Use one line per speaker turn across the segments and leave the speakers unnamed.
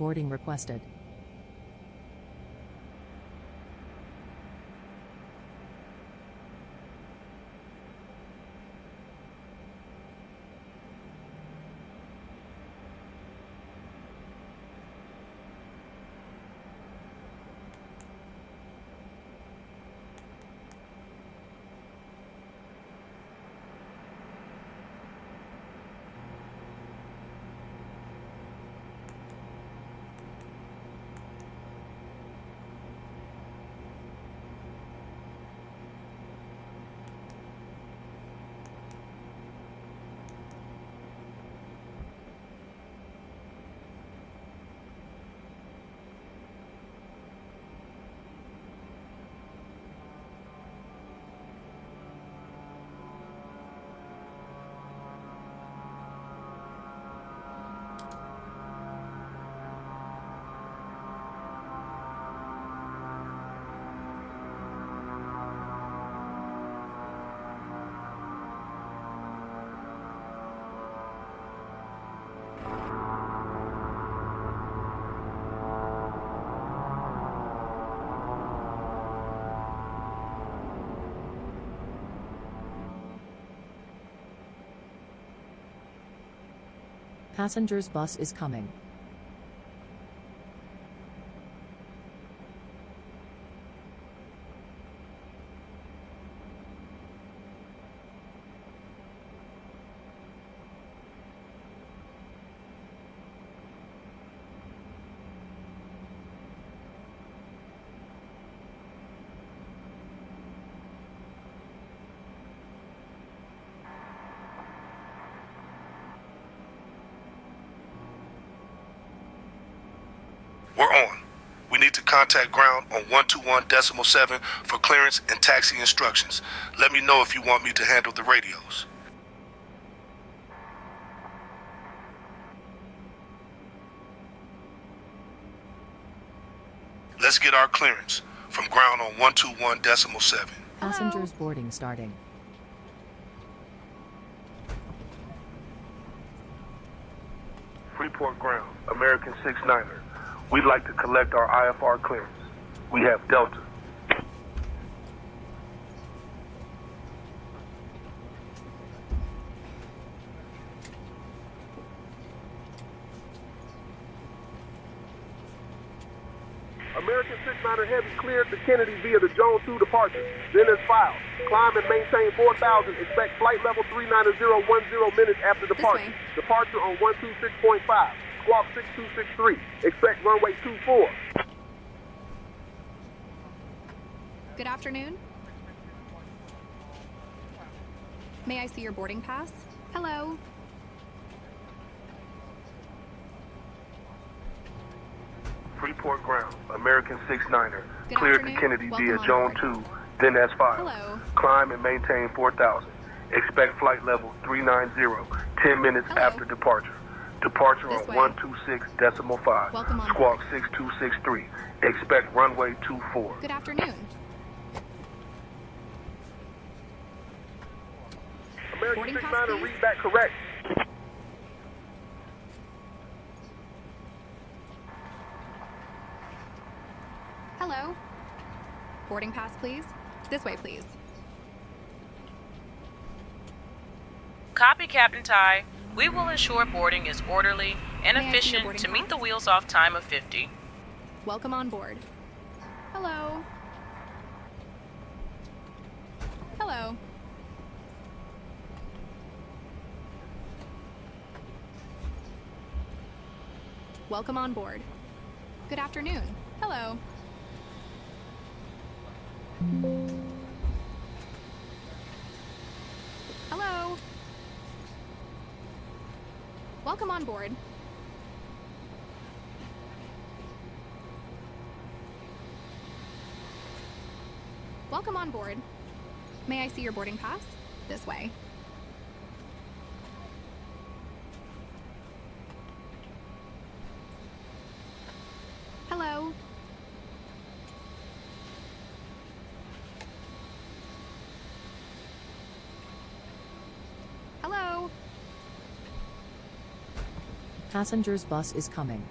boarding requested. Passengers bus is coming.
We're on. We need to contact ground on 121.7 for clearance and taxi instructions. Let me know if you want me to handle the radios. Let's get our clearance from ground on 121.7.
Passengers boarding starting.
Freeport ground, American 69er. We'd like to collect our IFR clearance. We have Delta.
American 69er Heavy cleared the Kennedy via the Jones 2 departure. Then is filed. Climb and maintain 4,000. Expect flight level 39010 minutes after departure. Departure on 126.5. Squawk 6263. Expect runway 24.
Good afternoon. May I see your boarding pass? Hello.
Freeport ground, American 69er.
Good
Cleared the
afternoon.
Kennedy
Welcome
via
on
Jones
board.
2, then as filed.
Hello.
Climb and maintain 4,000. Expect flight level 390, 10 minutes
Hello.
after departure. Departure
This
on
way.
126.5.
Welcome on
Squawk 6263. Expect runway 24.
Good afternoon.
American
Boarding pass,
69er,
please.
read back correct.
Hello. Boarding pass, please. This way, please.
Copy, Captain Ty. We will ensure boarding is orderly and
May I see your
efficient
boarding
to meet the
pass?
wheels off time of 50.
Welcome on board. Hello. Hello. Welcome on board. Good afternoon. Hello. Hello. Welcome on board. Welcome on board. May I see your boarding pass? This way. Hello. Hello.
Passengers bus is coming.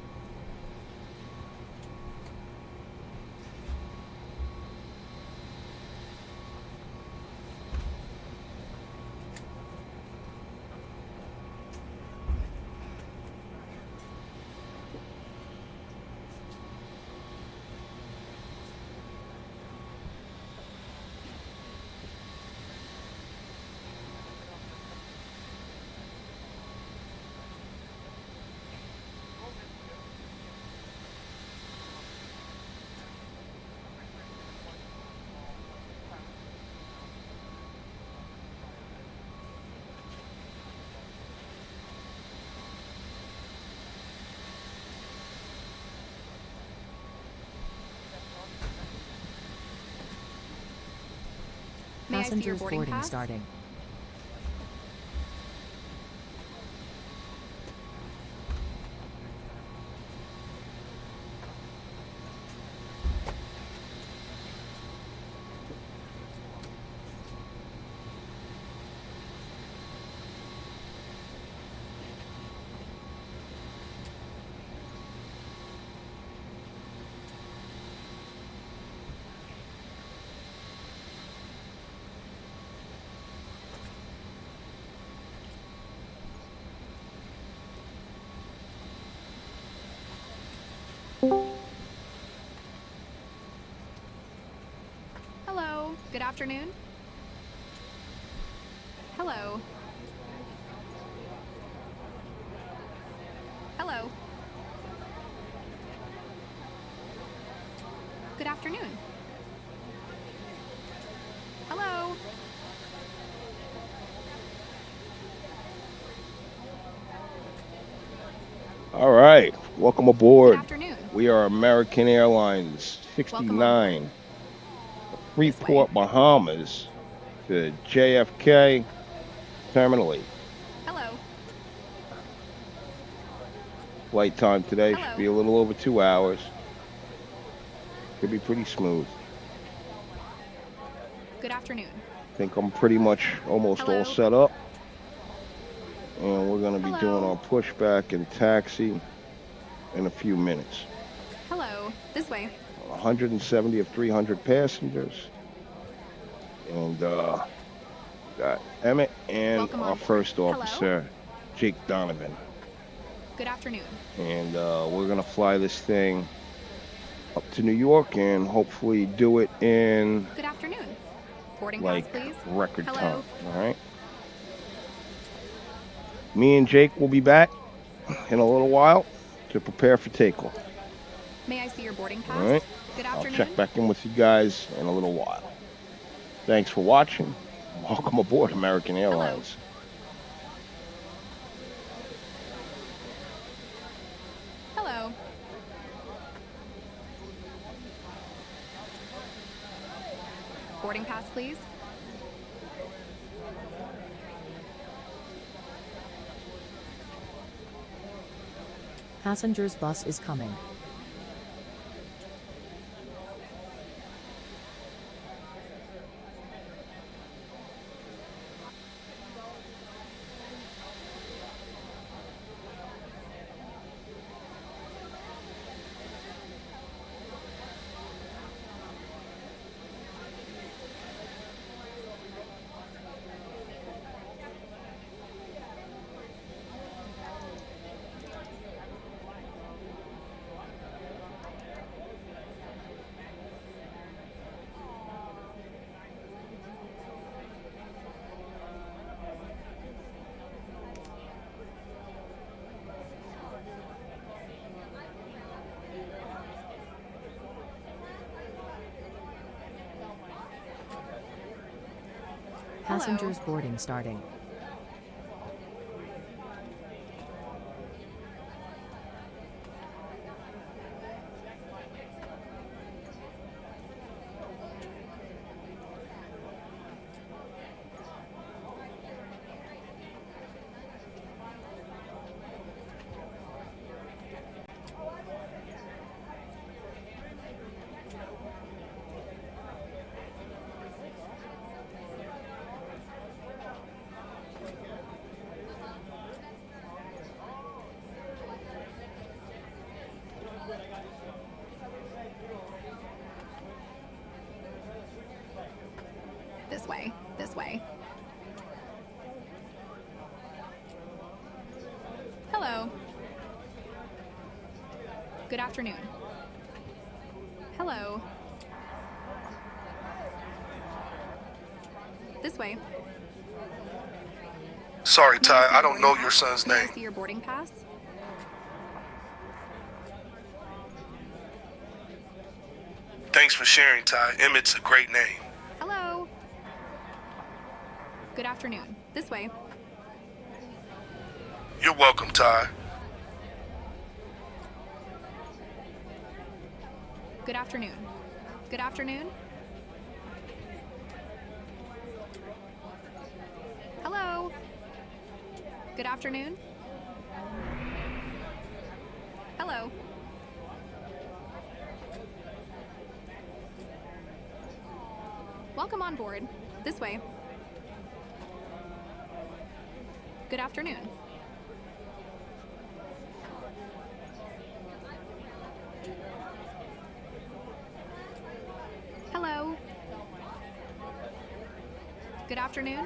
May I see your
Passengers
boarding
boarding
pass?
starting.
Hello. Good afternoon. Hello. Hello. Good afternoon. Hello.
All right, welcome
Good
aboard.
afternoon.
We are American Airlines
Welcome on
69,
This way.
Freeport, Bahamas to JFK Terminal 8.
Hello.
Flight time today should
Hello.
be a little over 2 hours. Should be pretty smooth.
Good afternoon.
I think I'm pretty much almost
Hello.
all set up. And we're going to be doing
Hello.
our pushback and taxi in a few minutes.
Hello. This way.
170 of 300 passengers. And got Emmett and
Welcome
our
on board.
first
Hello.
officer, Jake Donovan.
Good afternoon.
And we're going to fly this thing up to New York and hopefully do it in
Good afternoon. Boarding
like
pass, please.
record
Hello.
time. All right. Me and Jake will be back in a little while to prepare for takeoff.
May I see your boarding pass?
All right.
Good
I'll
afternoon.
check back in with you guys in a little while. Thanks for watching. Welcome aboard American Airlines.
Hello. Boarding pass, please.
Passengers bus is coming. Passengers boarding starting.
This way. This way. Hello. Good afternoon. Hello. This way.
Sorry,
May
Ty,
see
I
your
don't know
boarding
your
pass?
son's
May I
name.
see your boarding pass?
Thanks for sharing, Ty. Emmett's a great name.
Hello. Good afternoon. This way.
You're welcome, Ty.
Good afternoon. Good afternoon. Good afternoon. Hello. Welcome on board. This way. Good afternoon. Hello. Good afternoon.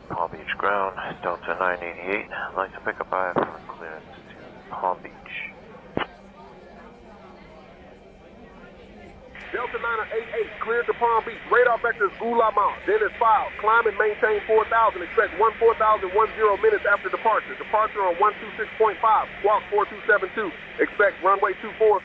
Palm Beach ground, Delta 988. I'd like to pick up IF for clearance to Palm Beach.
Delta 988, cleared to Palm Beach. Radar vectors Ulama. Dennis filed. Climb and maintain 4,000. Expect 14,010 minutes after departure. Departure on 126.5. Squawk 4272. Expect runway 24.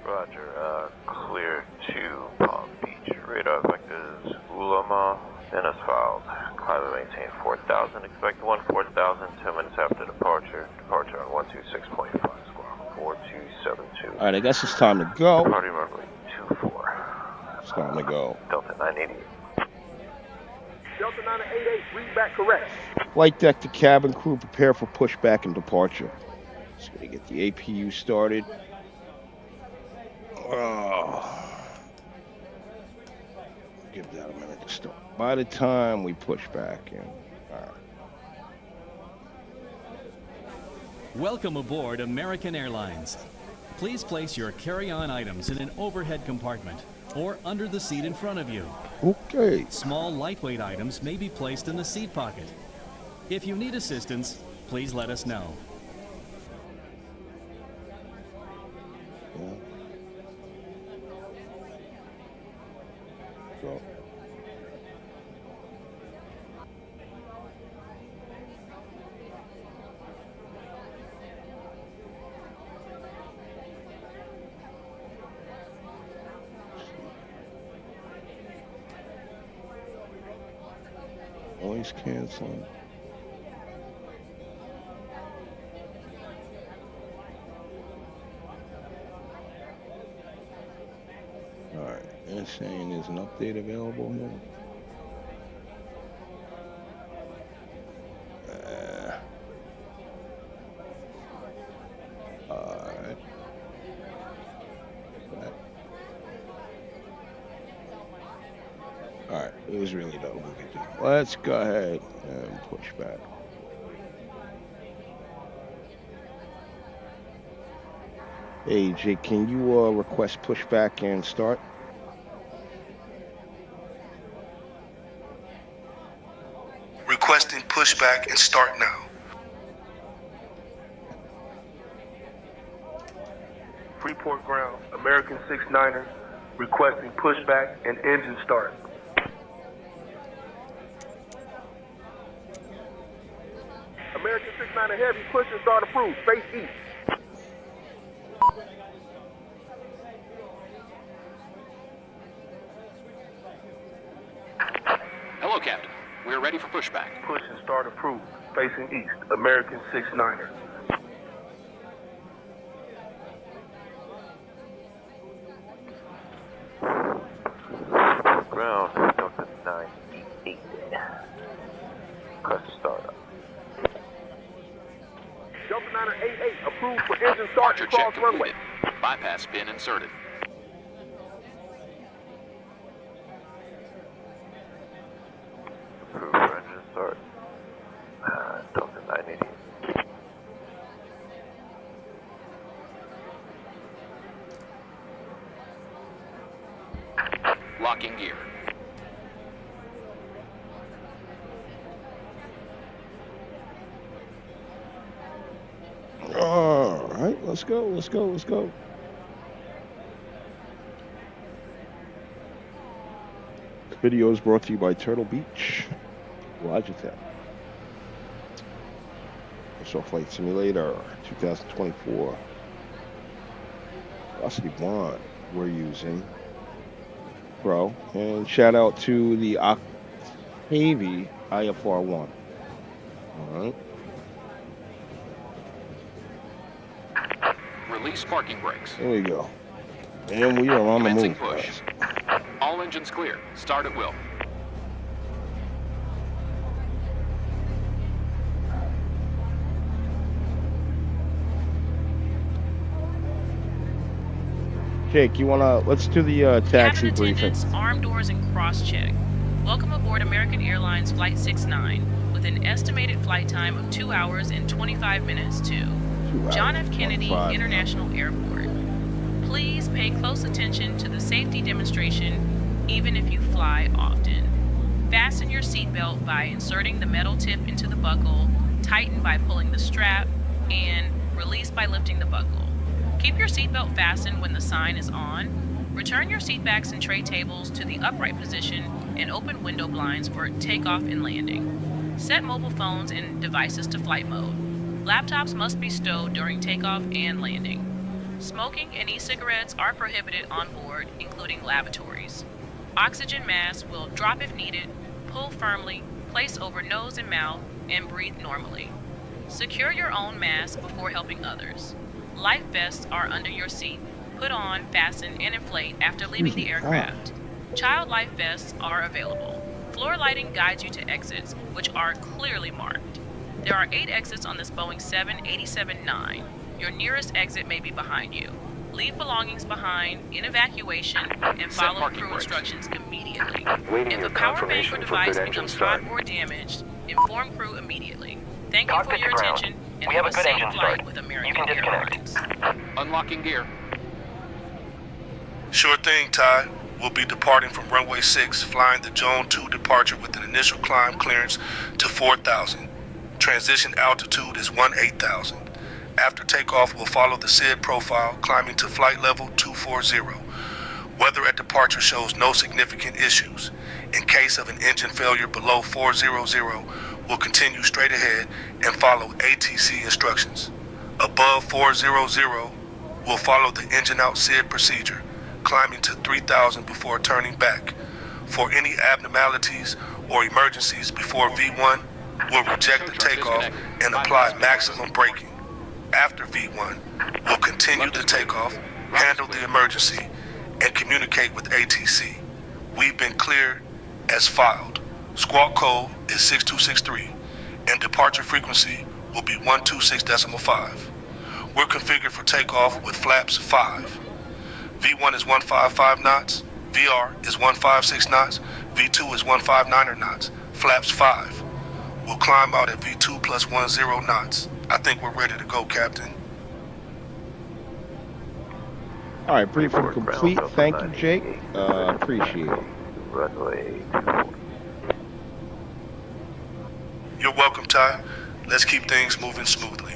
Roger, clear to Palm Beach. Radar vectors Ulama. Dennis filed. Climb and maintain 4,000. Expect 14,000 2 minutes after departure. Departure on 126.5. Squawk 4272.
All right, I guess it's time to go.
Party runway 24.
It's time to go.
Delta 988.
Delta 988, read back correct.
Flight deck to cabin crew, prepare for pushback and departure. Just gonna get the APU started. Give that a minute to start. By the time we push back in.
Welcome aboard American Airlines. Please place your carry-on items in an overhead compartment or under the seat in front of you.
Okay.
Small, lightweight items may be placed in the seat pocket. If you need assistance, please let us know.
Yeah. So. Noise canceling. Alright, it's saying there's an update available here. Alright. Alright, it was really no we could do. Let's go ahead and push back. Hey, Jake, can you request pushback and start?
Requesting pushback and start now. Freeport ground, American 69er, requesting pushback and engine start.
American 69er Heavy, push and start approved. Face east.
Hello, Captain. We're ready for pushback.
Push and start approved. Facing east, American 69er.
Ground, Delta 988. Press startup.
Delta 988, approved for engine start
Departure
and
check
cross runway.
completed. Bypass pin inserted.
Approved for engine start. Delta 988.
Locking gear.
All right, let's go. This video is brought to you by Turtle Beach, Logitech. Virtual Flight Simulator 2024. Velocity Bond we're using. Pro. And shout out to the Octavie IFR1. All right.
Release parking brakes.
There we go. And we are on the
Commencing
move.
push.
Guys.
All engines clear. Start at will.
Jake, let's do the taxi
Cabin
briefing.
attendants, arm doors, and cross-check. Welcome aboard American Airlines Flight 69 with an estimated flight time of 2 hours and 25 minutes to
2 hours,
John F. Kennedy
25.
International Airport. Please pay close attention to the safety demonstration, even if you fly often. Fasten your seatbelt by inserting the metal tip into the buckle, tighten by pulling the strap, and release by lifting the buckle. Keep your seatbelt fastened when the sign is on. Return your seatbacks and tray tables to the upright position and open window blinds for takeoff and landing. Set mobile phones and devices to flight mode. Laptops must be stowed during takeoff and landing. Smoking and e-cigarettes are prohibited on board, including lavatories. Oxygen masks will drop if needed, pull firmly, place over nose and mouth, and breathe normally. Secure your own mask before helping others. Life vests are under your seat. Put on, fasten, and inflate after leaving the aircraft. Child life vests are available. Floor lighting guides you to exits, which are clearly marked. There are 8 exits on this Boeing 787-9. Your nearest exit may be behind you. Leave belongings behind, in evacuation, and follow
parking
crew
brakes.
instructions immediately.
Waiting
If
your
the power bank or
confirmation for
device
good engine
becomes
start.
hot or damaged, inform crew immediately. Thank you for
Cockpit
your
to ground.
attention and
We
have
have
a
a good
safe
engine
flight
start.
with
You
American
can disconnect.
Airlines.
Unlocking gear.
Sure thing, Ty. We'll be departing from runway 6, flying the Joan 2 departure with an initial climb clearance to 4,000. Transition altitude is 18,000. After takeoff, we'll follow the SID profile, climbing to flight level 240. Weather at departure shows no significant issues. In case of an engine failure below 400, we'll continue straight ahead and follow ATC instructions. Above 400, we'll follow the engine out SID procedure, climbing to 3,000 before turning back. For any abnormalities or emergencies before V1, we'll reject the takeoff and apply maximum braking. After V1, we'll continue the takeoff, handle the emergency, and communicate with ATC. We've been cleared as filed. Squawk code is 6263, and departure frequency will be 126.5. We're configured for takeoff with flaps 5. V1 is 155 knots, VR is 156 knots, V2 is 159 knots, flaps 5. We'll climb out at V2 plus 10 knots. I think we're ready to go, Captain.
All right, briefing
Report ground
complete.
Delta
Thank you, Jake.
98.
Appreciate it.
Runway 24.
You're welcome, Ty. Let's keep things moving smoothly.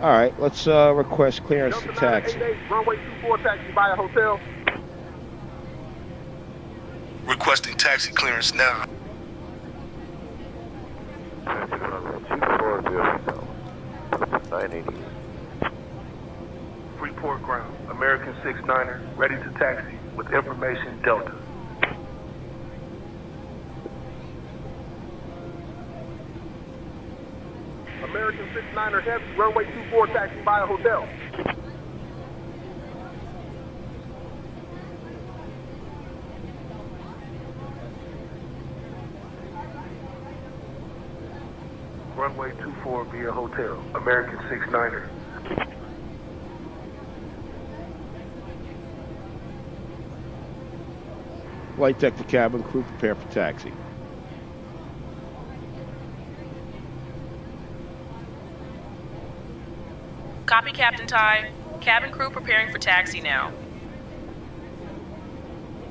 All right, let's request clearance
Delta
to
988,
taxi.
runway 24 taxi via hotel.
Requesting taxi clearance now.
Runway 24 Hotel. 988.
Freeport ground. American 69er, ready to taxi with information Delta.
American 69er Heavy, runway 24 taxi via hotel.
Runway 24 via hotel. American 69er.
Flight deck to cabin crew, prepare for taxi.
Copy, Captain Ty. Cabin crew preparing for taxi now.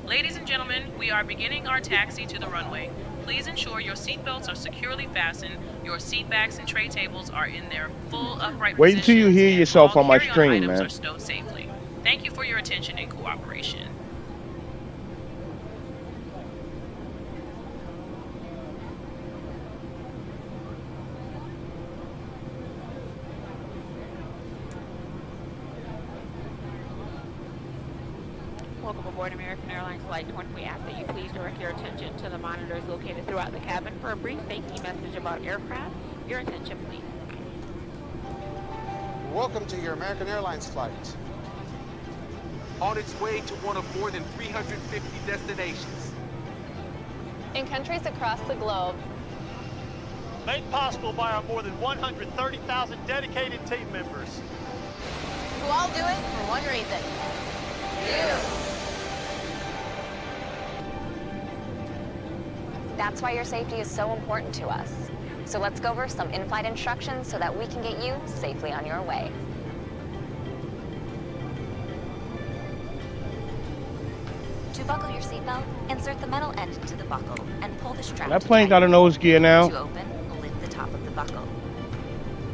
Ladies and gentlemen, we are beginning our taxi to the runway. Please ensure your seatbelts are securely fastened, your seat backs and tray tables are in their full upright
Wait until you
positions,
hear
and
yourself
all
on my
carry-on
stream,
items
man.
are stowed safely. Thank you for your attention and cooperation.
Welcome aboard American Airlines Flight 20. We ask that you please direct your attention to the monitors located throughout the cabin for a brief safety message about aircraft. Your attention, please.
Welcome to your American Airlines flight. On its way to one of more than 350 destinations.
In countries across the globe.
Made possible by our more than 130,000 dedicated team members.
Who all do it for one reason. You. That's why your safety is so important to us. So let's go over some in-flight instructions so that we can get you safely on your way. To buckle your seatbelt, insert the metal end into the buckle and pull the strap.
That plane got a nose gear now.
To open, lift the top of the buckle.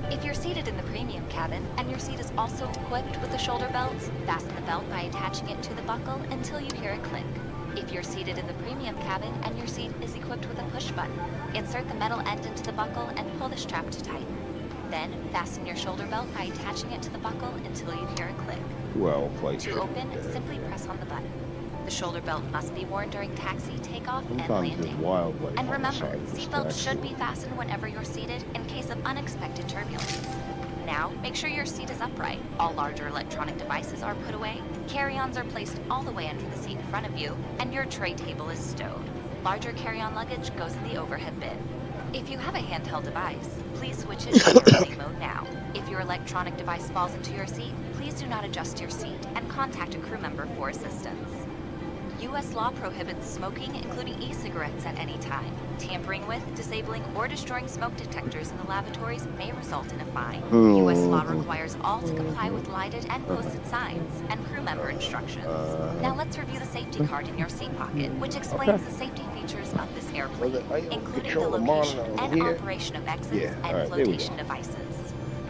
If you're seated in the premium cabin and your seat is also equipped with the shoulder belts, fasten the belt by attaching it to the buckle until you hear a click. If you're seated in the premium cabin and your seat is equipped with a push button, insert the metal end into the buckle and pull the strap to tighten. Then fasten your shoulder belt by attaching it to the buckle until you hear a click.
Well, flight
To open, simply press on the button. The shoulder belt must be worn during taxi, takeoff, and
Sometimes there's
landing.
wildlife
And
on the
remember,
side of this
seatbelts
taxi.
should be fastened whenever you're seated in case of unexpected turbulence. Now, make sure your seat is upright. All larger electronic devices are put away. Carry-ons are placed all the way under the seat in front of you, and your tray table is stowed. Larger carry-on luggage goes in the overhead bin. If you have a handheld device, please switch it to emergency mode now. If your electronic device falls into your seat, please do not adjust your seat and contact a crew member for assistance. U.S. law prohibits smoking, including e-cigarettes, at any time. Tampering with, disabling, or destroying smoke detectors in the lavatories may result in a fine. U.S. law requires all to comply with lighted and posted signs and crew member instructions. Now let's review the safety card in your seat pocket, which explains the safety features of this airplane, including the location and operation of exits and flotation devices.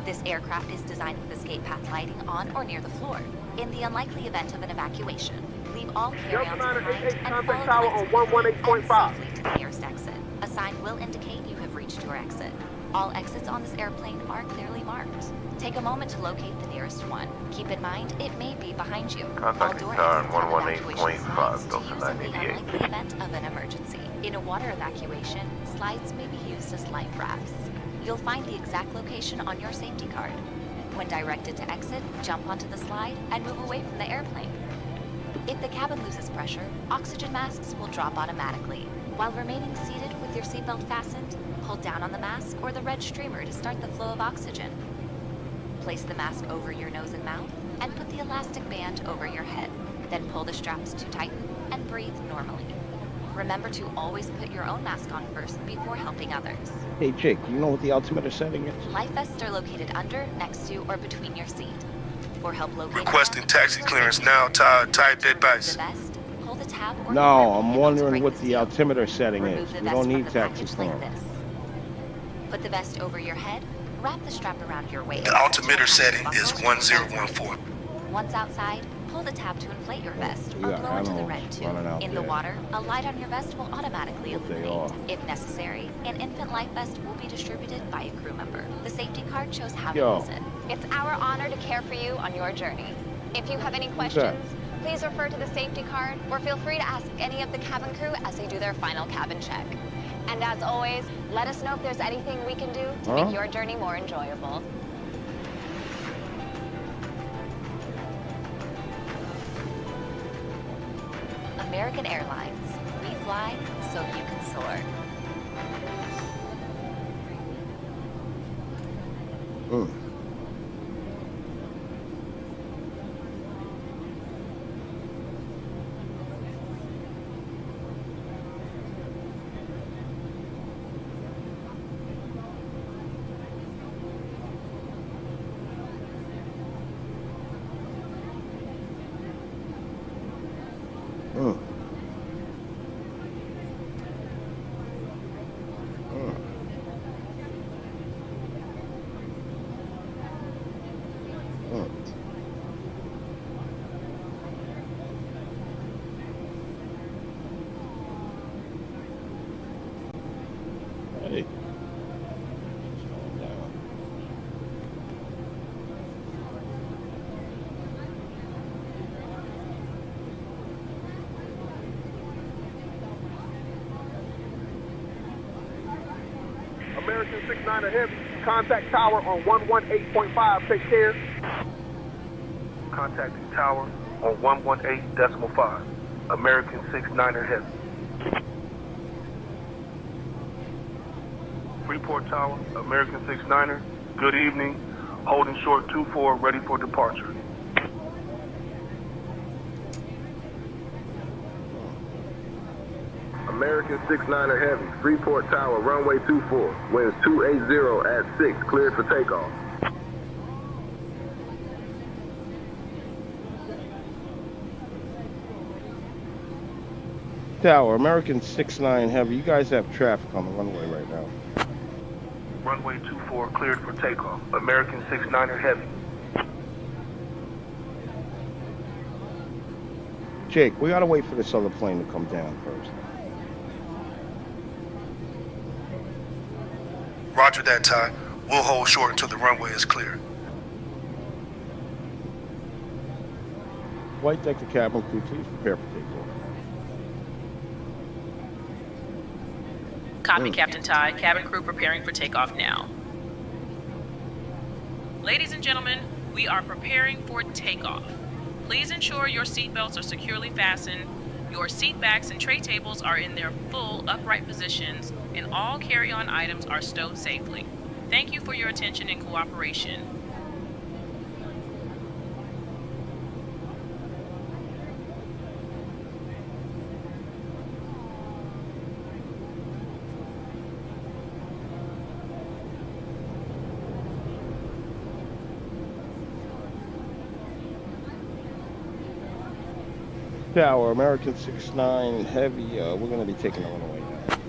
This aircraft is designed with escape path lighting on or near the floor. In the unlikely event of an evacuation, leave all carry-ons behind and follow
tower on 118.5.
safely to the nearest exit. A sign will indicate you have reached your exit. All exits on this airplane are clearly marked. Take a moment to locate the nearest one. Keep in mind, it may be behind you.
Contacting tower on 118.5, Delta
In
988.
the unlikely event of an emergency. In a water evacuation, slides may be used as life rafts. You'll find the exact location on your safety card. When directed to exit, jump onto the slide and move away from the airplane. If the cabin loses pressure, oxygen masks will drop automatically. While remaining seated with your seatbelt fastened, pull down on the mask or the red streamer to start the flow of oxygen. Place the mask over your nose and mouth and put the elastic band over your head. Then pull the straps to tighten and breathe normally. Remember to always put your own mask on first before helping others.
Hey, Jake, do you know what the altimeter setting is?
Life vests are located under, next to, or between your seat. For help locating
Requesting
them,
taxi clearance now. Type advice.
the vest, pull the tab or
No,
grab the
I'm
handle
wondering
to
what
break
the
seal.
altimeter setting
Remove
is.
the
We
vest
don't
from
need
the
taxi
package like
clearance.
this. Put the vest over your head, wrap the strap around your waist.
The altimeter
Attach
setting
the
is
buckle to the vest.
1014.
Once outside, pull the tab to inflate your vest
You
or
got
blow into the
animals
red tube.
running out
In the
there.
water, a light on your vest will automatically
What they
illuminate.
are.
If necessary, an infant life vest will be distributed by a crew member. The safety card shows how
Yo.
to use it. It's our honor to care for you on your journey. If you have any
that?
questions, please refer to the safety card or feel free to ask any of the cabin crew as they do their final cabin check. And as always, let us know if there's anything we can do to
Huh?
make your journey more enjoyable. American Airlines. We fly so you can soar.
Mm. Mm. Mm. Mm. Hey. Slow down.
American 69er Heavy, contact tower on 118.5. Take care.
Contacting tower on 118.5. American 69er Heavy. Freeport Tower, American 69er. Good evening. Holding short 24, ready for departure.
American 69er Heavy, Freeport Tower, runway 24. Winds 280 at 6, cleared for takeoff.
Tower, American 69 Heavy. You guys have traffic on the runway right now.
Runway 24, cleared for takeoff. American 69er Heavy.
Jake, we gotta wait for this other plane to come down first.
Roger that, Ty. We'll hold short until the runway is clear.
Flight deck to cabin crew, please prepare for takeoff.
Copy, Captain Ty. Cabin crew preparing for takeoff now. Ladies and gentlemen, we are preparing for takeoff. Please ensure your seatbelts are securely fastened, Your seat backs and tray tables are in their full upright positions, and all carry-on items are stowed safely. Thank you for your attention and cooperation.
Tower, American 6-9 Heavy, we're going to be taking the runway now.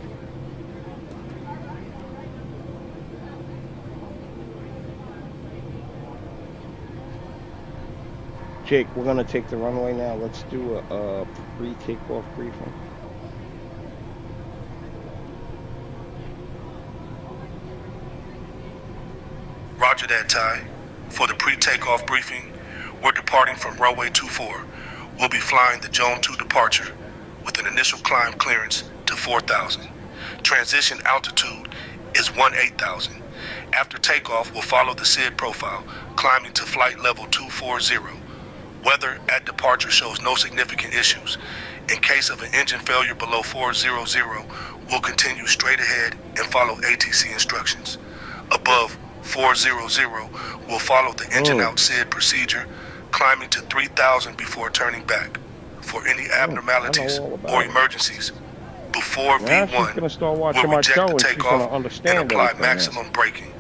Jake, we're going to take the runway now. Let's do a pre-takeoff briefing.
Roger that, Ty. For the pre-takeoff briefing, we're departing from runway 24. We'll be flying the Joan 2 departure with an initial climb clearance to 4,000. Transition altitude is 18,000. After takeoff, we'll follow the SID profile, climbing to flight level 240. Weather at departure shows no significant issues. In case of an engine failure below 400, we'll continue straight ahead and follow ATC instructions. Above 400, we'll follow the engine out SID procedure, climbing to 3,000 before turning back. For any abnormalities or emergencies, before V1, we'll reject the takeoff and apply maximum braking.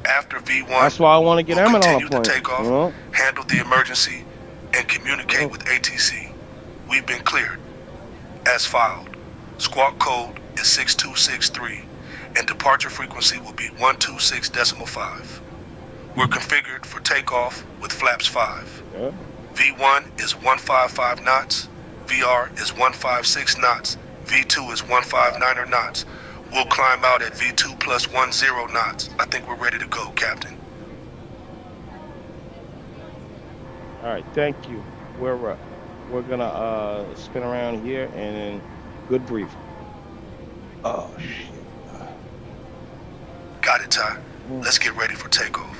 After V1,
that's why I want to get
we'll
Emmett on
continue
a plane.
the takeoff, handle the emergency, and communicate with ATC. We've been cleared. As filed, squawk code is 6263, and departure frequency will be 126.5. We're configured for takeoff with flaps 5. V1 is 155 knots, VR is 156 knots, V2 is 159 knots. We'll climb out at V2 plus 10 knots. I think we're ready to go, Captain.
All right, thank you. We're gonna spin around here and then good brief. Oh shit.
Got it, Ty. Let's get ready for takeoff.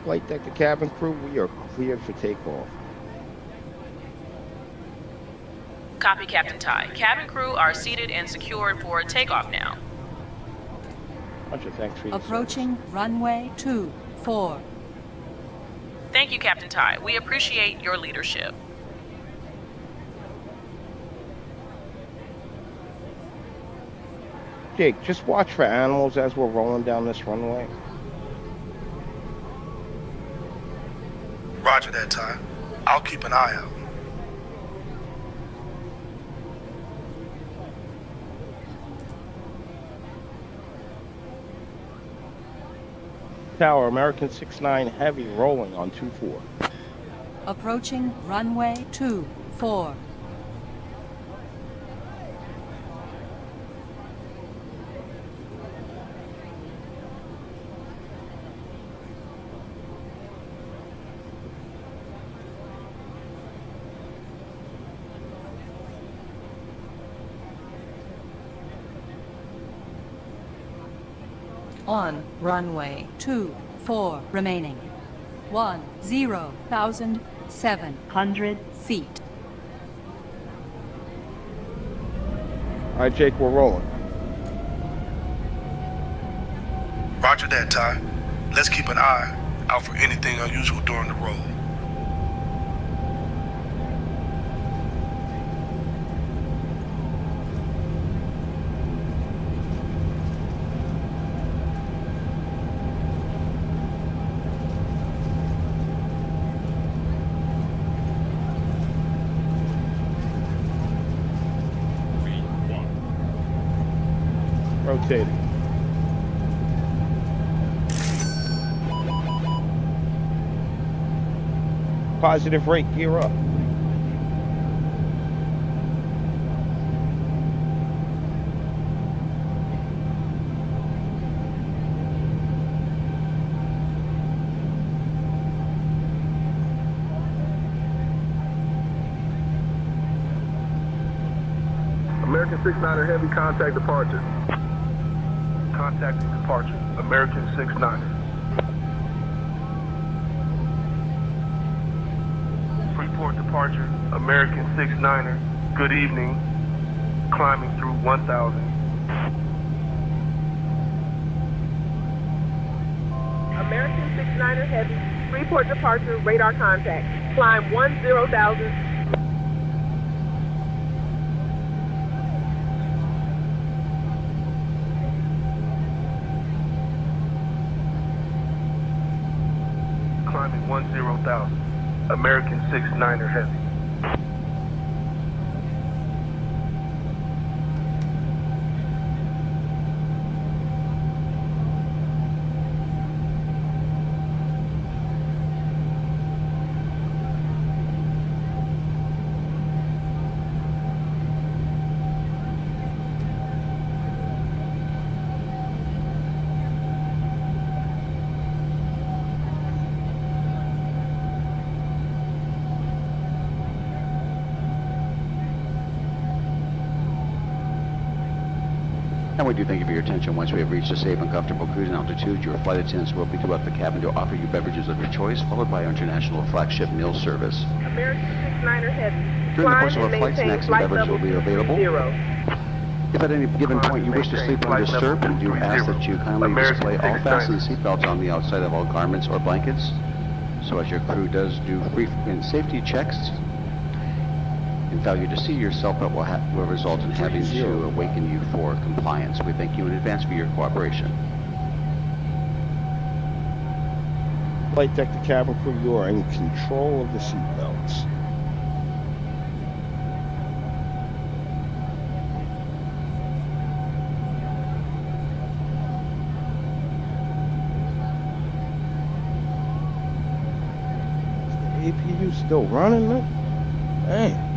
Flight deck to cabin crew, we are cleared for takeoff.
Copy, Captain Ty. Cabin crew are seated and secured for takeoff now.
Bunch of thanks for your
Approaching runway 24.
Thank you, Captain Ty. We appreciate your leadership.
Jake, just watch for animals as we're rolling down this runway.
Roger that, Ty. I'll keep an eye out.
Tower, American 6-9 Heavy rolling on 24.
Approaching runway 24. On runway 24 remaining. 10,700 feet.
All right, Jake, we're rolling.
Roger that, Ty. Let's keep an eye out for anything unusual during the roll.
Rotating. Positive rate, gear up.
6-9er Heavy, contact departure. Contacting departure. American 6-9er. Freeport departure. American 6-9er. Good evening. Climbing through 1,000.
American 6-9er Heavy, Freeport departure, radar contact. Climb 10,000.
Climbing 10,000. American 6-9er Heavy.
And we do thank you for your attention. Once we have reached a safe and comfortable cruising altitude, your flight attendants will be throughout the cabin to offer you beverages of your choice, followed by our international flagship meal service.
American 6-9er Heavy.
During the course of
Climb
our
and
flight,
maintain
snacks and
flight
beverages will
level
be available.
230.
If at any given point you wish to sleep undisturbed, we do ask that you kindly display all fasten seatbelts on the outside of all garments or blankets, so as your crew does do frequent safety checks. And failure to see your seatbelt will result in having to awaken you for compliance. We thank you in advance for your cooperation.
Flight deck to cabin crew, you are in control of the seatbelts. Is the APU still running, man? Dang.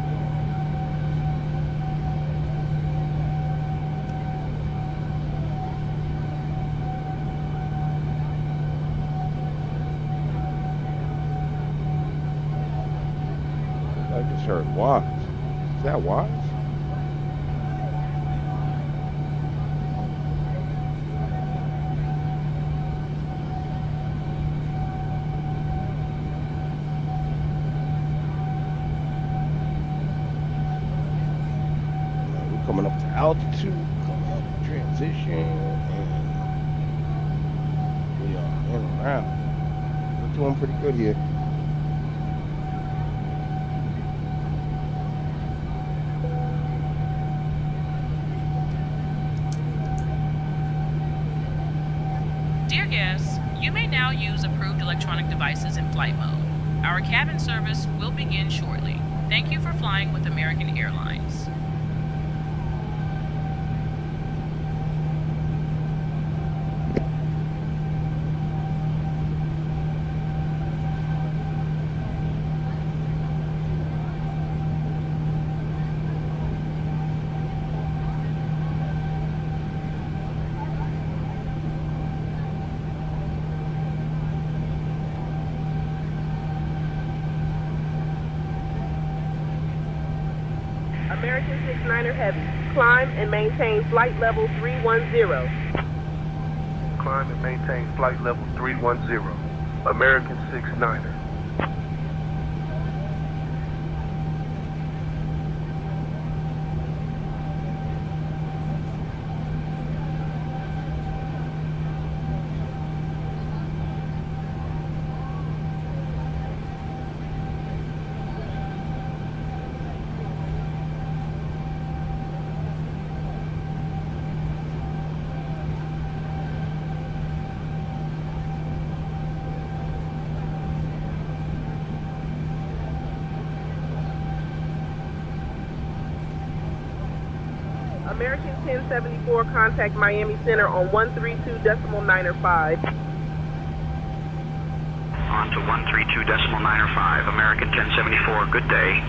I just heard Wise. Is that Wise? We're coming up to altitude, coming up to transition, and we are in and out. We're doing pretty good here.
Dear guests, you may now use approved electronic devices in flight mode. Our cabin service will begin shortly. Thank you for flying with American Airlines.
American 6-9er Heavy. Climb and maintain flight level 310.
Climb and maintain flight level 310. American 6-9er.
American 1074, contact Miami Center on 132.905.
On to 132.905, American 1074, good day.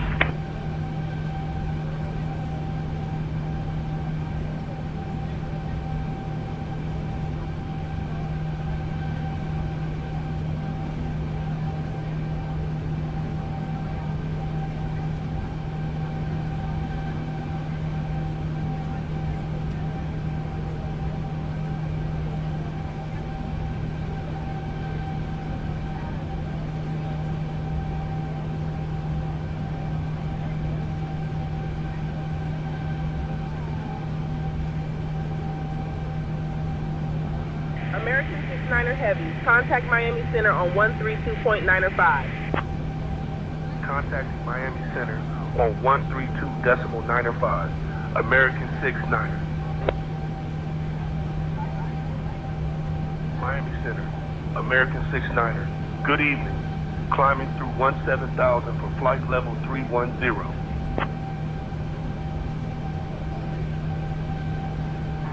Niner Heavy. Contact Miami Center on 132.95.
Contact Miami Center on 132.95. American 69er. Miami Center, American 69er. Good evening. Climbing through 17,000 for flight level 310.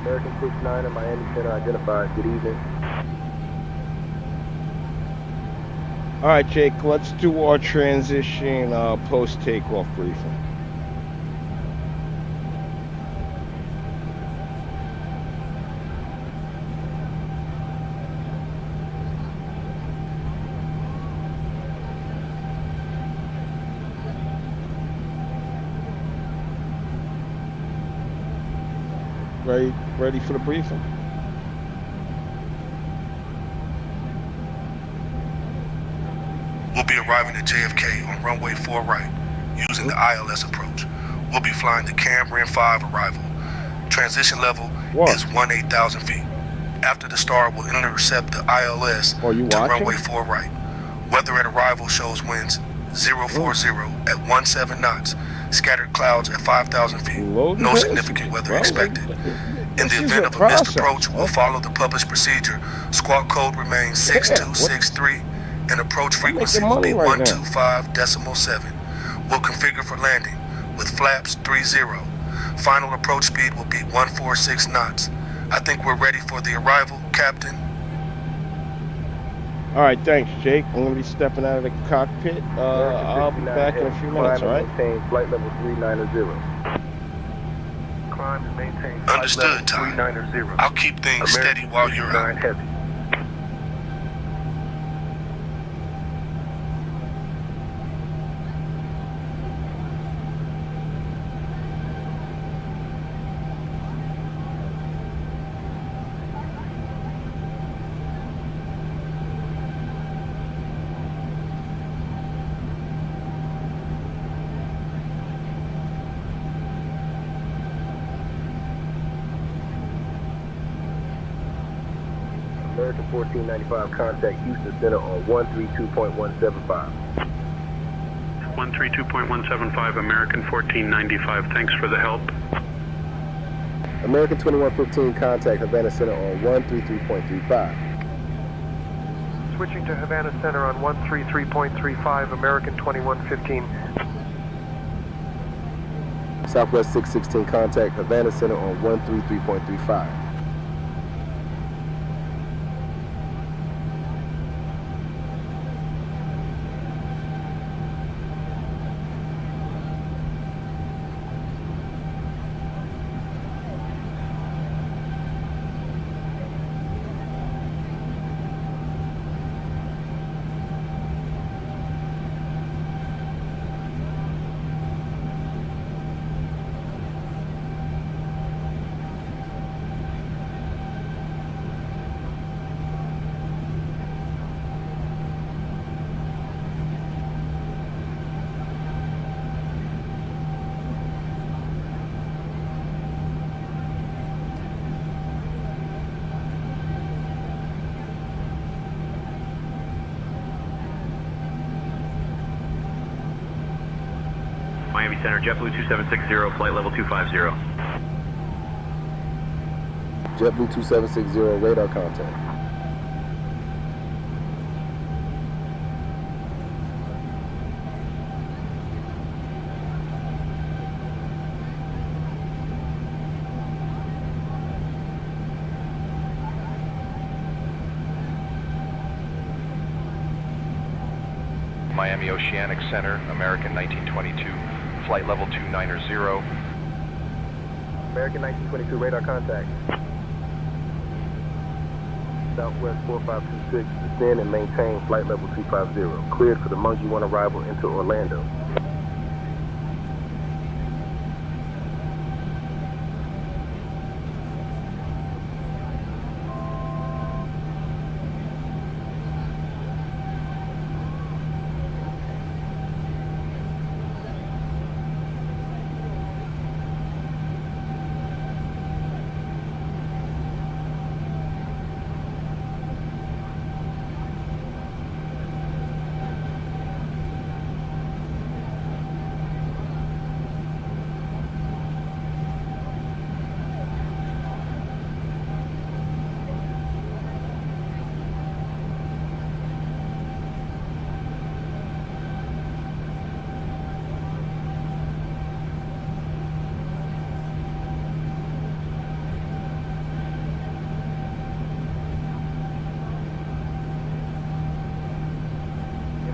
American 69er, Miami Center identified. Good evening.
All right, Jake, let's do our transition post takeoff briefing. Ready for the briefing?
We'll be arriving at JFK on runway 4 right, using the ILS approach. We'll be flying the Cambrian 5 arrival. Transition level is 18,000 feet. After the start, we'll intercept the ILS to runway 4 right. Weather at arrival shows winds 040 at 17 knots. Scattered clouds at 5,000 feet. No significant weather expected. In the event of a missed approach, we'll follow the published procedure. Squawk code remains 6263, and approach frequency will be 125.7. We'll configure for landing with flaps 30. Final approach speed will be 146 knots. I think we're ready for the arrival, Captain.
All right, thanks, Jake. I'm going to be stepping out of the cockpit. I'll be back in a few minutes, all right?
Maintain flight level 390.
Climb and maintain flight Understood, Ty. 390. I'll keep things steady while you're out. Heavy.
American 1495, contact Houston Center on 132.175.
132.175, American 1495, thanks for the help.
American 2115, contact Havana Center on 133.35.
Switching to Havana Center on 133.35, American 2115.
Southwest 616, contact Havana Center on 133.35.
Miami Center, JetBlue 2760, flight level 250.
JetBlue 2760, radar contact.
Miami Oceanic Center, American 1922, flight level 290.
American 1922, radar contact. Southwest 4526, descend and maintain flight level 250. Cleared for the Monkey 1 arrival into Orlando.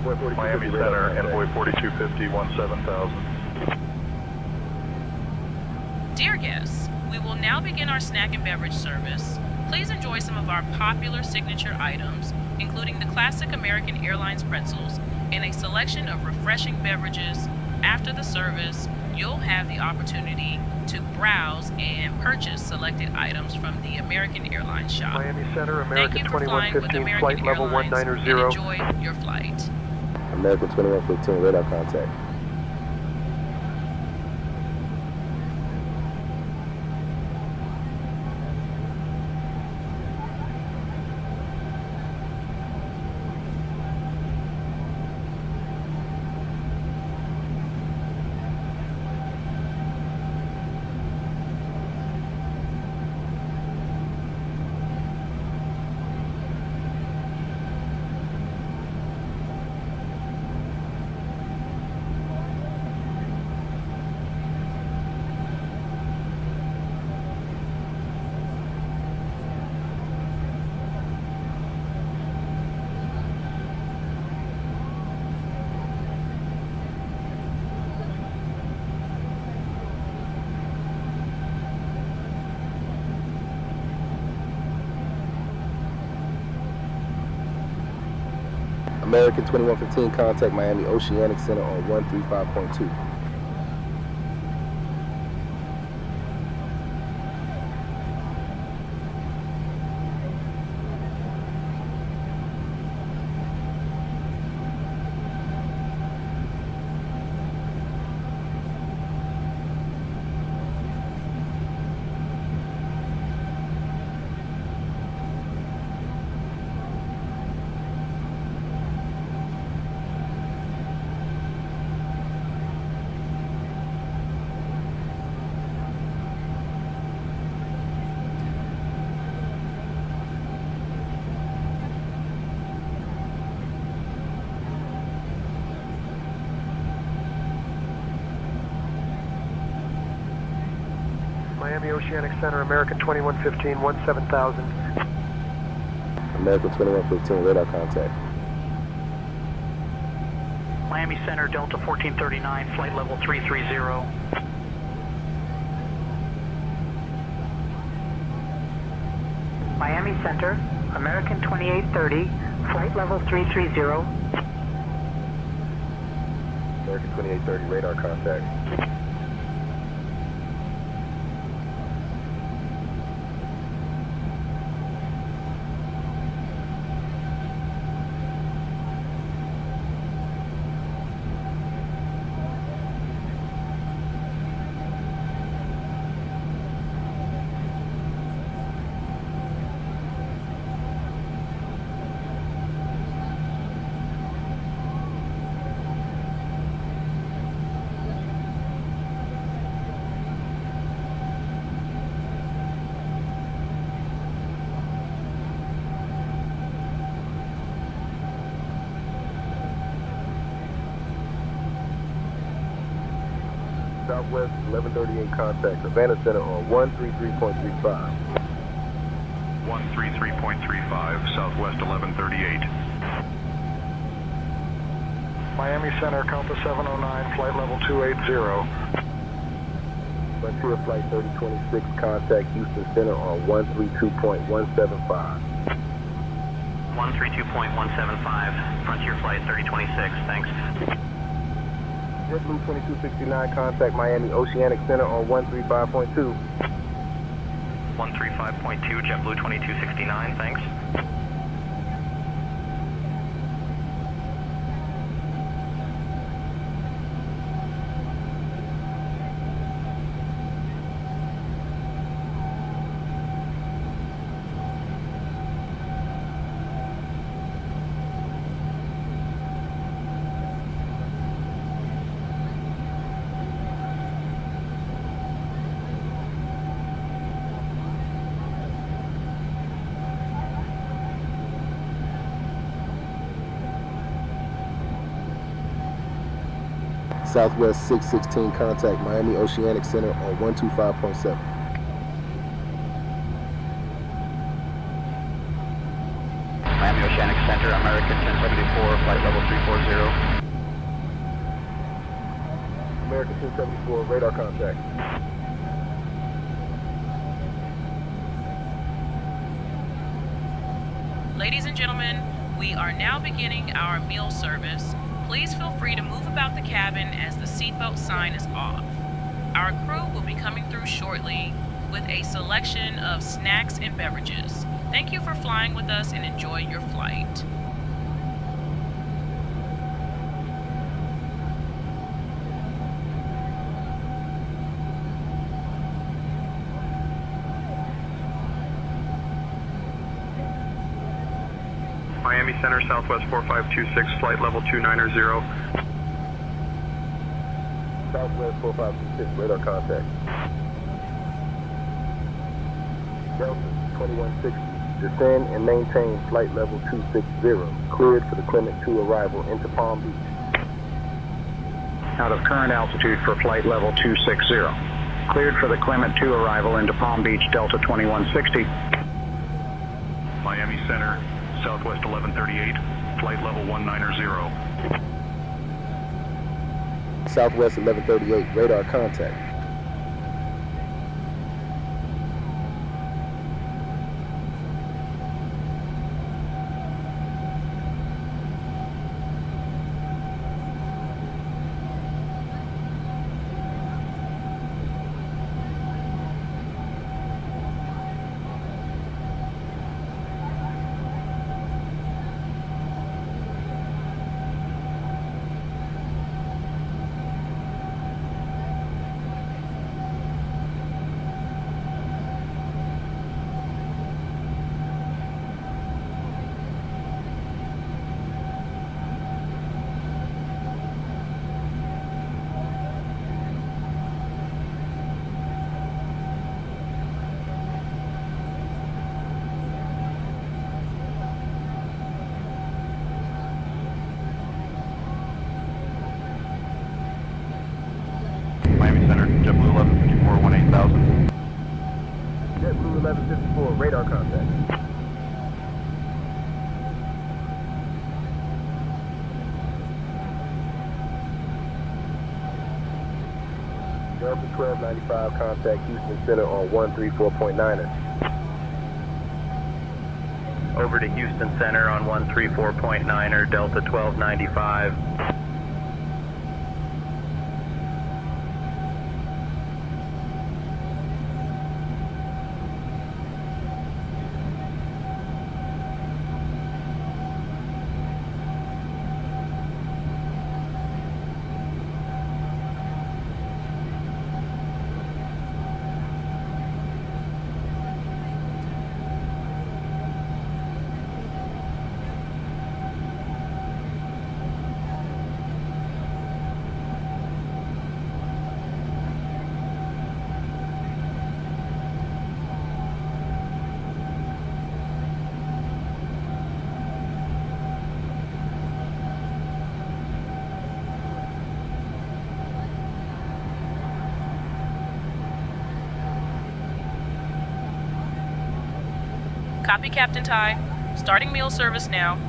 Miami Center, Envoy 4250, 17000.
Dear guests, we will now begin our snack and beverage service. Please enjoy some of our popular signature items, including the classic American Airlines pretzels and a selection of refreshing beverages. After the service, you'll have the opportunity to browse and purchase selected items from the American Airlines shop.
Miami Center,
Thank
American
you for flying with
2115,
American
flight level
Airlines,
190.
and enjoy your flight.
American 2115, radar contact. American 2115, contact Miami Oceanic Center on 135.2.
Miami Oceanic Center, American 2115, 17000.
American 2115, radar contact.
Miami Center, Delta 1439, flight level 330.
Miami Center, American 2830, flight level 330.
American 2830, radar contact. Southwest 1138, contact Savannah Center on 133.35.
133.35, Southwest 1138.
Miami Center, Compass 709, flight level 280.
Frontier Flight 3026, contact Houston Center on 132.175.
132.175, Frontier Flight 3026, thanks.
JetBlue 2269, contact Miami Oceanic Center on 135.2.
135.2, JetBlue 2269, thanks.
Southwest 616, contact Miami Oceanic Center on 125.7.
Miami Oceanic Center, American 1074, flight level 340.
American 274, radar contact.
Ladies and gentlemen, we are now beginning our meal service. Please feel free to move about the cabin as the seatbelt sign is off. Our crew will be coming through shortly with a selection of snacks and beverages. Thank you for flying with us and enjoy your flight.
Miami Center, Southwest 4526, flight level 290.
Southwest 4526, radar contact. Delta 2160, descend and maintain flight level 260, cleared for the Clement 2 arrival into Palm Beach.
Out of current altitude for flight level 260. Cleared for the Clement 2 arrival into Palm Beach, Delta 2160.
Miami Center, Southwest 1138, flight level 190.
Southwest 1138, radar contact.
Miami Center, JetBlue 1154, 18000.
JetBlue 1154, radar contact. Delta 1295, contact Houston Center on 134.9er.
Over to Houston Center on 134.9er, Delta 1295.
Copy, Captain Ty. Starting meal service now.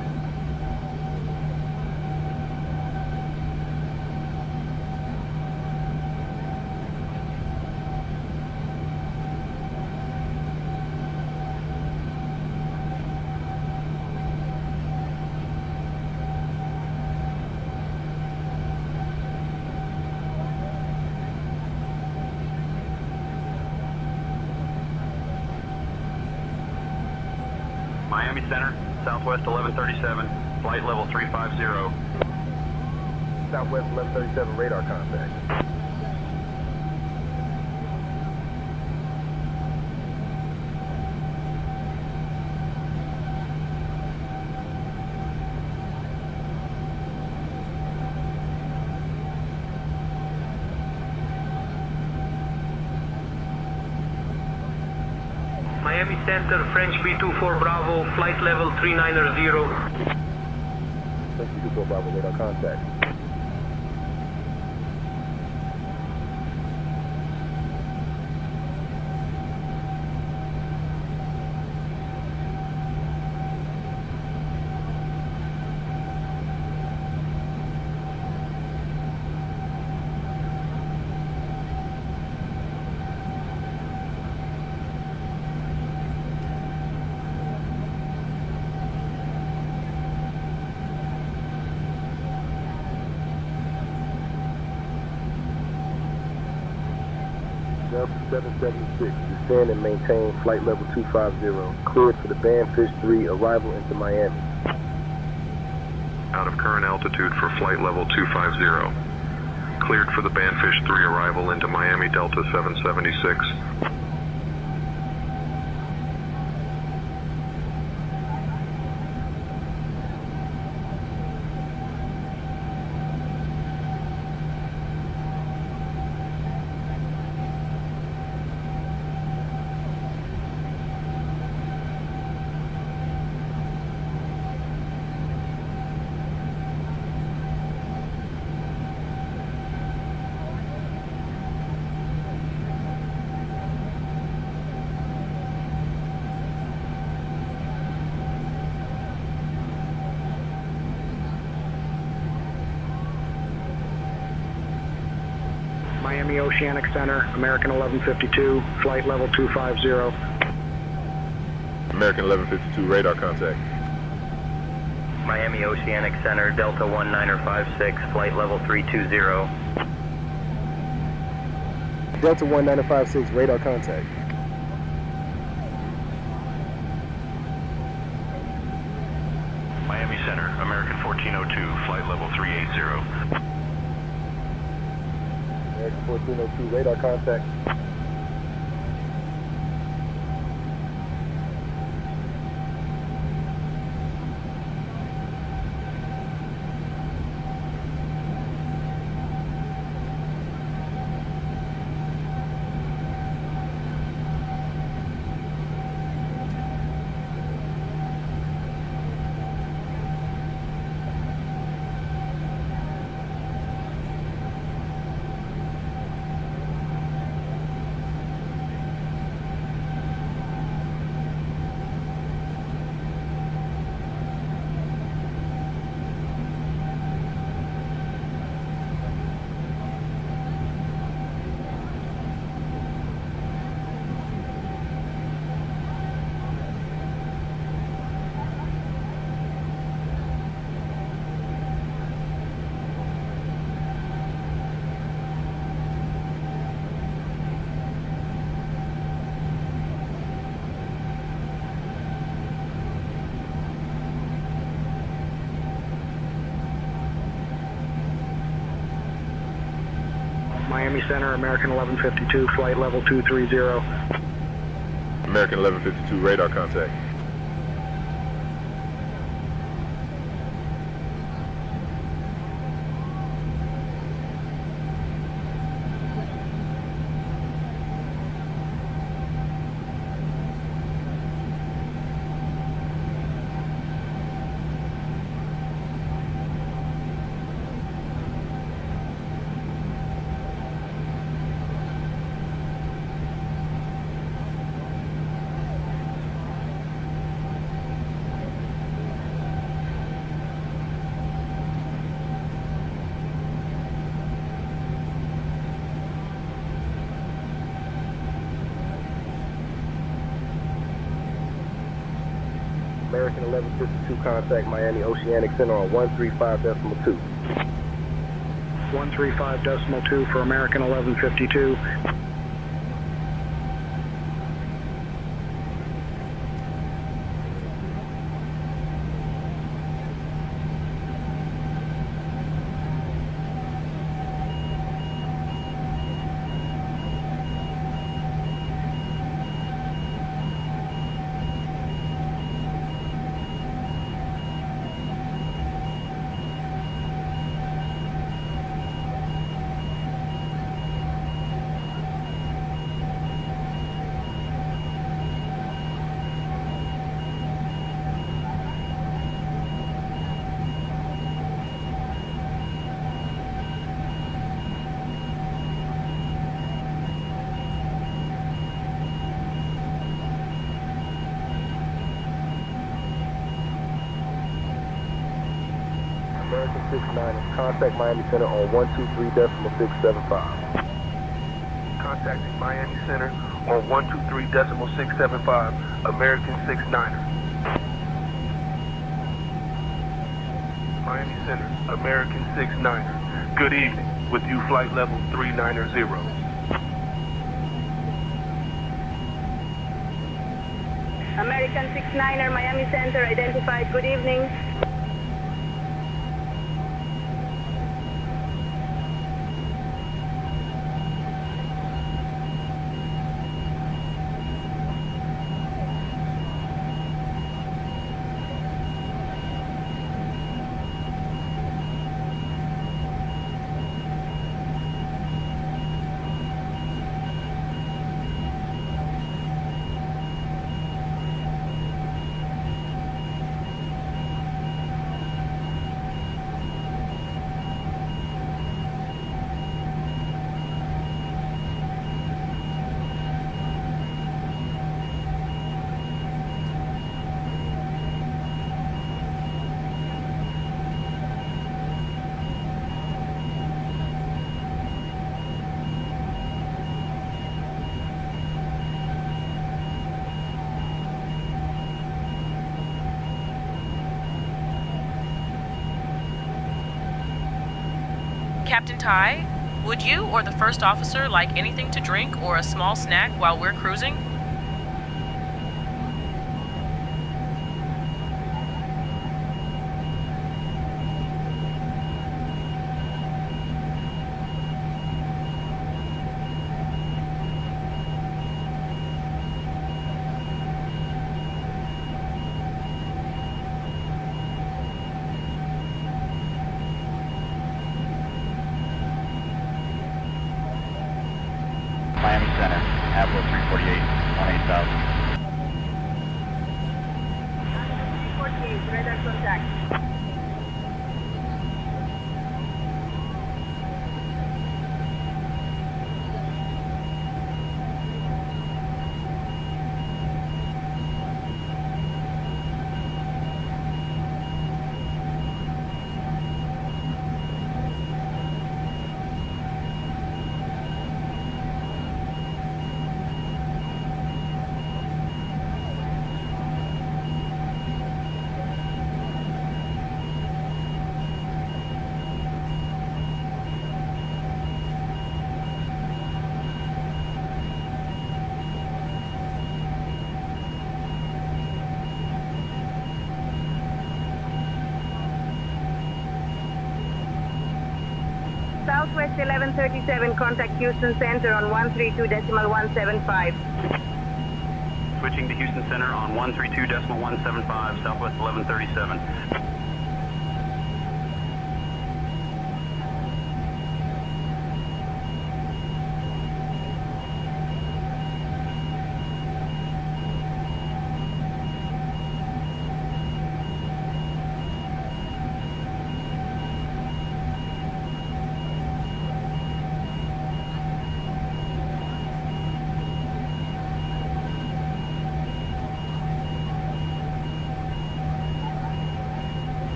Miami Center, Southwest 1137, flight level 350.
Southwest 1137, radar contact.
Miami Center, French B24 Bravo, flight level 390.
French B24 Bravo, radar contact. Delta 776, descend and maintain flight level 250, cleared for the Banfish 3 arrival into Miami.
Out of current altitude for flight level 250. Cleared for the Banfish 3 arrival into Miami Delta 776.
Miami Oceanic Center, American 1152, flight level 250.
American 1152, radar contact.
Miami Oceanic Center, Delta 1956, flight level 320.
Delta 1956, radar contact.
Miami Center, American 1402, flight level 380.
American 1402, radar contact.
Miami Center, American 1152, flight level 230.
American 1152, radar contact.
American 1152, contact Miami Oceanic Center on 135.2.
135.2 for American 1152.
American 69, contact Miami Center on 123.675. Contacting Miami Center on 123.675, American 69er. Miami Center, American 69er. Good evening, with you flight level 390.
American 69er, Miami Center, identified. Good evening.
Captain Ty, would you or the first officer like anything to drink or a small snack while we're cruising?
Miami Center, Avila 348, on 8000.
348, radar contact. Southwest 1137, contact Houston Center on 132.175.
Switching to Houston Center on 132.175, Southwest 1137.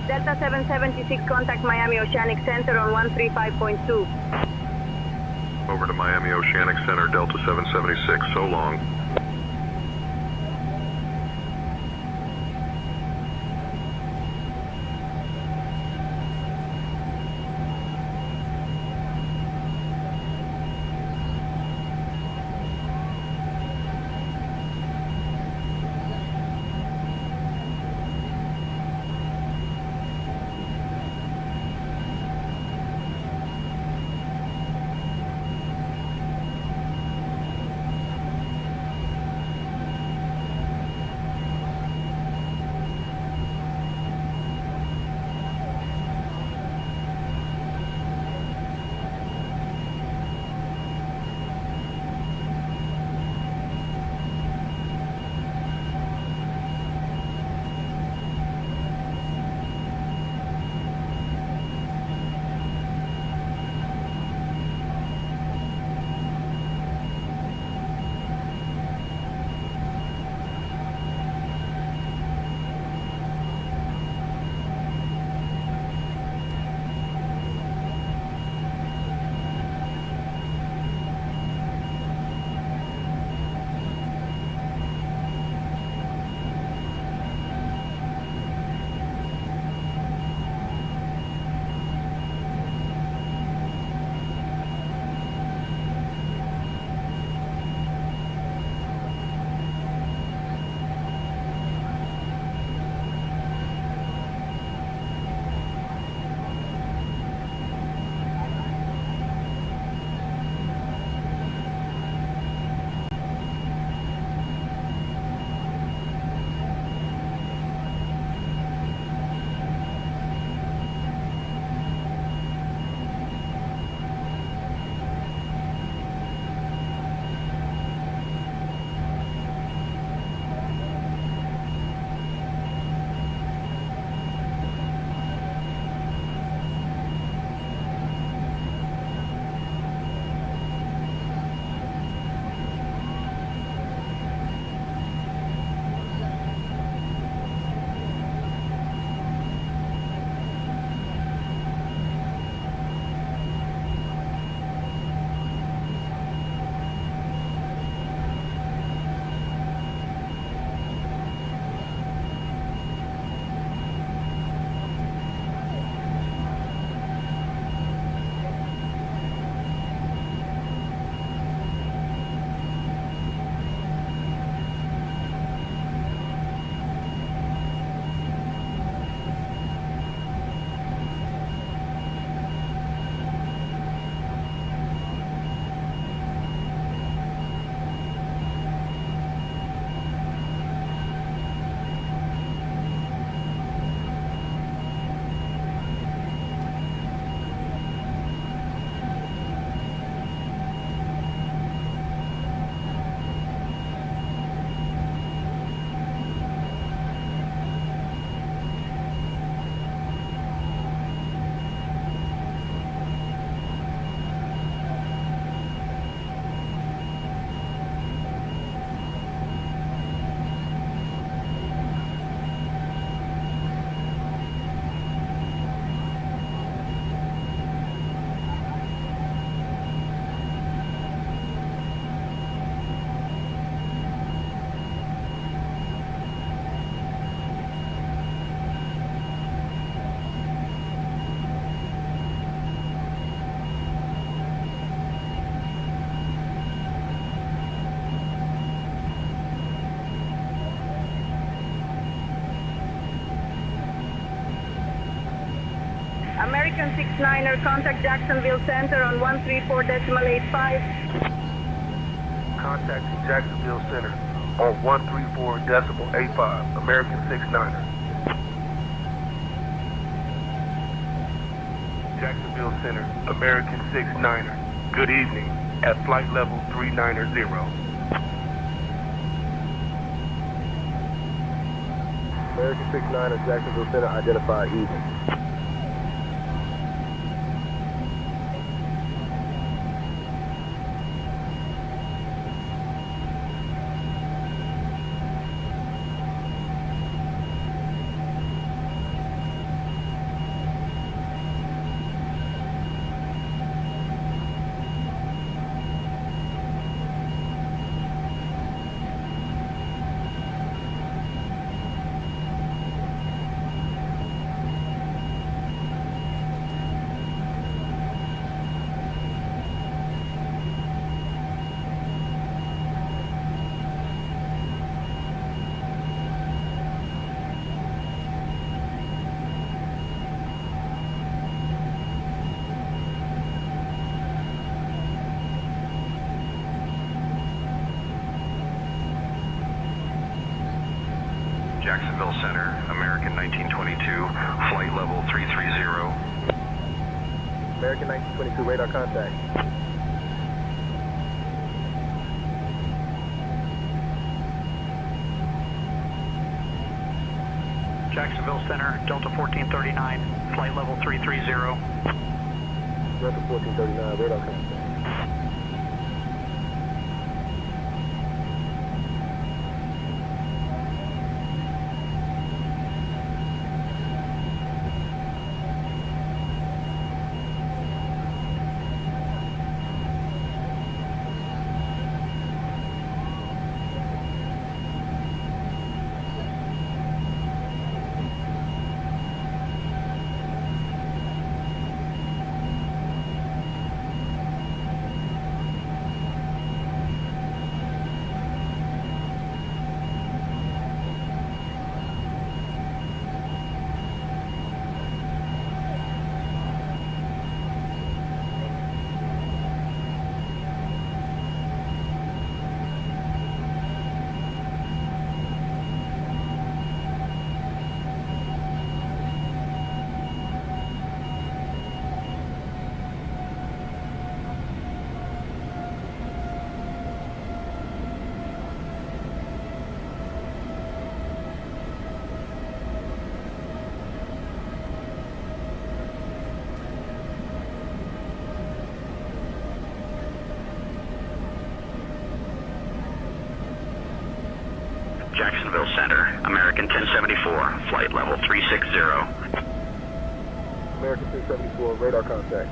Delta 776, contact Miami Oceanic Center on 135.2.
Over to Miami Oceanic Center, Delta 776, so long.
American 69er, contact Jacksonville Center on 134.85.
Contact Jacksonville Center on 134.85. American 69er. Jacksonville Center, American 69er. Good evening at flight level 390. American 69er, Jacksonville Center, identified even.
Jacksonville Center, American 1922, flight level 330.
American 1922, radar contact.
Jacksonville Center, Delta 1439, flight level 330.
Delta 1439, radar contact.
Jacksonville Center, American 1074, flight level 360.
American 1074, radar contact.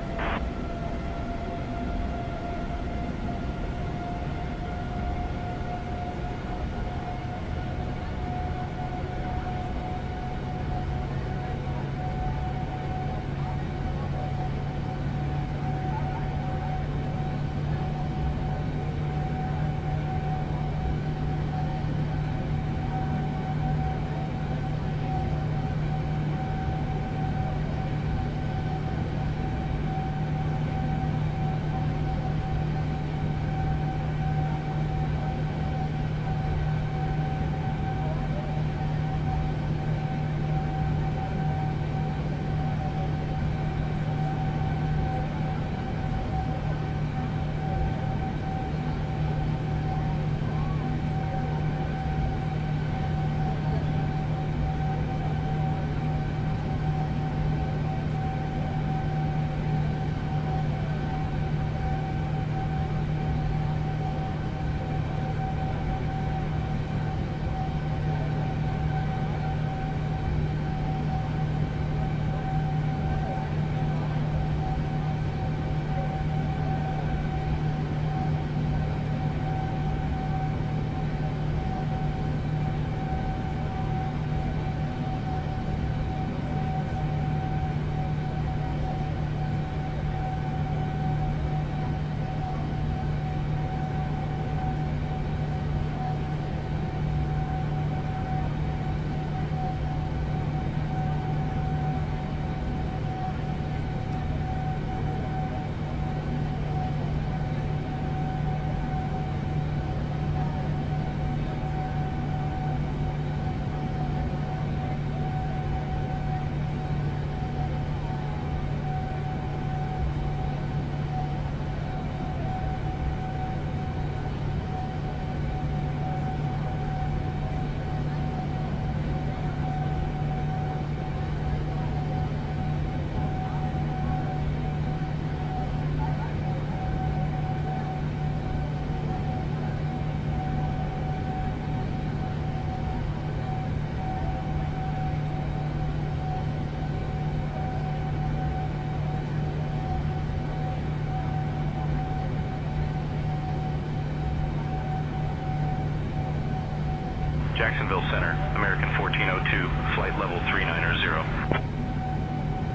Jacksonville Center, American 1402, flight level 390.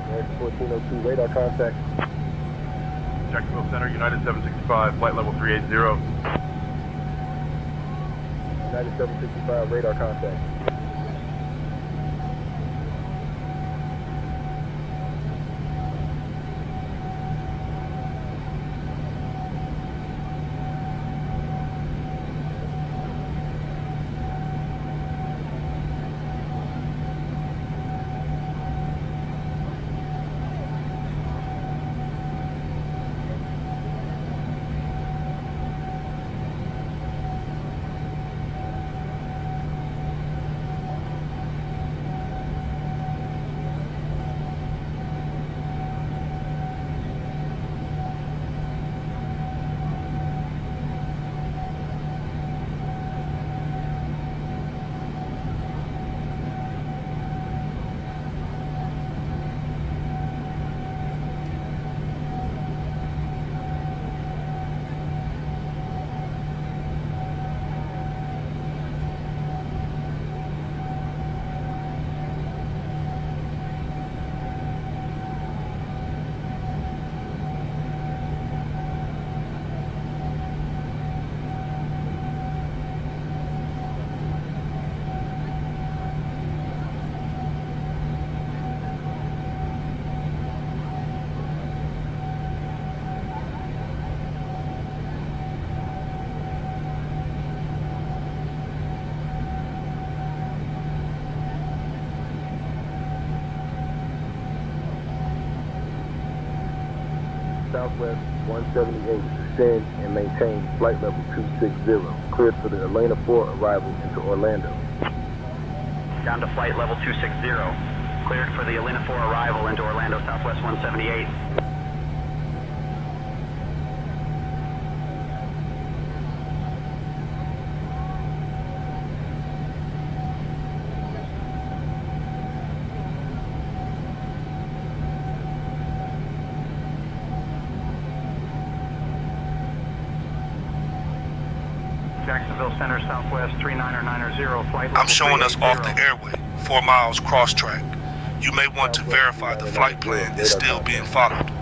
American 1402, radar contact.
Jacksonville Center, United 765, flight level 380.
United 765, radar contact. Southwest 178, descend and maintain flight level 260. Cleared for the Elena 4 arrival into Orlando.
Down to flight level 260. Cleared for the Elena 4 arrival into Orlando, Southwest 178.
Jacksonville Center, Southwest 3990, flight level
I'm showing us off the
380.
airway, 4 miles cross track. You may want to verify the flight plan is still being followed.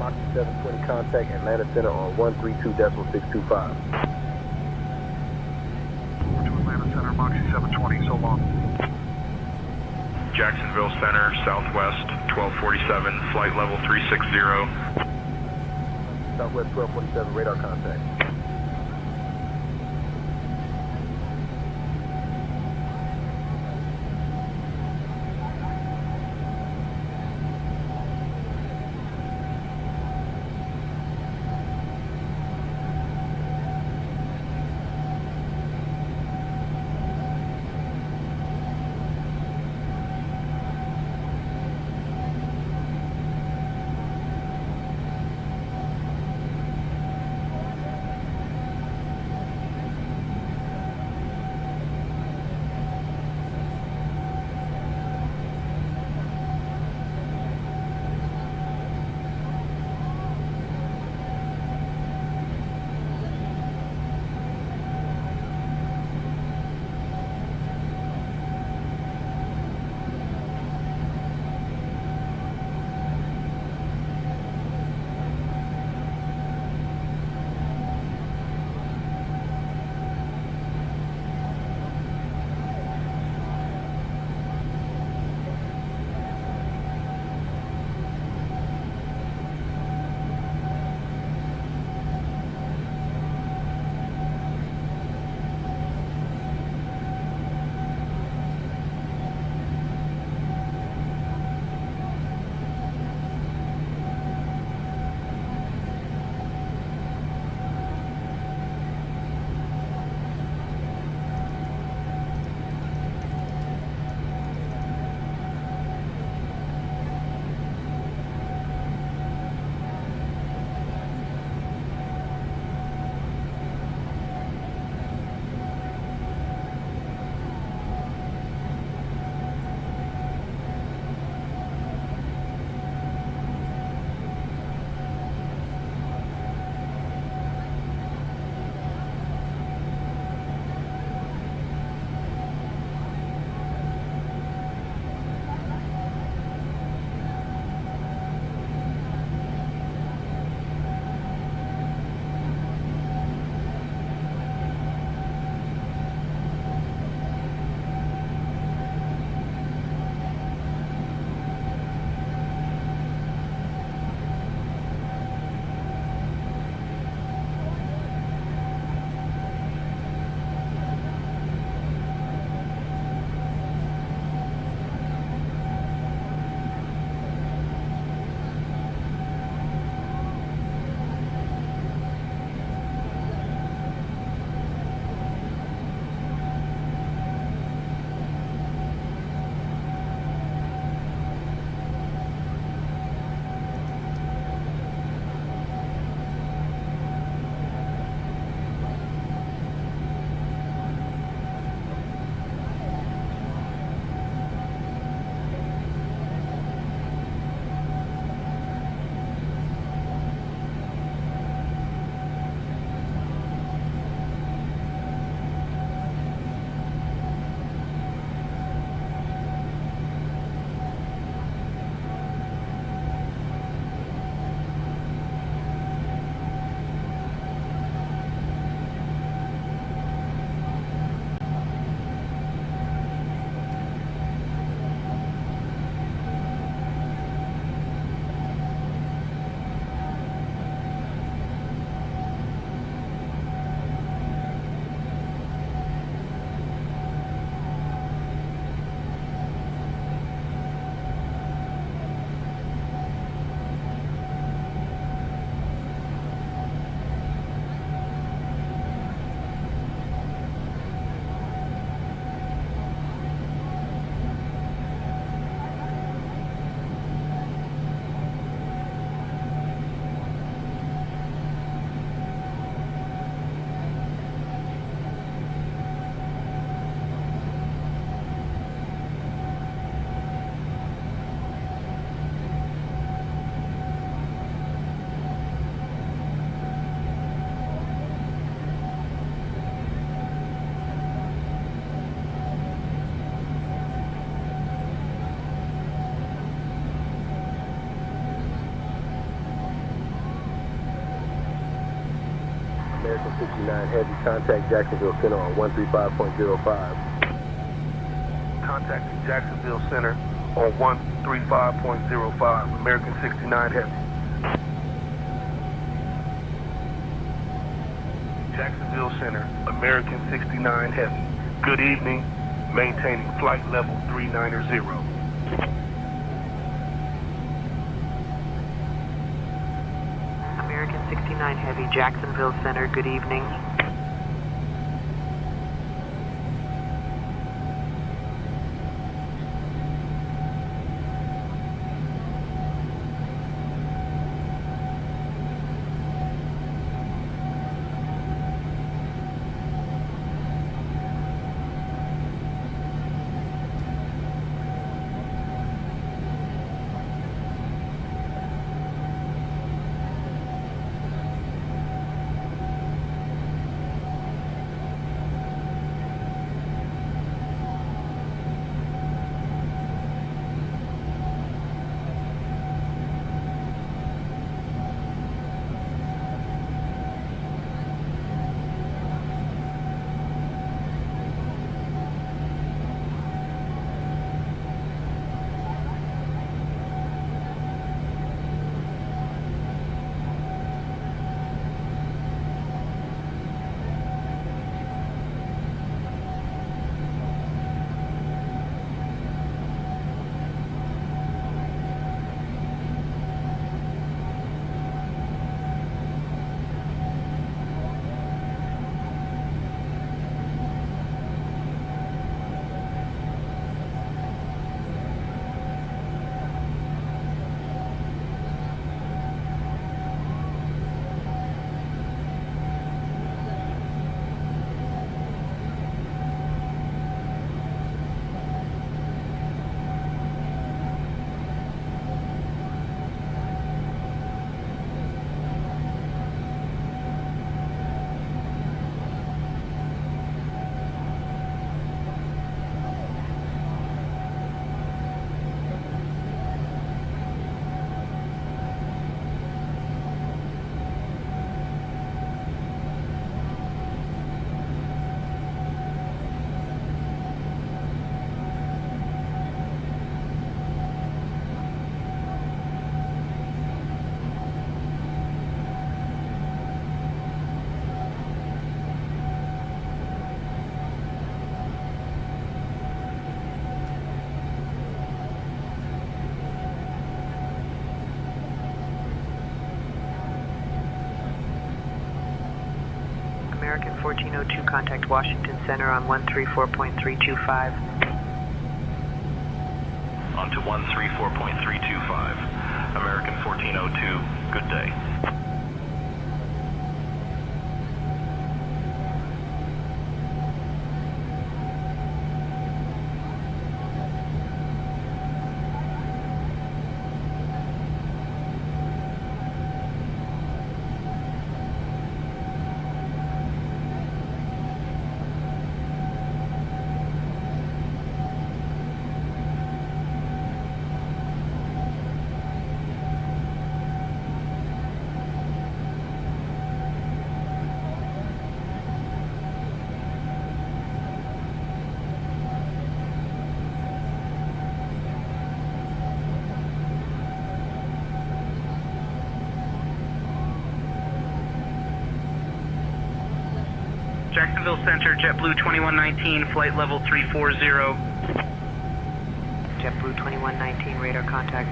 Moxie 720 contact Atlanta Center on 132.625.
Over to Atlanta Center, Moxie 720, so long.
Jacksonville Center, Southwest 1247, flight level 360.
Southwest 1247, radar contact. American 69 Heavy, contact Jacksonville Center on 135.05.
Contacting Jacksonville Center on 135.05. American 69 Heavy. Jacksonville Center, American 69 Heavy. Good evening. Maintaining flight level 390.
American 69 Heavy, Jacksonville Center, good evening. American 1402, contact Washington Center on 134.325.
On to 134.325. American 1402, good day.
Jacksonville Center, JetBlue 2119, flight level 340.
JetBlue 2119, radar contact.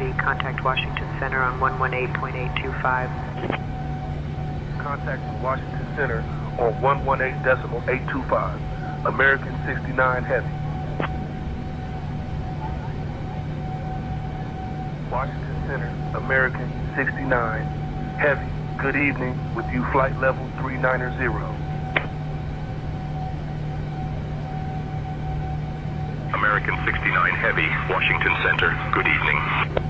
Heavy, contact Washington Center on 118.825.
Contact from Washington Center on 118.825. American 69 Heavy. Washington Center, American 69 Heavy. Good evening, with you flight level 390.
American 69 Heavy, Washington Center. Good evening.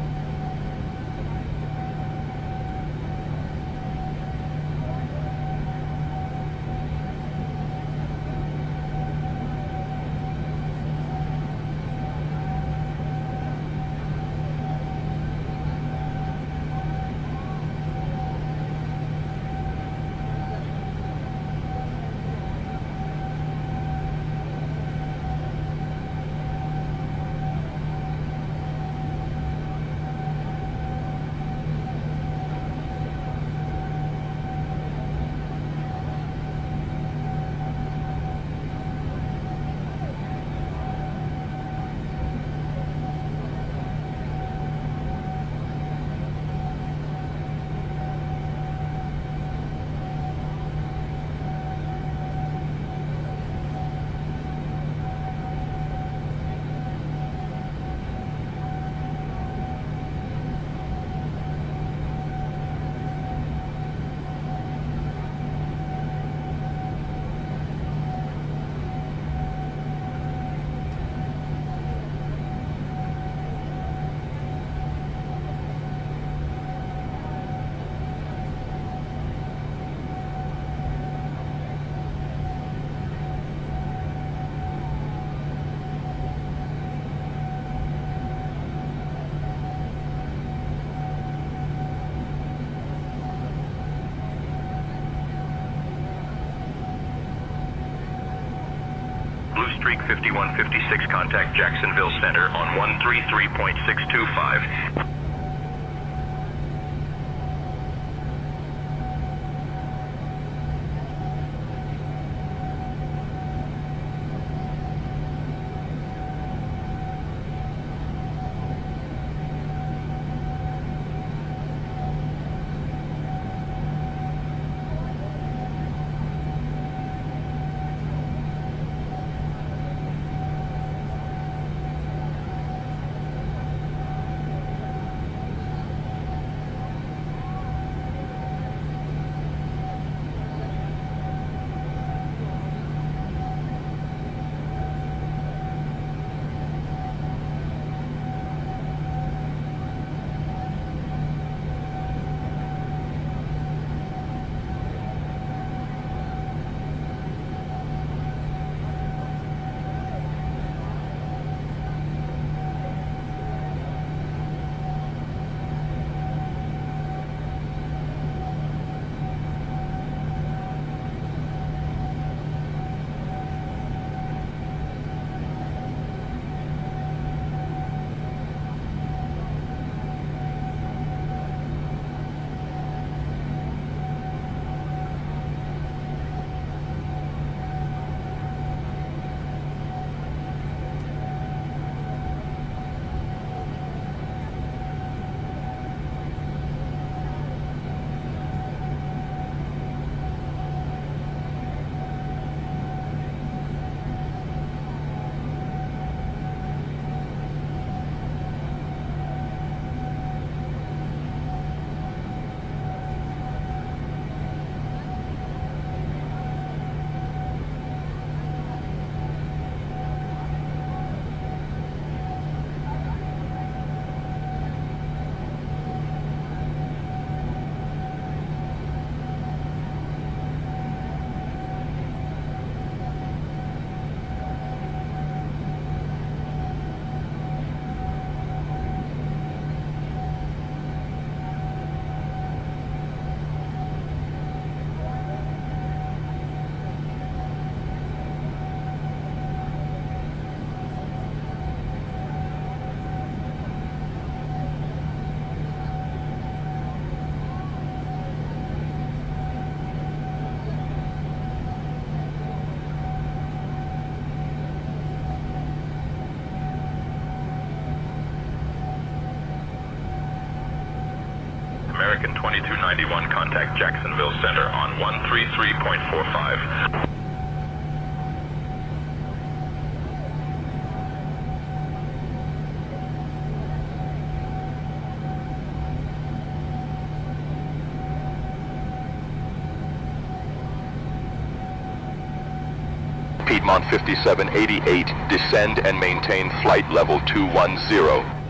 Blue Streak 5156, contact Jacksonville Center on 133.625. American 2291, contact Jacksonville Center on 133.45.
Piedmont 5788, descend and maintain flight level 210.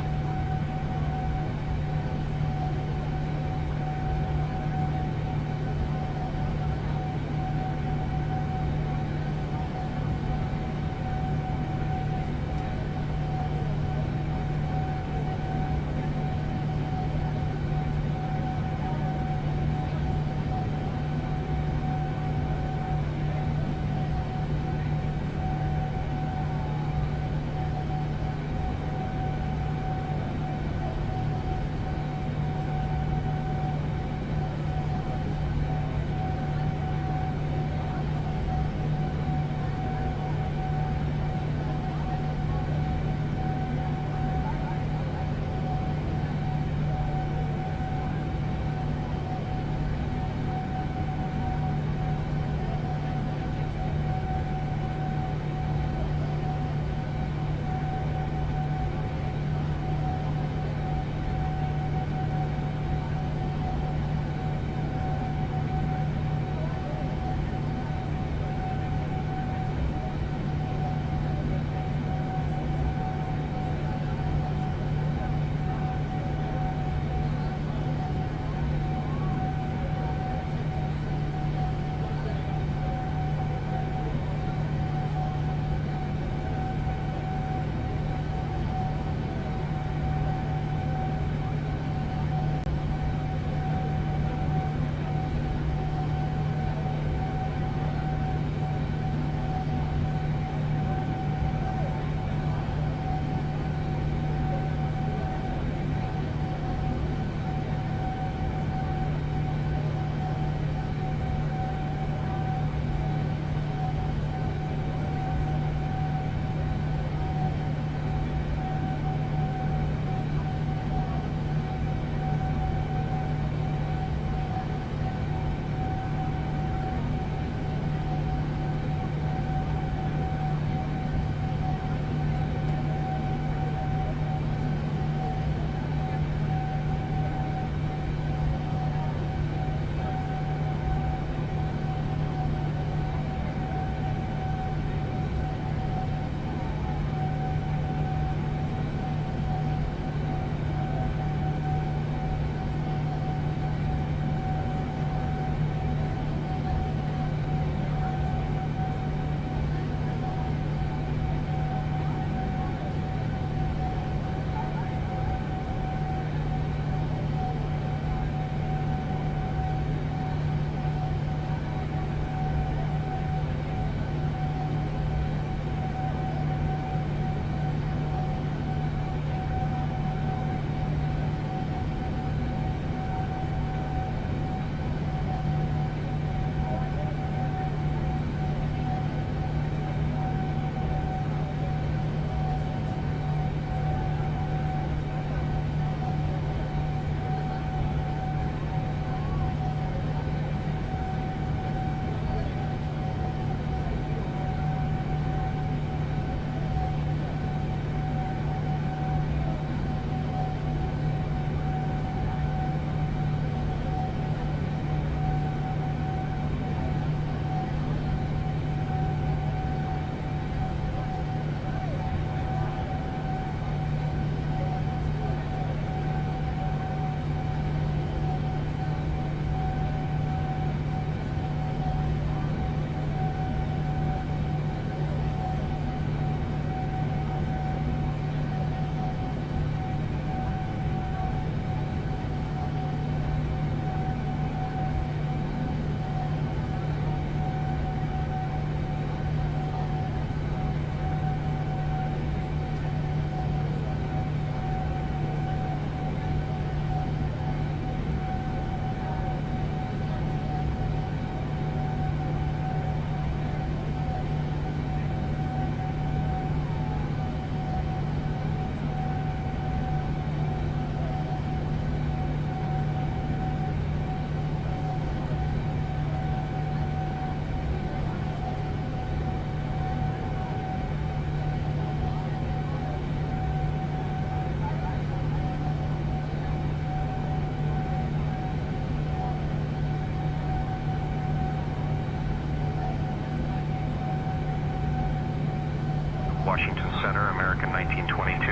1922,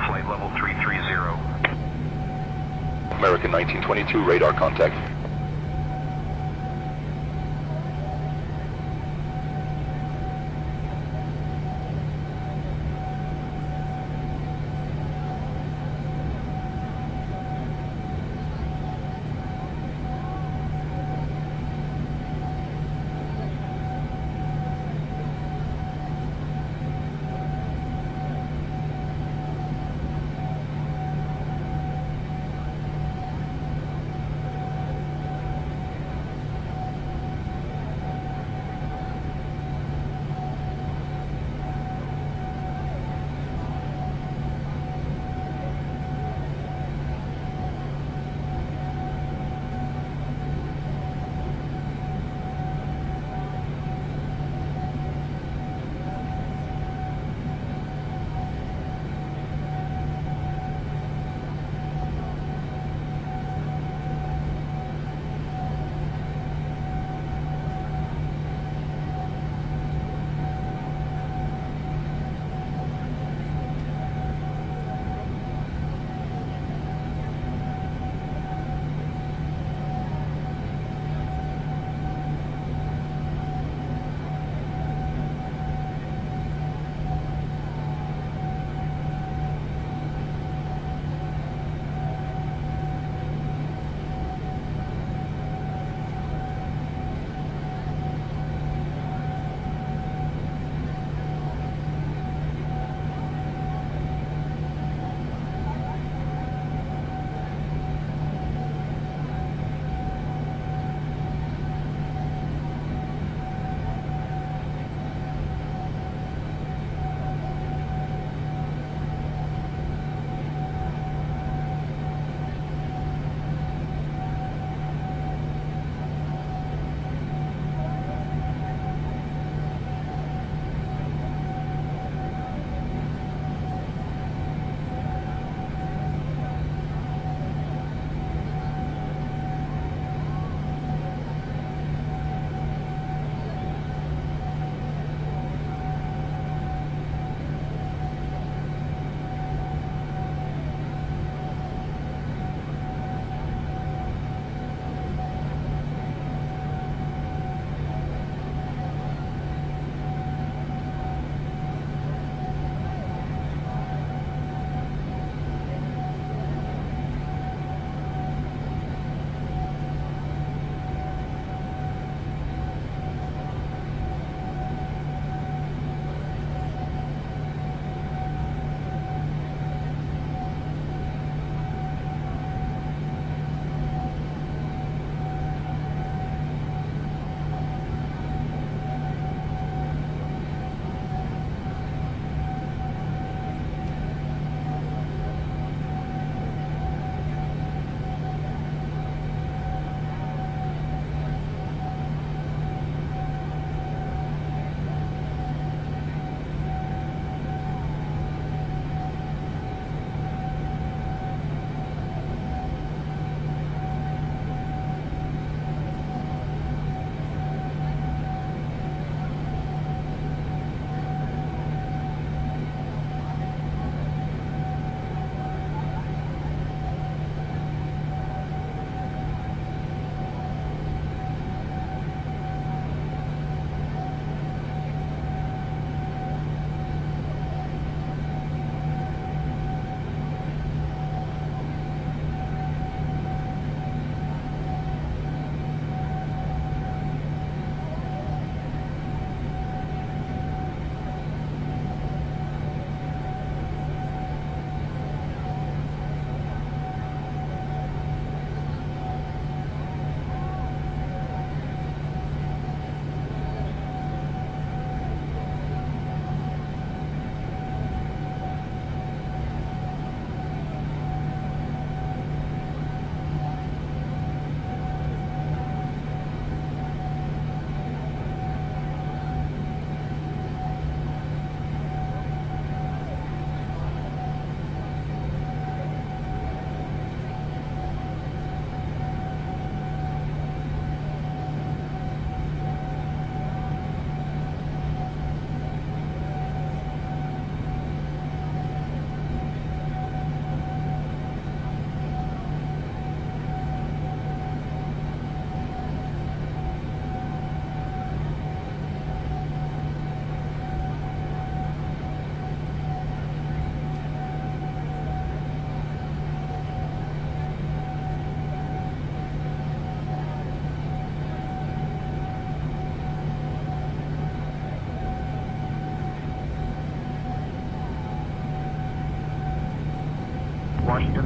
flight level 330.
American 1922, radar contact.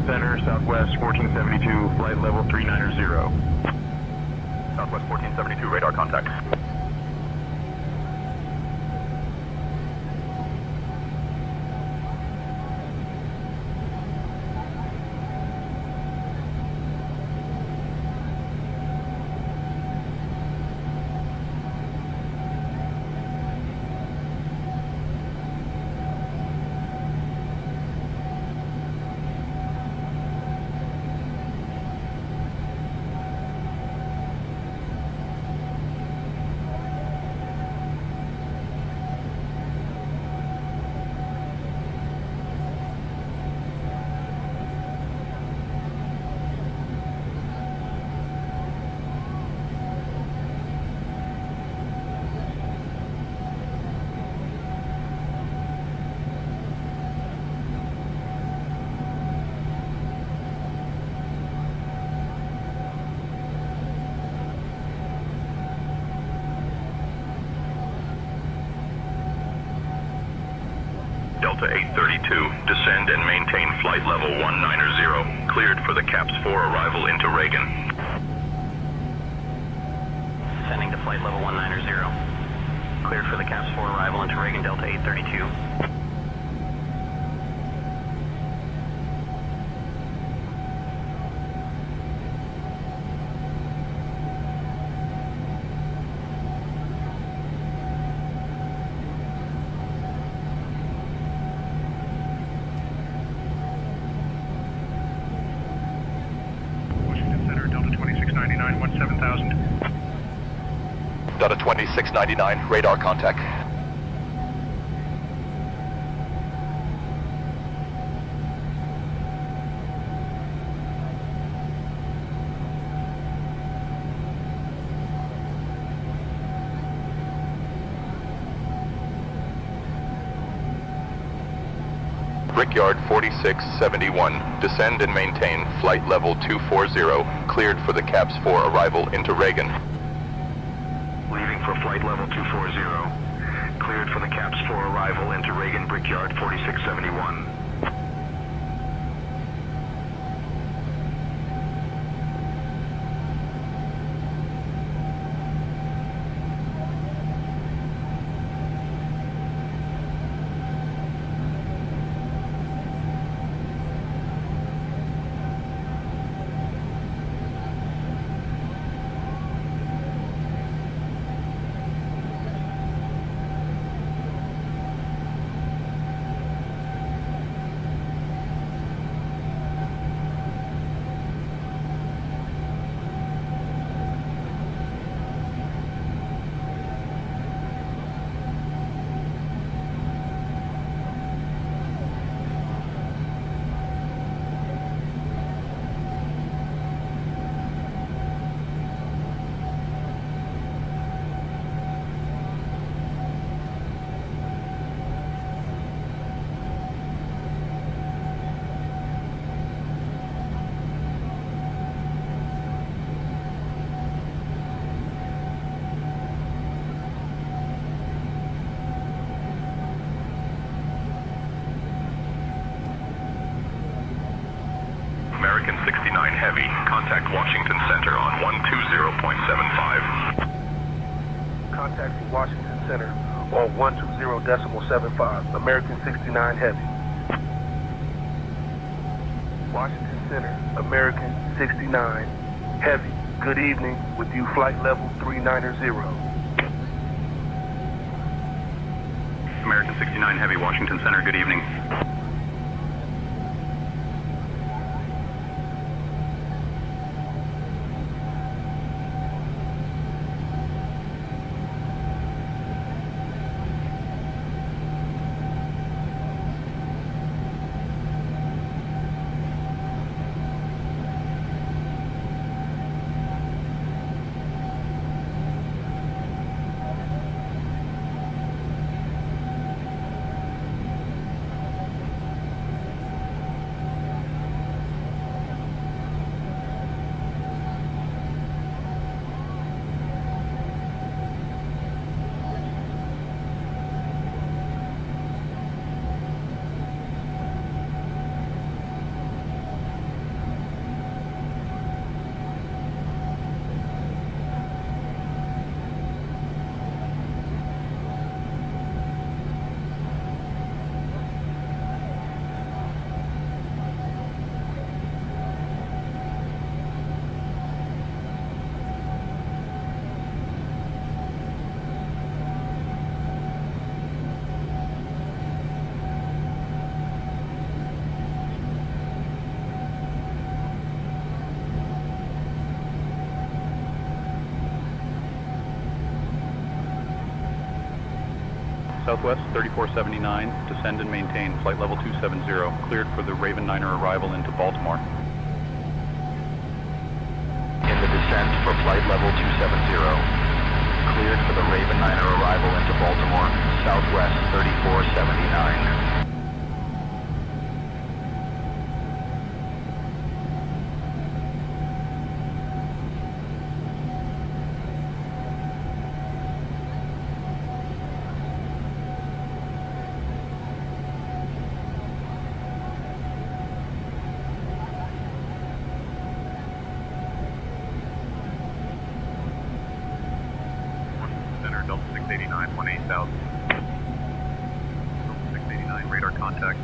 Center, Southwest 1472, flight level 390.
Southwest 1472, radar contact.
Delta 832, descend and maintain flight level 190, cleared for the CAPS 4 arrival into Reagan.
Descending to flight level 190. Cleared for the CAPS 4 arrival into Reagan, Delta 832.
Delta 2699, radar contact. Brickyard 4671, descend and maintain flight level 240, cleared for the CAPS 4 arrival into Reagan.
Leaving for flight level 240. Cleared for the CAPS 4 arrival into Reagan Brickyard 4671.
American 69 Heavy, contact Washington Center on 120.75.
Contact Washington Center on 120.75. American 69 Heavy. Washington Center, American 69 Heavy. Good evening, with you flight level 390.
American 69 Heavy, Washington Center, good evening. Southwest 3479, descend and maintain flight level 270, cleared for the Raven 9er arrival into Baltimore.
In the descent for flight level 270, cleared for the Raven 9er arrival into Baltimore, Southwest 3479.
Center, Delta 689, 18,000. Delta 689, radar contact.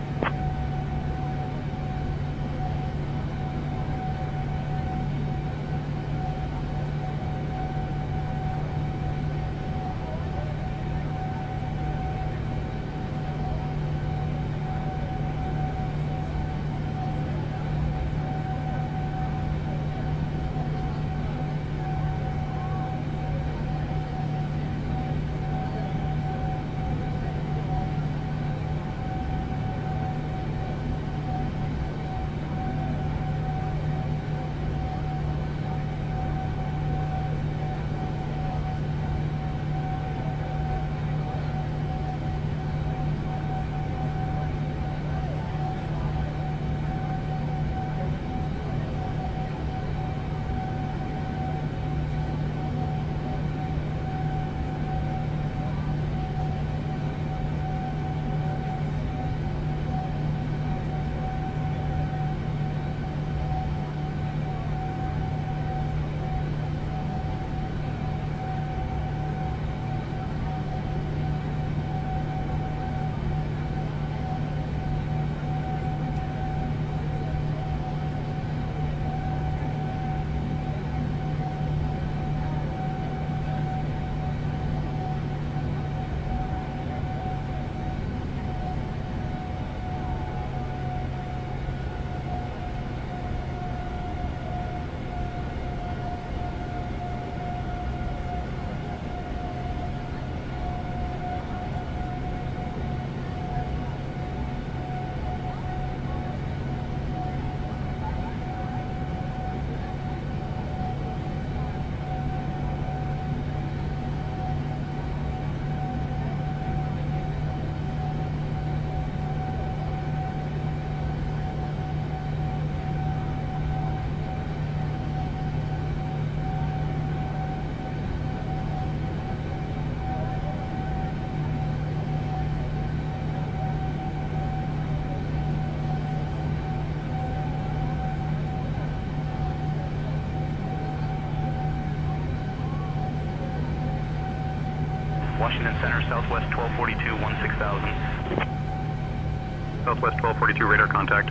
Washington Center, Southwest 1242, 16,000.
Southwest 1242, radar contact.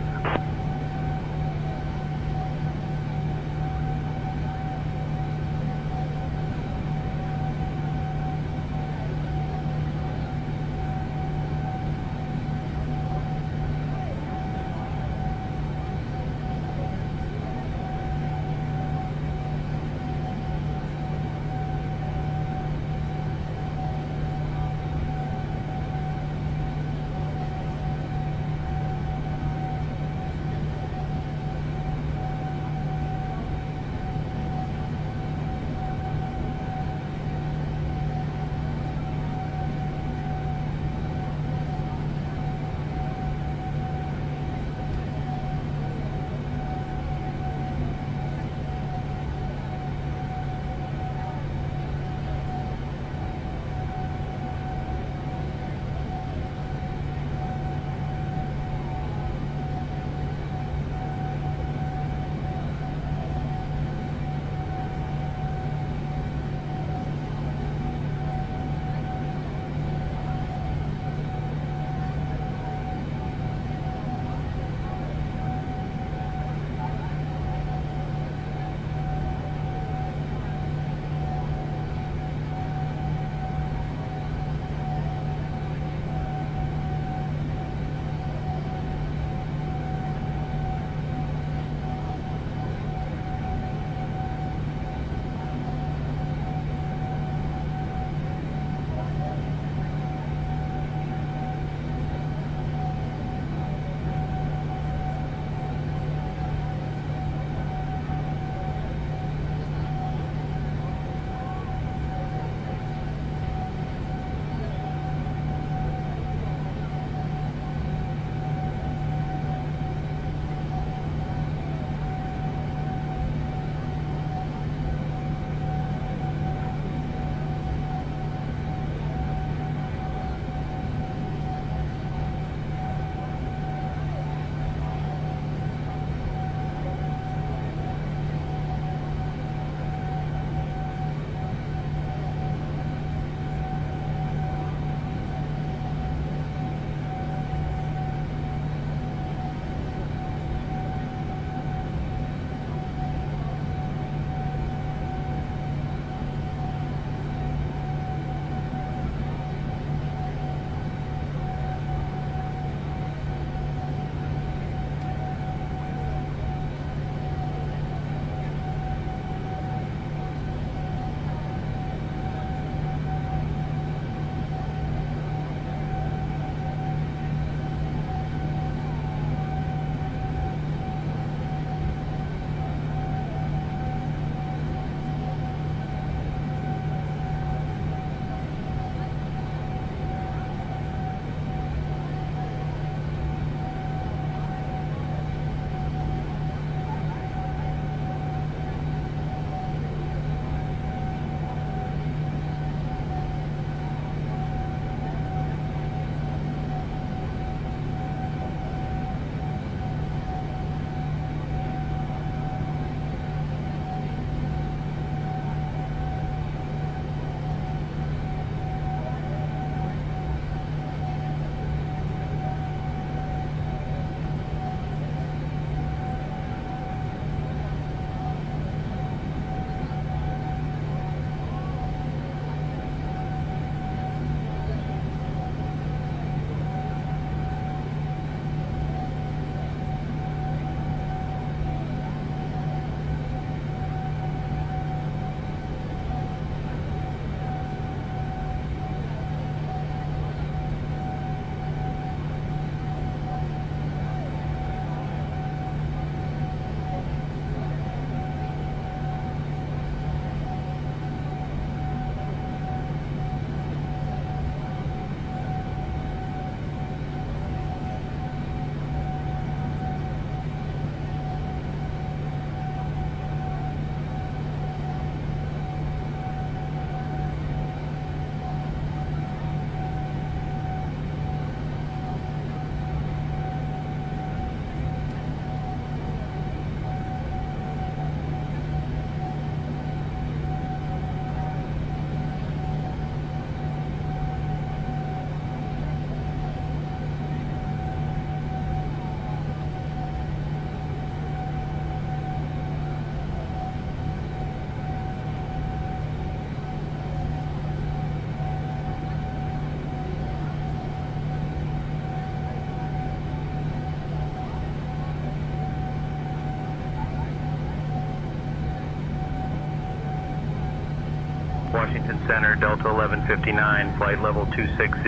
Washington Center, Delta 1159, flight level 260.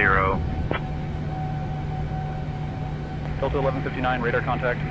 Delta 1159, radar contact.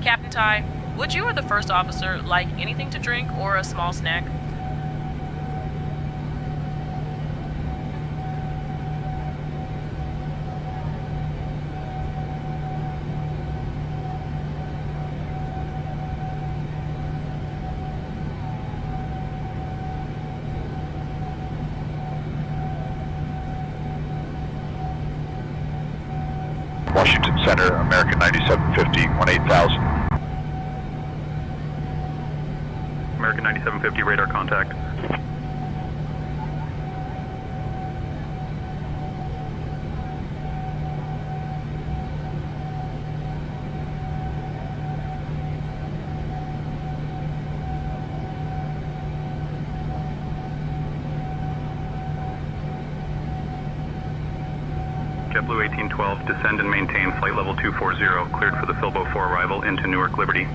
Captain Ty, would you or the first officer like anything to drink or a small snack?
Washington Center, American 9750, 18000.
American 9750, radar contact. JetBlue 1812, descend and maintain flight level 240, cleared for the Filbo 4 arrival into Newark Liberty.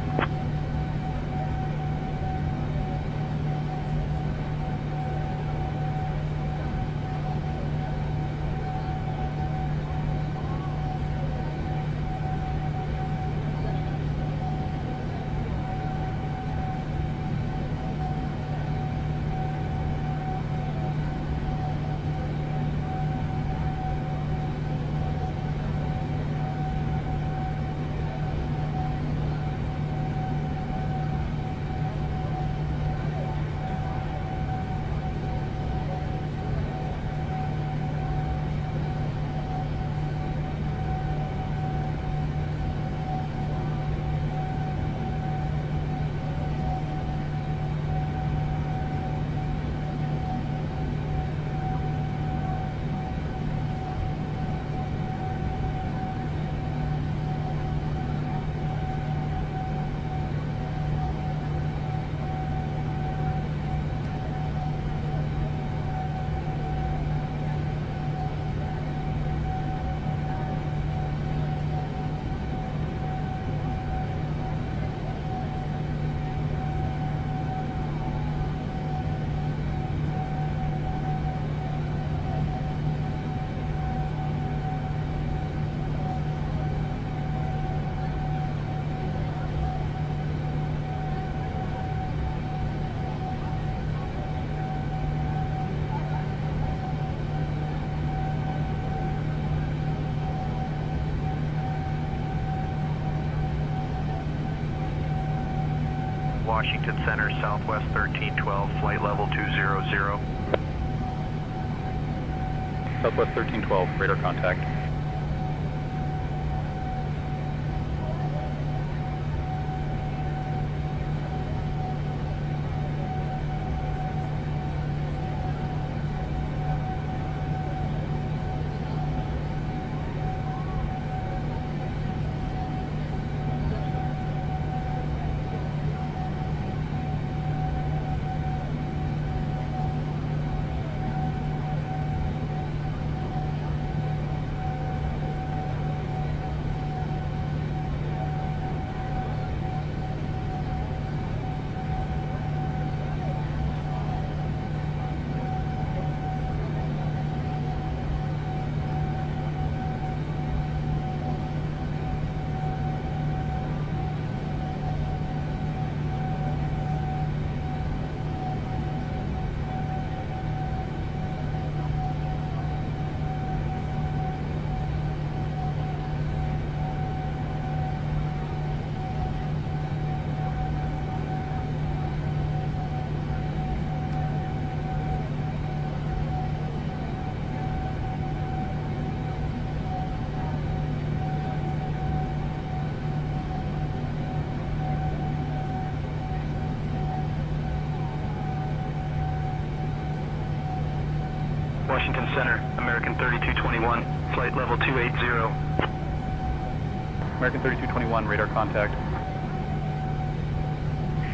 Washington Center, Southwest 1312, flight level 200.
Southwest 1312, radar contact.
Washington Center, American 3221, flight level 280.
American 3221, radar contact.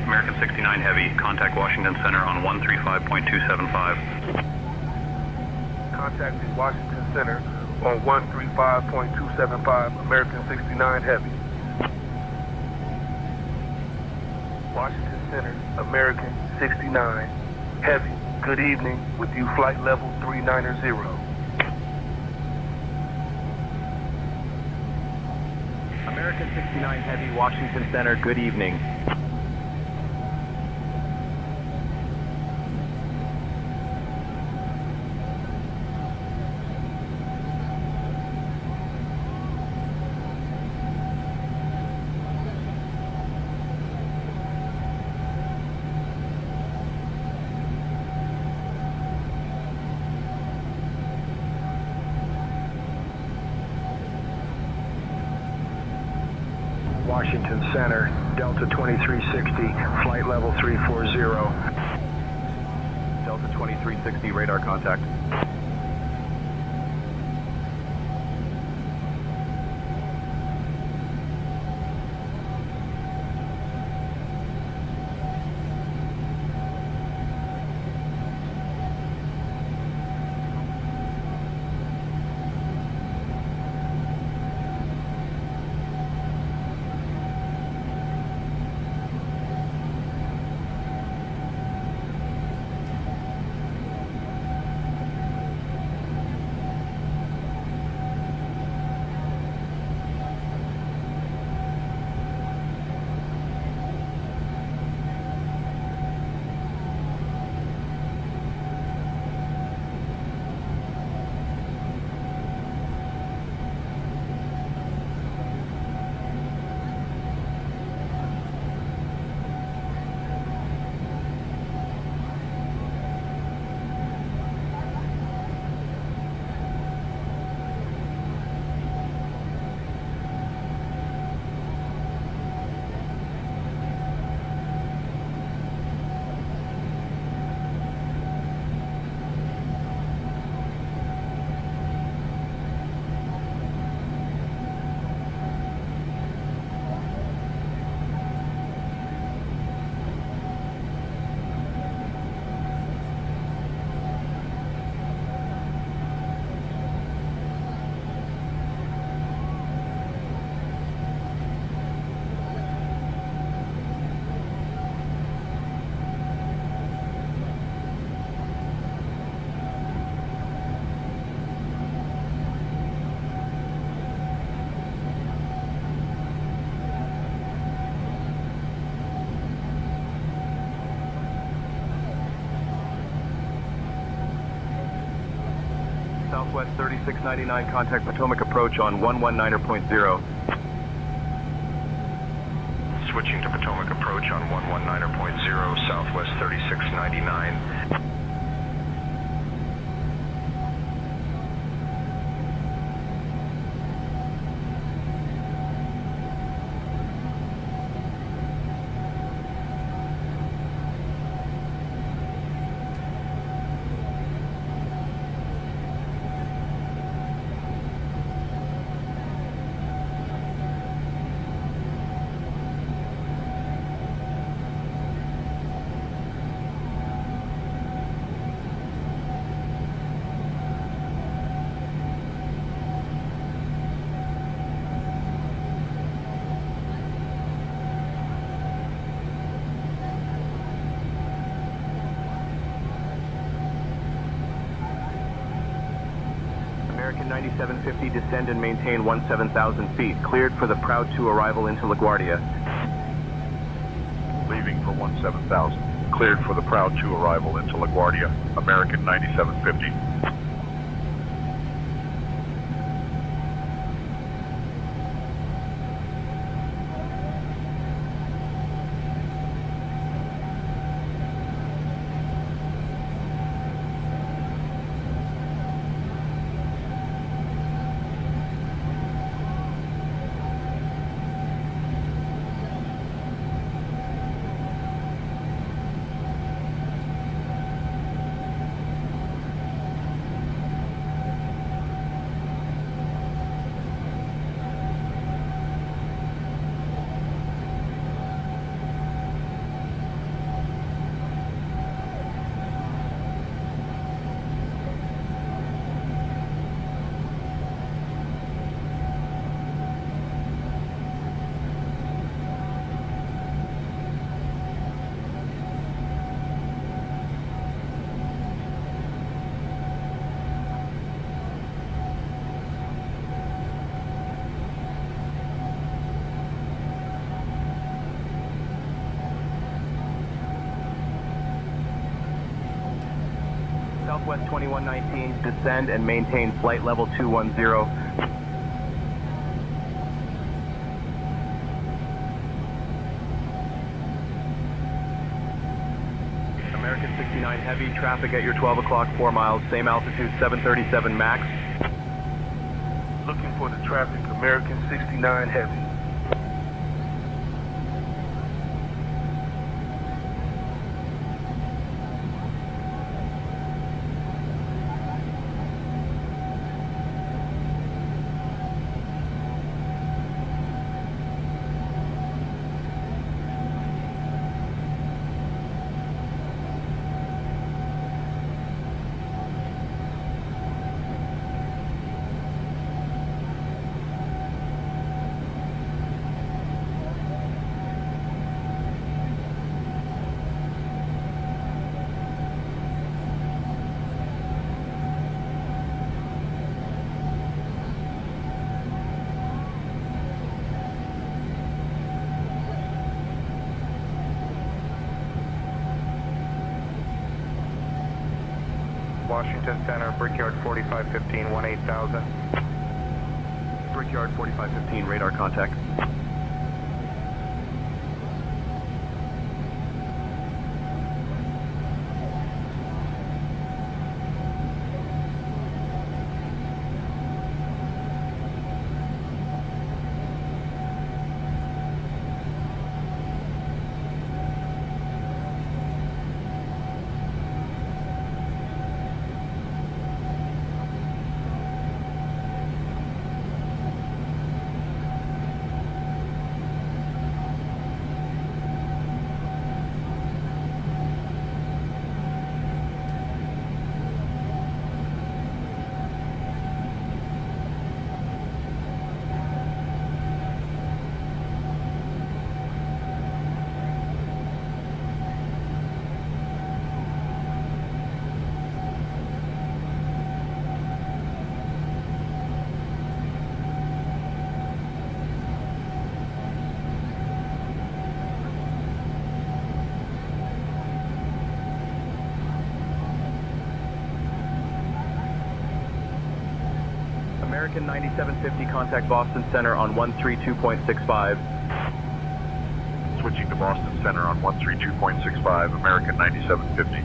American 69 Heavy, contact Washington Center on 135.275.
Contacting Washington Center on 135.275, American 69 Heavy. Washington Center, American 69 Heavy. Good evening, with you flight level 390.
American 69 Heavy, Washington Center, good evening.
Washington Center, Delta 2360, flight level 340.
Delta 2360, radar contact.
Southwest 3699, contact Potomac approach on 119.0.
Switching to Potomac approach on 119.0, Southwest 3699.
American 9750, descend and maintain 17,000 feet. Cleared for the Proud 2 arrival into LaGuardia.
Leaving for 17,000. Cleared for the Proud 2 arrival into LaGuardia. American 9750.
Southwest 2119, descend and maintain flight level 210. American 69 Heavy, traffic at your 12 o'clock, 4 miles, same altitude, 737 max.
Looking for the traffic, American 69 Heavy.
Washington Center, Brickyard 4515, 18000.
Brickyard 4515, radar contact. American 9750, contact Boston Center on 132.65.
Switching to Boston Center on 132.65, American 9750.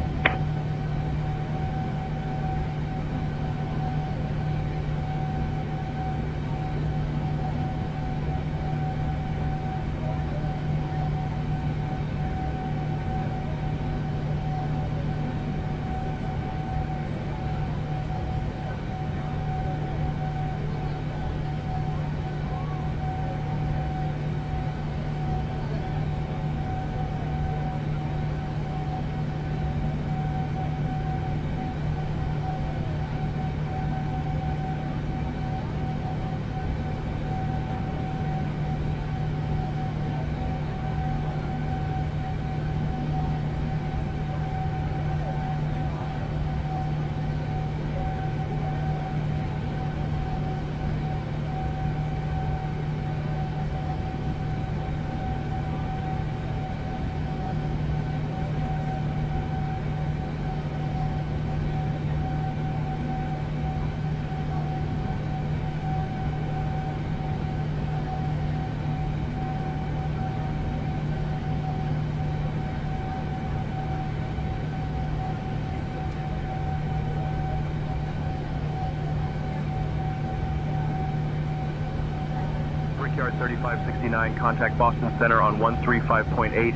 Brickyard 3569, contact Boston Center on 135.8.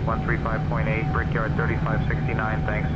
135.8, Brickyard 3569, thanks.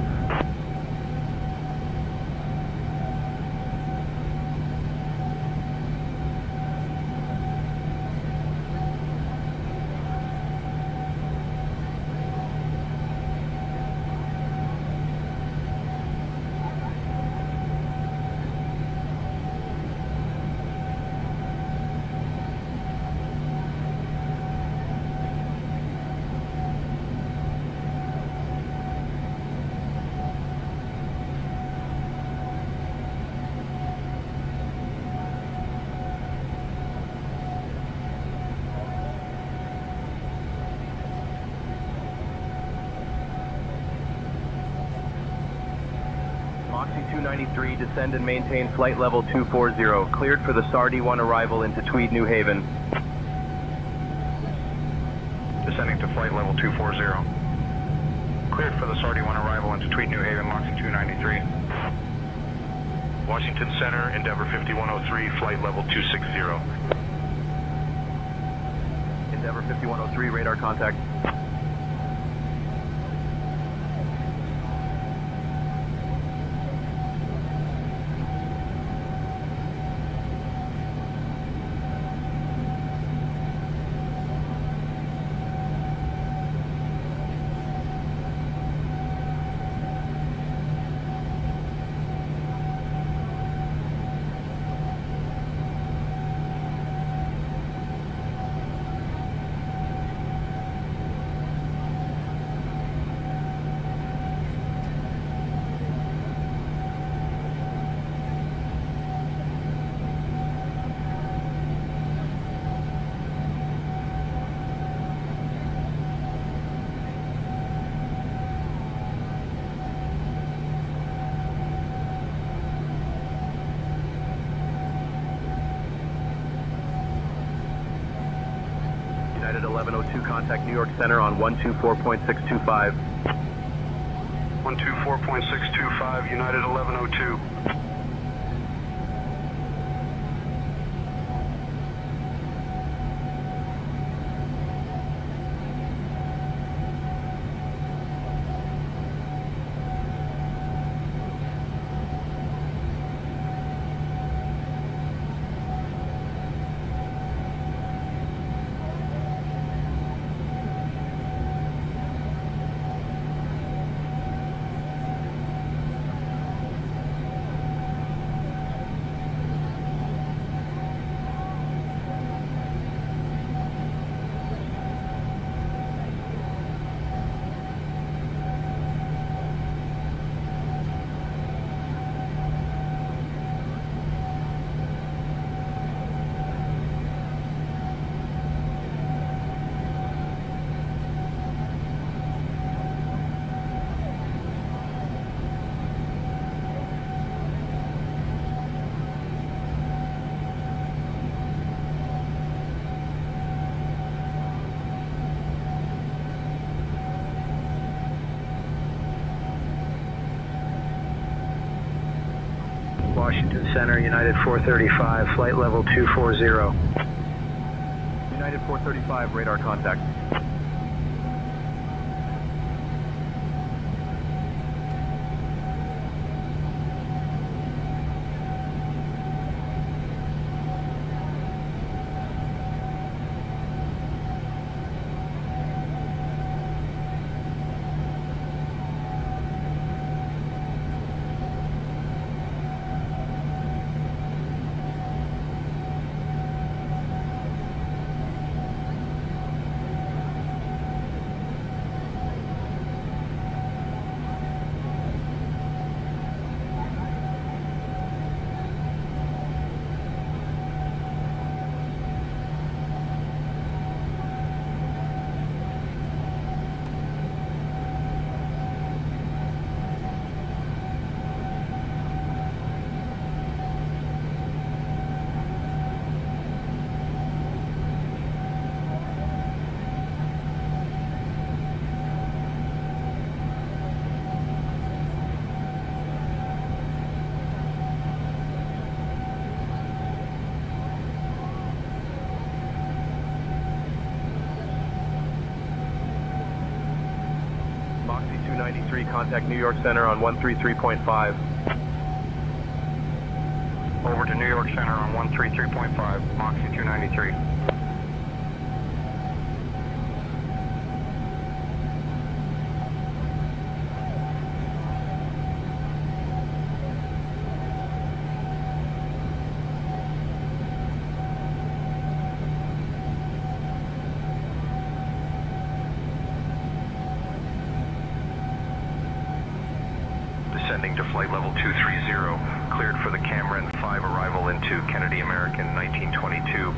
293, descend and maintain flight level 240, cleared for the SAR-D1 arrival into Tweed, New Haven.
Descending to flight level 240. Cleared for the SAR-D1 arrival into Tweed, New Haven, Moxie 293.
Washington Center, Endeavor 5103, flight level 260.
Endeavor 5103, radar contact. United 1102, contact New York Center on 124.625.
124.625, United 1102.
Washington Center, United 435, flight level 240.
United 435, radar contact. Moxie 293, contact New York Center on 133.5.
Over to New York Center on 133.5, Moxie 293.
Descending to flight level 230, cleared for the Cameron 5 arrival into Kennedy American 1922.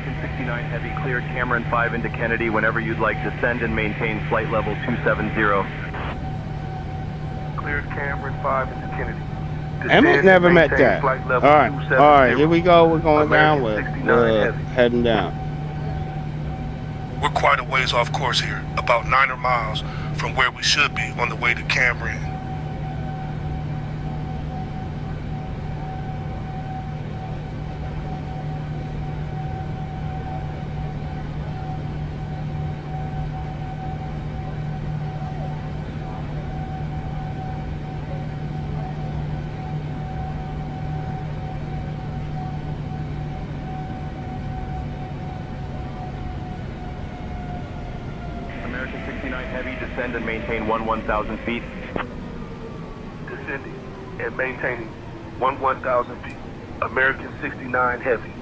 American 69 Heavy cleared Cameron 5 into Kennedy whenever you'd like. Descend and maintain flight level 270.
Cleared Cameron 5 into Kennedy.
Emmett never met that. All right, here we go. We're going down. We're heading down.
We're quite a ways off course here, about 9 miles from where we should be on the way to Cameron.
American 69 Heavy, descend and maintain 1,000 feet.
Descending and maintaining 1,000 feet. American 69 Heavy.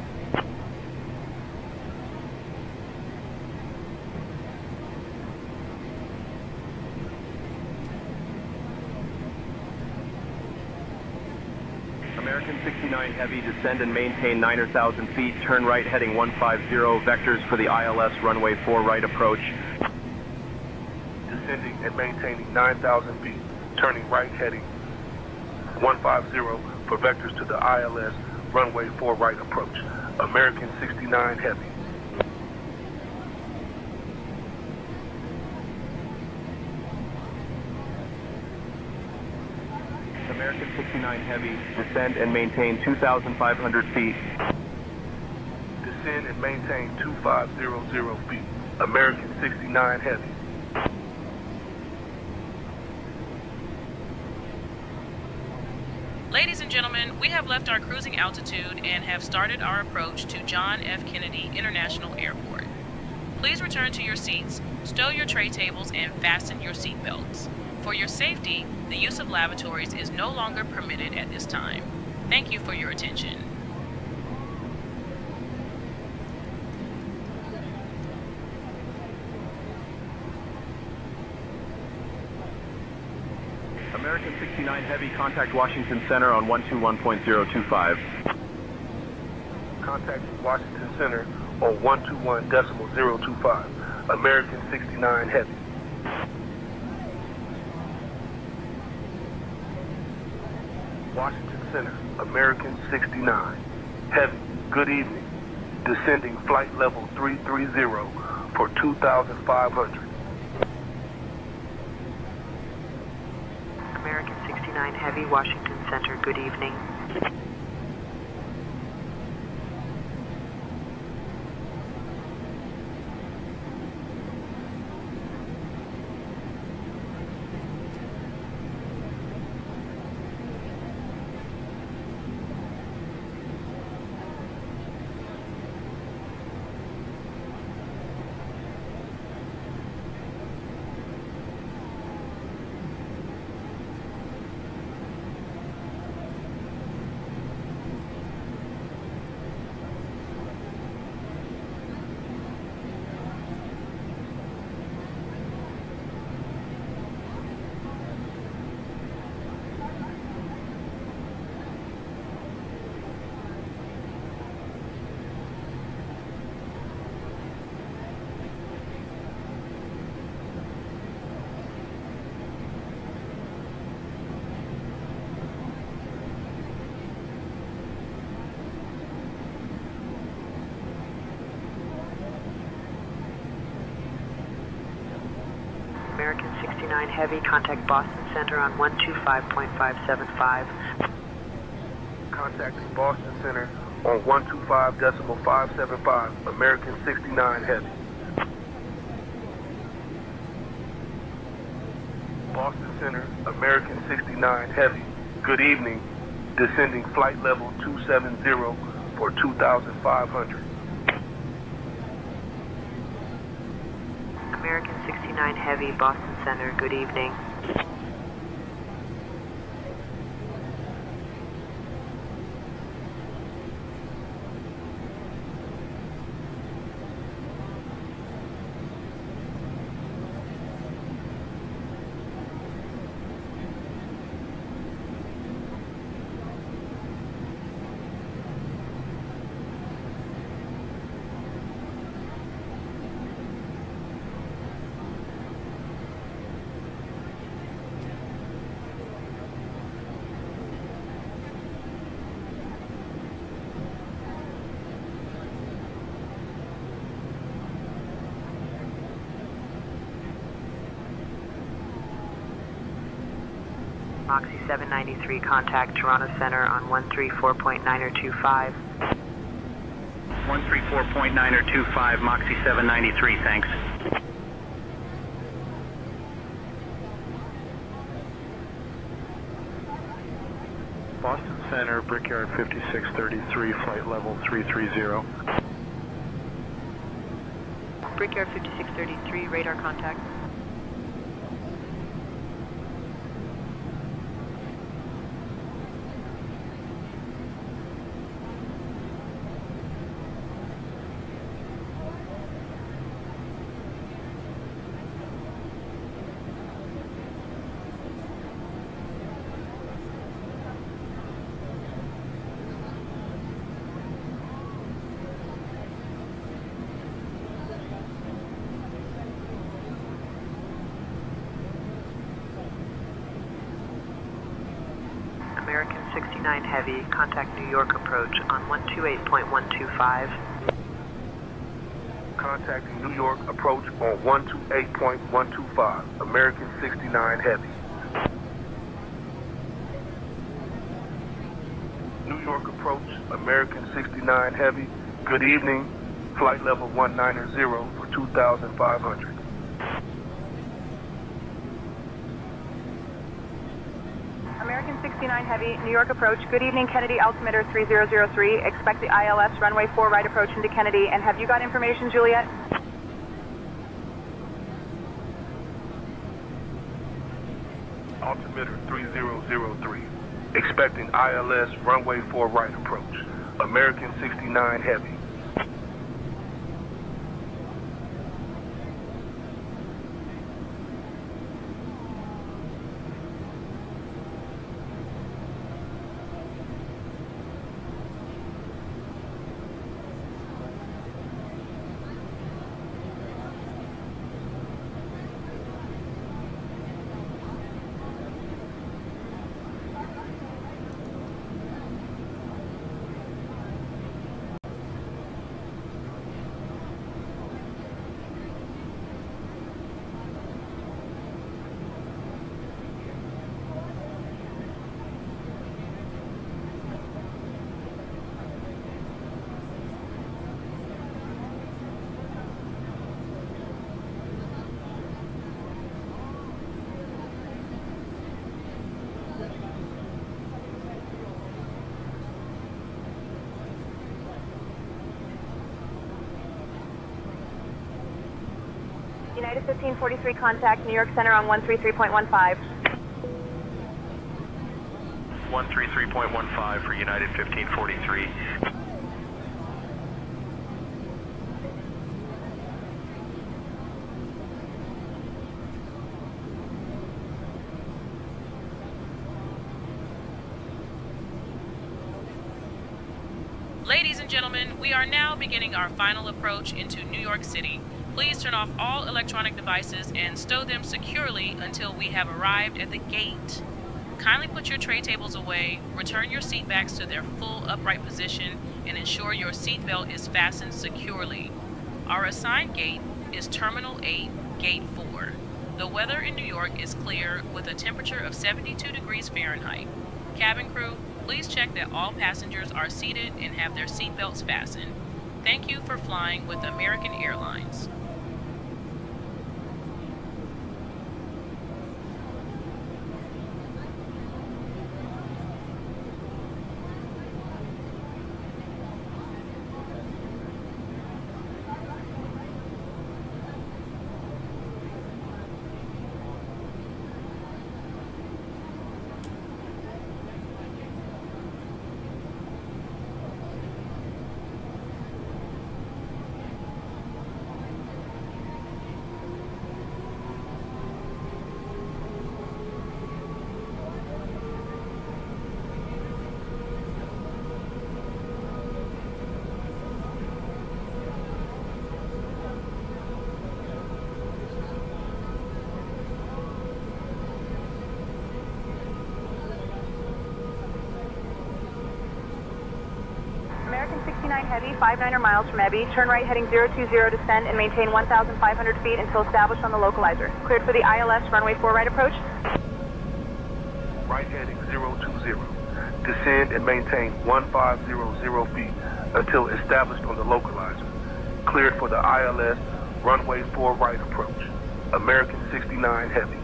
American 69 Heavy, descend and maintain 9,000 feet. Turn right heading 150. Vectors for the ILS runway 4 right approach.
Descending and maintaining 9,000 feet. Turning right heading 150 for vectors to the ILS runway 4 right approach. American 69 Heavy.
American 69 Heavy, descend and maintain 2,500 feet.
Descend and maintain 2,500 feet. American 69 Heavy.
Ladies and gentlemen, we have left our cruising altitude and have started our approach to John F. Kennedy International Airport. Please return to your seats, stow your tray tables, and fasten your seat belts. For your safety, the use of lavatories is no longer permitted at this time. Thank you for your attention.
American 69 Heavy, contact Washington Center on 121.025.
Contact Washington Center on 121.025. American 69 Heavy. Washington Center, American 69 Heavy. Good evening. Descending flight level 330 for 2,500.
American 69 Heavy, Washington Center, good evening. American 69 Heavy, contact Boston Center on 125.575.
Contact Boston Center on 125.575. American 69 Heavy. Boston Center, American 69 Heavy. Good evening. Descending flight level 270 for 2,500.
American 69 Heavy, Boston Center, good evening. Moxie 793, contact Toronto Center on 134.925.
134.925, Moxie 793, thanks.
Boston Center, Brickyard 5633, flight level 330.
Brickyard 5633, radar contact. American 69 Heavy, contact New York approach on 128.125.
Contacting New York approach on 128.125. American 69 Heavy. New York approach, American 69 Heavy. Good evening. Flight level 190 for 2,500.
American 69 Heavy, New York approach. Good evening, Kennedy altimeter 3003. Expect the ILS runway 4 right approach into Kennedy. And have you got information, Juliet?
Altimeter 3003. Expecting ILS runway 4 right approach. American 69 Heavy.
United 1543, contact New York Center on 133.15.
133.15 for United 1543.
Ladies and gentlemen, we are now beginning our final approach into New York City. Please turn off all electronic devices and stow them securely until we have arrived at the gate. Kindly put your tray tables away, return your seat backs to their full upright position, and ensure your seatbelt is fastened securely. Our assigned gate is Terminal 8, Gate 4. The weather in New York is clear with a temperature of 72 degrees Fahrenheit. Cabin crew, please check that all passengers are seated and have their seatbelts fastened. Thank you for flying with American Airlines.
American 69 Heavy, 59er miles from Ebby. Turn right heading 020, descend and maintain 1,500 feet until established on the localizer. Cleared for the ILS runway 4 right approach.
right heading 020. Descend and maintain 1500 feet until established on the localizer. Cleared for the ILS runway 4 right approach. American 69 Heavy.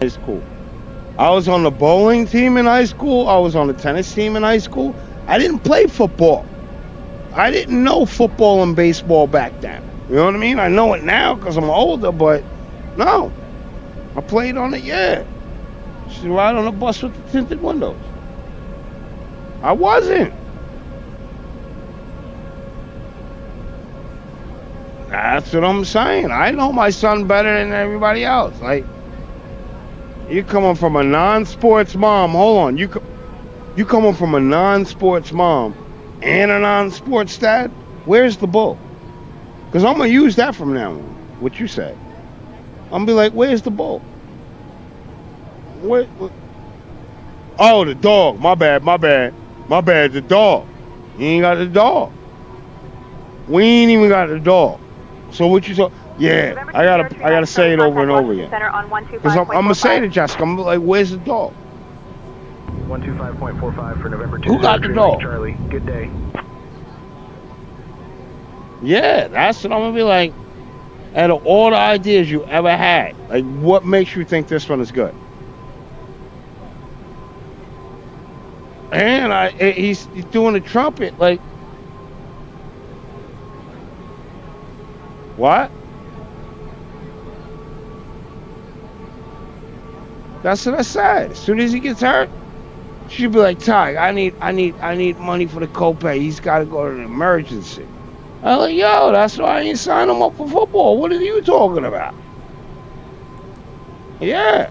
High school. I was on the bowling team in high school. I was on the tennis team in high school. I didn't play football. I didn't know football and baseball back then. You know what I mean? I know it now because I'm older, but no. I played on it, yeah. Just ride on the bus with the tinted windows. I wasn't. That's what I'm saying. I know my son better than everybody else. Like, you coming from a non-sports mom. Hold on. You coming from a non-sports mom and a non-sports dad? Where's the bull? Because I'm going to use that from now on, what you said. I'm going to be like, where's the bull? What? Oh, the dog. My bad. The dog. You ain't got the dog. We ain't even got the dog. So what you saw? Yeah, I gotta say it over and over again. Because I'm gonna say to Jessica, I'm like, where's the dog?
125.45 for November 2.
Who got the dog?
Charlie, good day.
Yeah, that's what I'm gonna be like. Out of all the ideas you ever had, like, what makes you think this one is good? And he's doing the trumpet, like, what? That's what I said. As soon as he gets hurt, she'll be like, Ty, I need money for the copay. He's got to go to an emergency. I'm like, yo, that's why I ain't signing him up for football. What are you talking about? Yeah.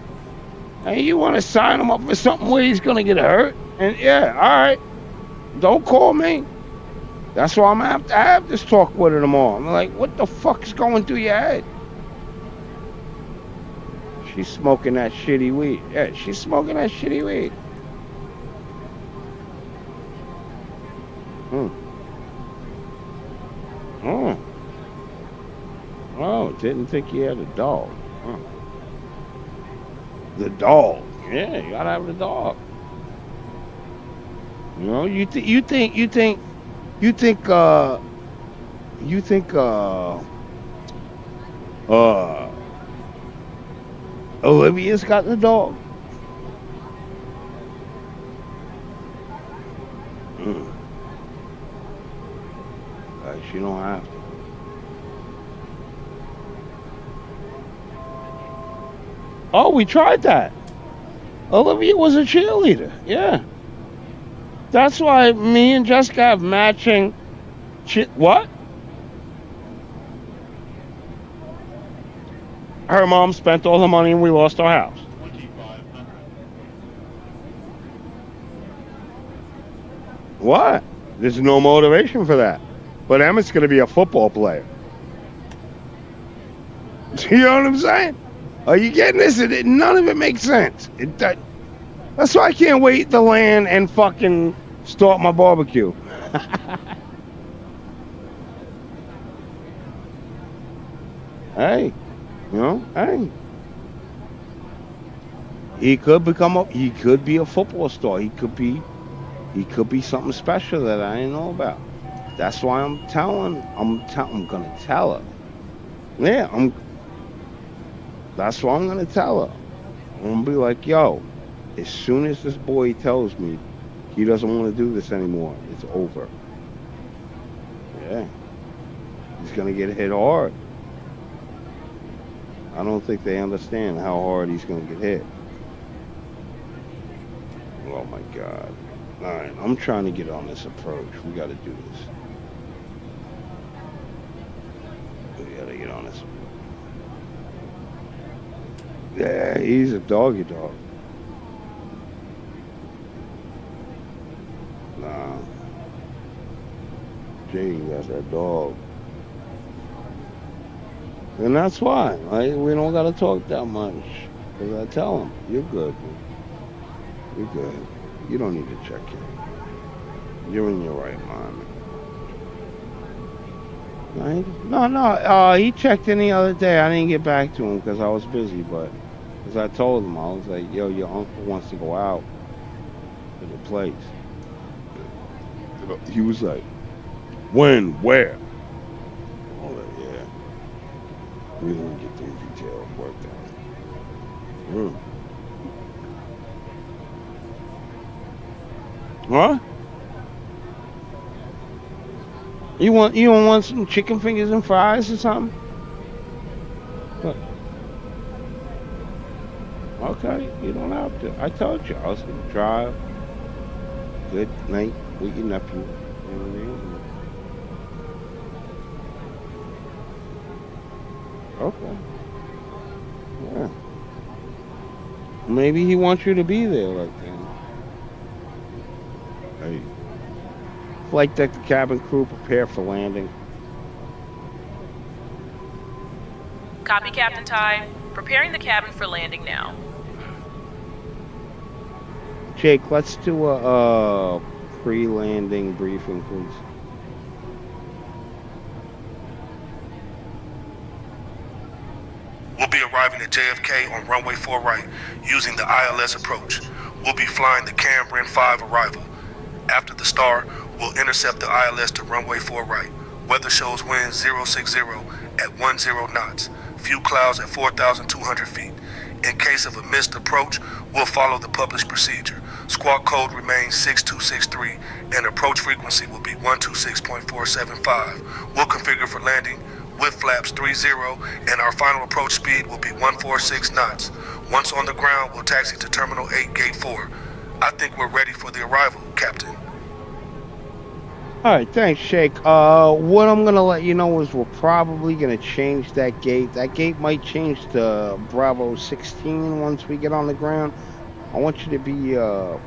And you want to sign him up for something where he's going to get hurt? And yeah, all right. Don't call me. That's why I'm going to have this talk with her tomorrow. I'm like, what the fuck is going through your head? She's smoking that shitty weed. Yeah, she's smoking that shitty weed. Oh, didn't think he had a dog. The dog. Yeah, you gotta have the dog. You know, you think Olivia's got the dog. She don't have to. Oh, we tried that. Olivia was a cheerleader. Yeah. That's why me and Jessica have matching. What? Her mom spent all the money and we lost our house. What? There's no motivation for that. But Emmett's going to be a football player. You know what I'm saying? Are you getting this? None of it makes sense. That's why I can't wait to land and fucking start my barbecue. Hey, hey. He could be a football star. He could be something special that I didn't know about. That's why I'm gonna tell her. Yeah, that's why I'm gonna tell her. I'm gonna be like, yo, as soon as this boy tells me he doesn't want to do this anymore, it's over. Yeah. He's gonna get hit hard. I don't think they understand how hard he's gonna get hit. Oh my God. Alright, I'm trying to get on this approach. We gotta do this. We gotta get on this. Yeah, he's a doggy dog. Nah. Jay got that dog. And that's why. We don't gotta talk that much. Cause I tell him, you're good. You're good. You don't need to check in. You're in your right mind. Right? No. He checked in the other day. I didn't get back to him because I was busy, but as I told him, I was like, yo, your uncle wants to go out to the place. He was like, when? Where? I was like, yeah. We didn't get these details worked out. What? You don't want some chicken fingers and fries or something? What? Okay, you don't have to. I told you I was gonna drive. Good night with your nephew. You know what I mean? Okay. Yeah. Maybe he wants you to be there like that. Hey. Flight deck, the cabin crew, prepare for landing.
Copy, Captain Ty. Preparing the cabin for landing now.
Jake, let's do a pre-landing briefing, please.
We'll be arriving at JFK on runway 4 right using the ILS approach. We'll be flying the Cambria 5 arrival. After the start, we'll intercept the ILS to runway 4 right. Weather shows winds 060 at 10 knots. Few clouds at 4,200 feet. In case of a missed approach, we'll follow the published procedure. Squawk code remains 6263 and approach frequency will be 126.475. We'll configure for landing with flaps 30 and our final approach speed will be 146 knots. Once on the ground, we'll taxi to Terminal 8, Gate 4. I think we're ready for the arrival, Captain.
Alright, thanks, Shake. What I'm gonna let you know is we're probably gonna change that gate. That gate might change to Bravo 16 once we get on the ground. I want you to be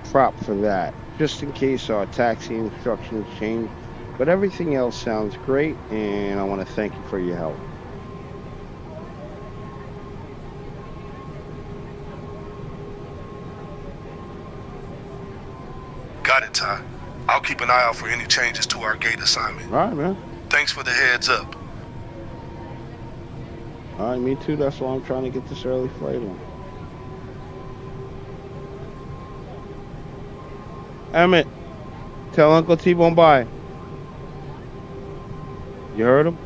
prop for that, just in case our taxi instructions change. But everything else sounds great, and I want to thank you for your help.
Got it, Ty. I'll keep an eye out for any changes to our gate assignment.
All right, man.
Thanks for the heads up.
All right, me too. That's why I'm trying to get this early flight on. Emmett, tell Uncle T-Bone bye. You heard him?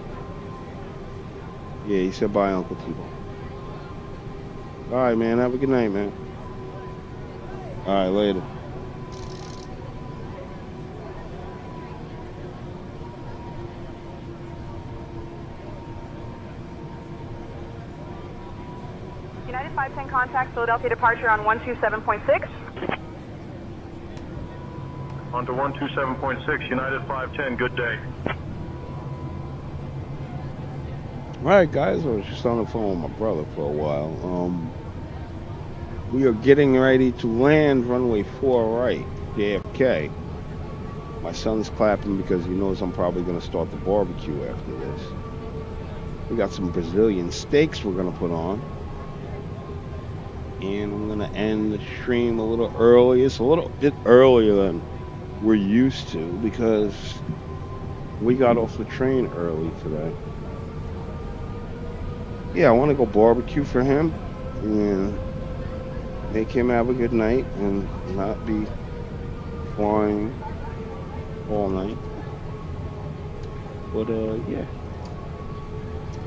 Yeah, he said bye, Uncle T-Bone. All right, man. Have a good night, man. All right, later.
United 510 contact, Philadelphia departure on 127.6.
On to 127.6, United 510, good day.
Alright guys, I was just on the phone with my brother for a while. We are getting ready to land runway 4 right, JFK. My son's clapping because he knows I'm probably going to start the barbecue after this. We got some Brazilian steaks we're going to put on. And I'm going to end the stream a little early. It's a little bit earlier than we're used to because we got off the train early today. Yeah, I want to go barbecue for him and make him have a good night and not be flying all night. But yeah,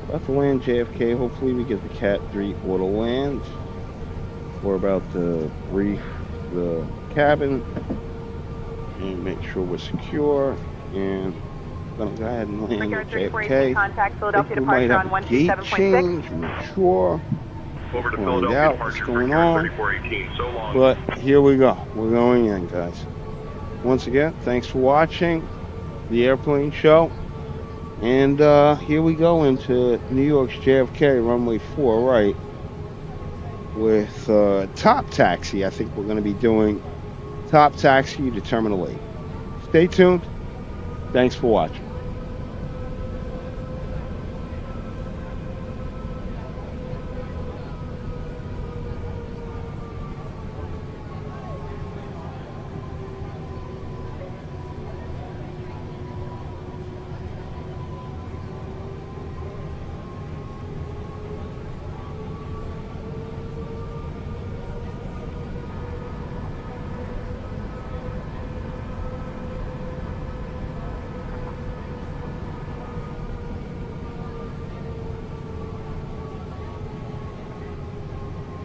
about to land JFK. Hopefully we get the Cat 3 auto land. We're about to brief the cabin and make sure we're secure, and gonna go ahead and land at JFK.
Contact,
I
Philadelphia
think we might
departure
have
on
a gate
127.6.
change, I'm not sure.
Over to
Find
Philadelphia
out
departure,
what's going
Brickyard
on.
3418, so long.
But here we go. We're going in, guys. Once again, thanks for watching the airplane show. And here we go into New York's JFK, runway 4 right, with top taxi. I think we're going to be doing top taxi to Terminal 8. Stay tuned. Thanks for watching.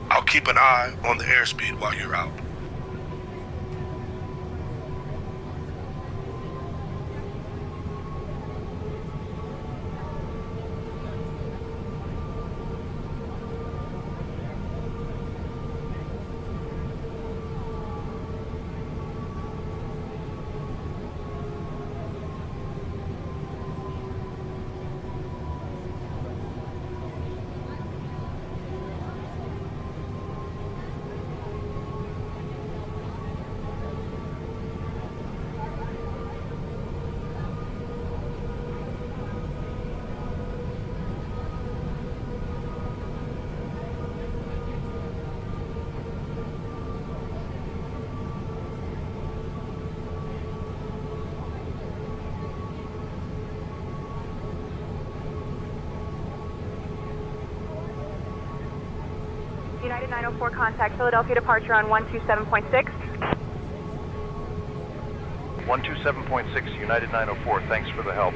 I'll keep an eye on the airspeed while you're out.
United 904 contact, Philadelphia departure on 127.6.
127.6, United 904, thanks for the help.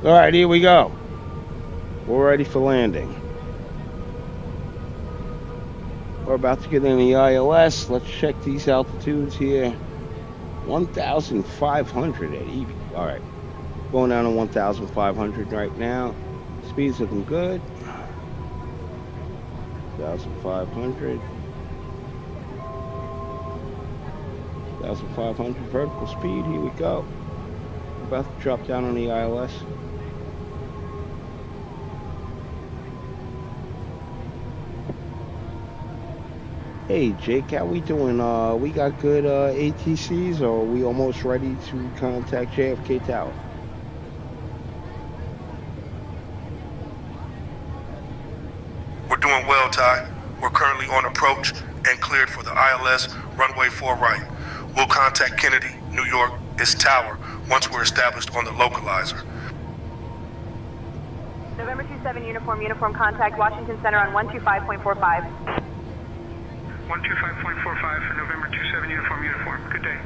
All right, here we go. We're ready for landing. We're about to get in the ILS. Let's check these altitudes here. 1,500 at Evie. All right, going down to 1,500 right now. Speed's looking good. 1,500. 1,500 vertical speed. Here we go. We're about to drop down on the ILS. Hey Jake, how we doing? We got good ATCs, or are we almost ready to contact JFK Tower?
We're doing well, Ty. We're currently on approach and cleared for the ILS runway 4 right. We'll contact Kennedy, New York, its tower, once we're established on the localizer.
November 27 uniform contact Washington Center on 125.45.
125.45 for November 27 uniform. Good day.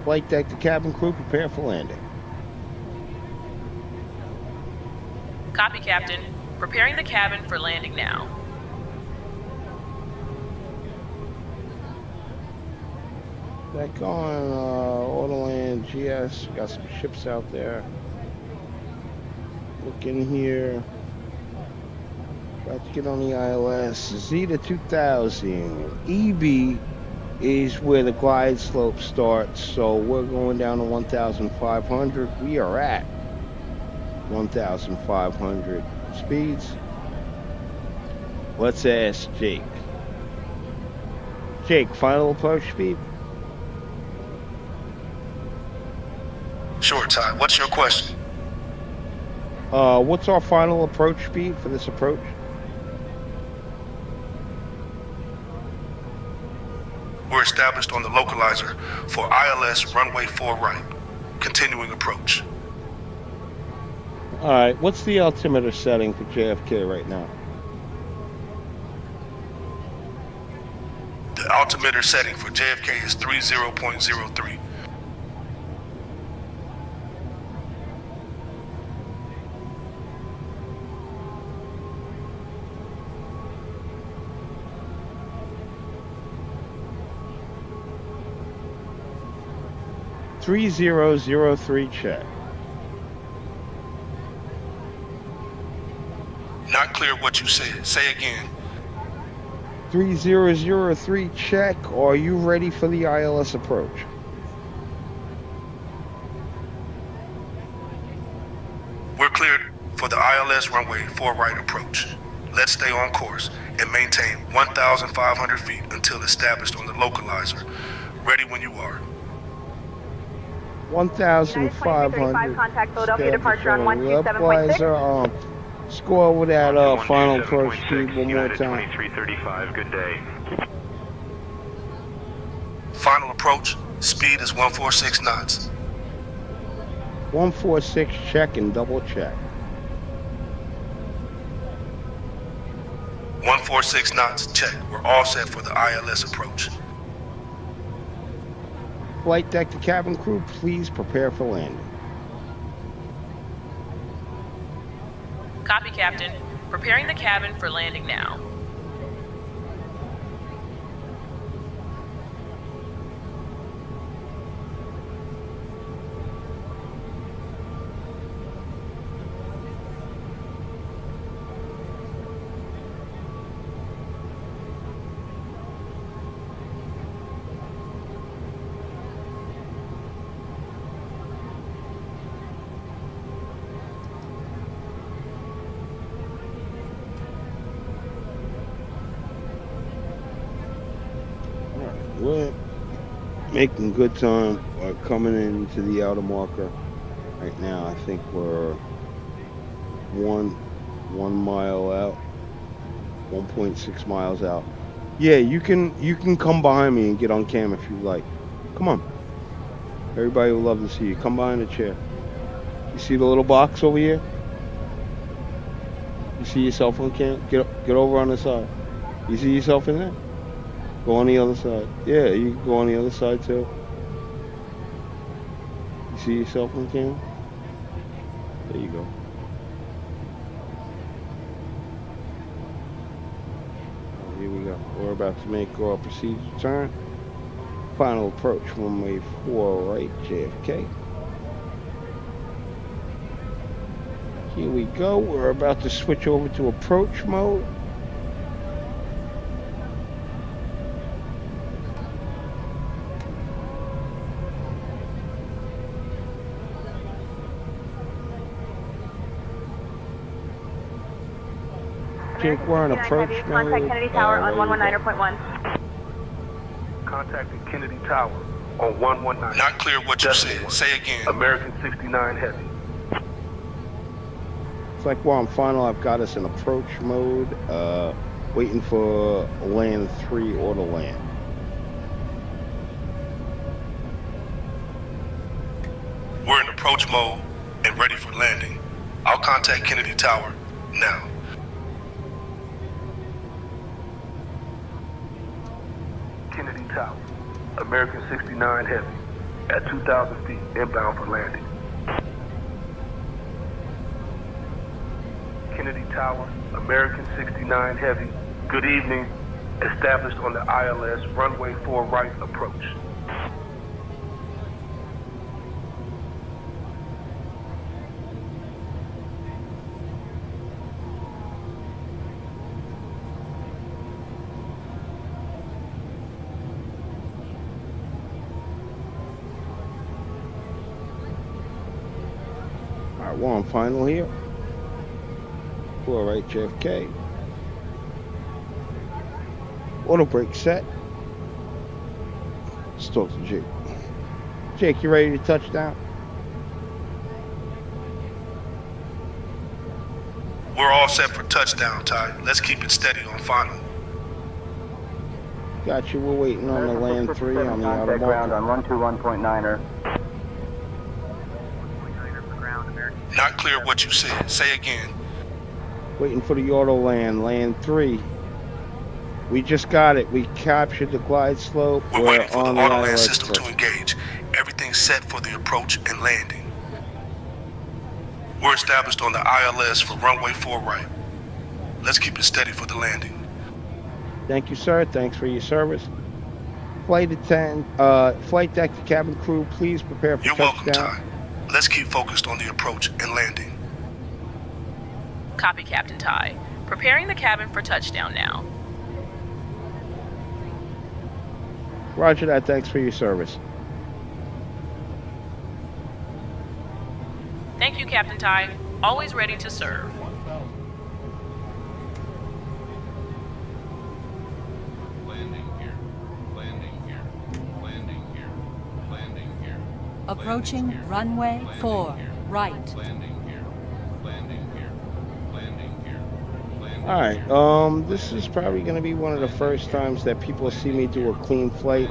Flight deck to cabin crew, prepare for landing.
Copy, Captain. Preparing the cabin for landing now.
Back on Autoland GS. Got some ships out there. Look in here. About to get on the ILS. Zeta 2000. EB is where the glide slope starts, so we're going down to 1,500. We are at 1,500 speeds. Let's ask Jake. Jake, final approach speed?
Sure, Ty. What's your question?
What's our final approach speed for this approach?
We're established on the localizer for ILS runway 4 right. Continuing approach.
Alright, what's the altimeter setting for JFK right now?
The altimeter setting for JFK is 30.03.
.3003 check.
Not clear what you said. Say again.
3003 check. Are you ready for the ILS approach?
We're cleared for the ILS runway 4 right approach. Let's stay on course and maintain 1,500 feet until established on the localizer. Ready when you are.
1,500.
Contact Philadelphia departure on 127.6.
Score over that final approach speed one more time.
2335, good day.
Final approach, speed is 146 knots.
146 check and double check.
146 knots, check. We're all set for the ILS approach.
Flight deck to cabin crew, please prepare for landing.
Copy, Captain. Preparing the cabin for landing now.
We're making good time. We're coming into the outer marker right now. I think we're one mile out, 1.6 miles out. Yeah, you can come behind me and get on cam if you like. Come on. Everybody would love to see you. Come behind the chair. You see the little box over here? You see yourself on cam? Get over on the side. You see yourself in there? Go on the other side. Yeah, you can go on the other side too. You see yourself on camera? There you go. Here we go. We're about to make our procedure turn. Final approach, runway 4 right, JFK. Here we go. We're about to switch over to approach mode. Jake, we're on approach mode.
Contact Kennedy Tower on 119.1.
Contacting Kennedy Tower on 119.
Not clear what you said. Say again.
American 69 Heavy.
It's like we're on final. I've got us in approach mode, waiting for land 3 or to land.
We're in approach mode and ready for landing. I'll contact Kennedy Tower now.
Kennedy Tower, American 69 Heavy, at 2,000 feet, inbound for landing. Kennedy Tower, American 69 Heavy, good evening, established on the ILS, runway 4 right approach.
Alright, we're on final here. 4 right, JFK. Auto brake set. Let's talk to Jake. Jake, you ready to touch down?
We're all set for touchdown, Ty. Let's keep it steady on final.
Got you. We're waiting on the land 3 on the outer
ground
marker.
on 121.9er.
Not clear what you said. Say again.
Waiting for the auto land 3. We just got it. We captured the glide slope.
We're waiting for the
on
auto land
ILS
system to engage. Everything's set for the approach and landing. We're established on the ILS for runway 4 right. Let's keep it steady for the landing.
Thank you, sir. Thanks for your service. Flight attendant, flight deck to cabin crew, please prepare for
You're welcome,
touchdown.
Ty. Let's keep focused on the approach and landing.
Copy, Captain Ty. Preparing the cabin for touchdown now.
Roger that. Thanks for your service.
Thank you, Captain Ty. Always ready to serve.
Approaching runway 4 right.
Alright, this is probably going to be one of the first times that people see me do a clean flight,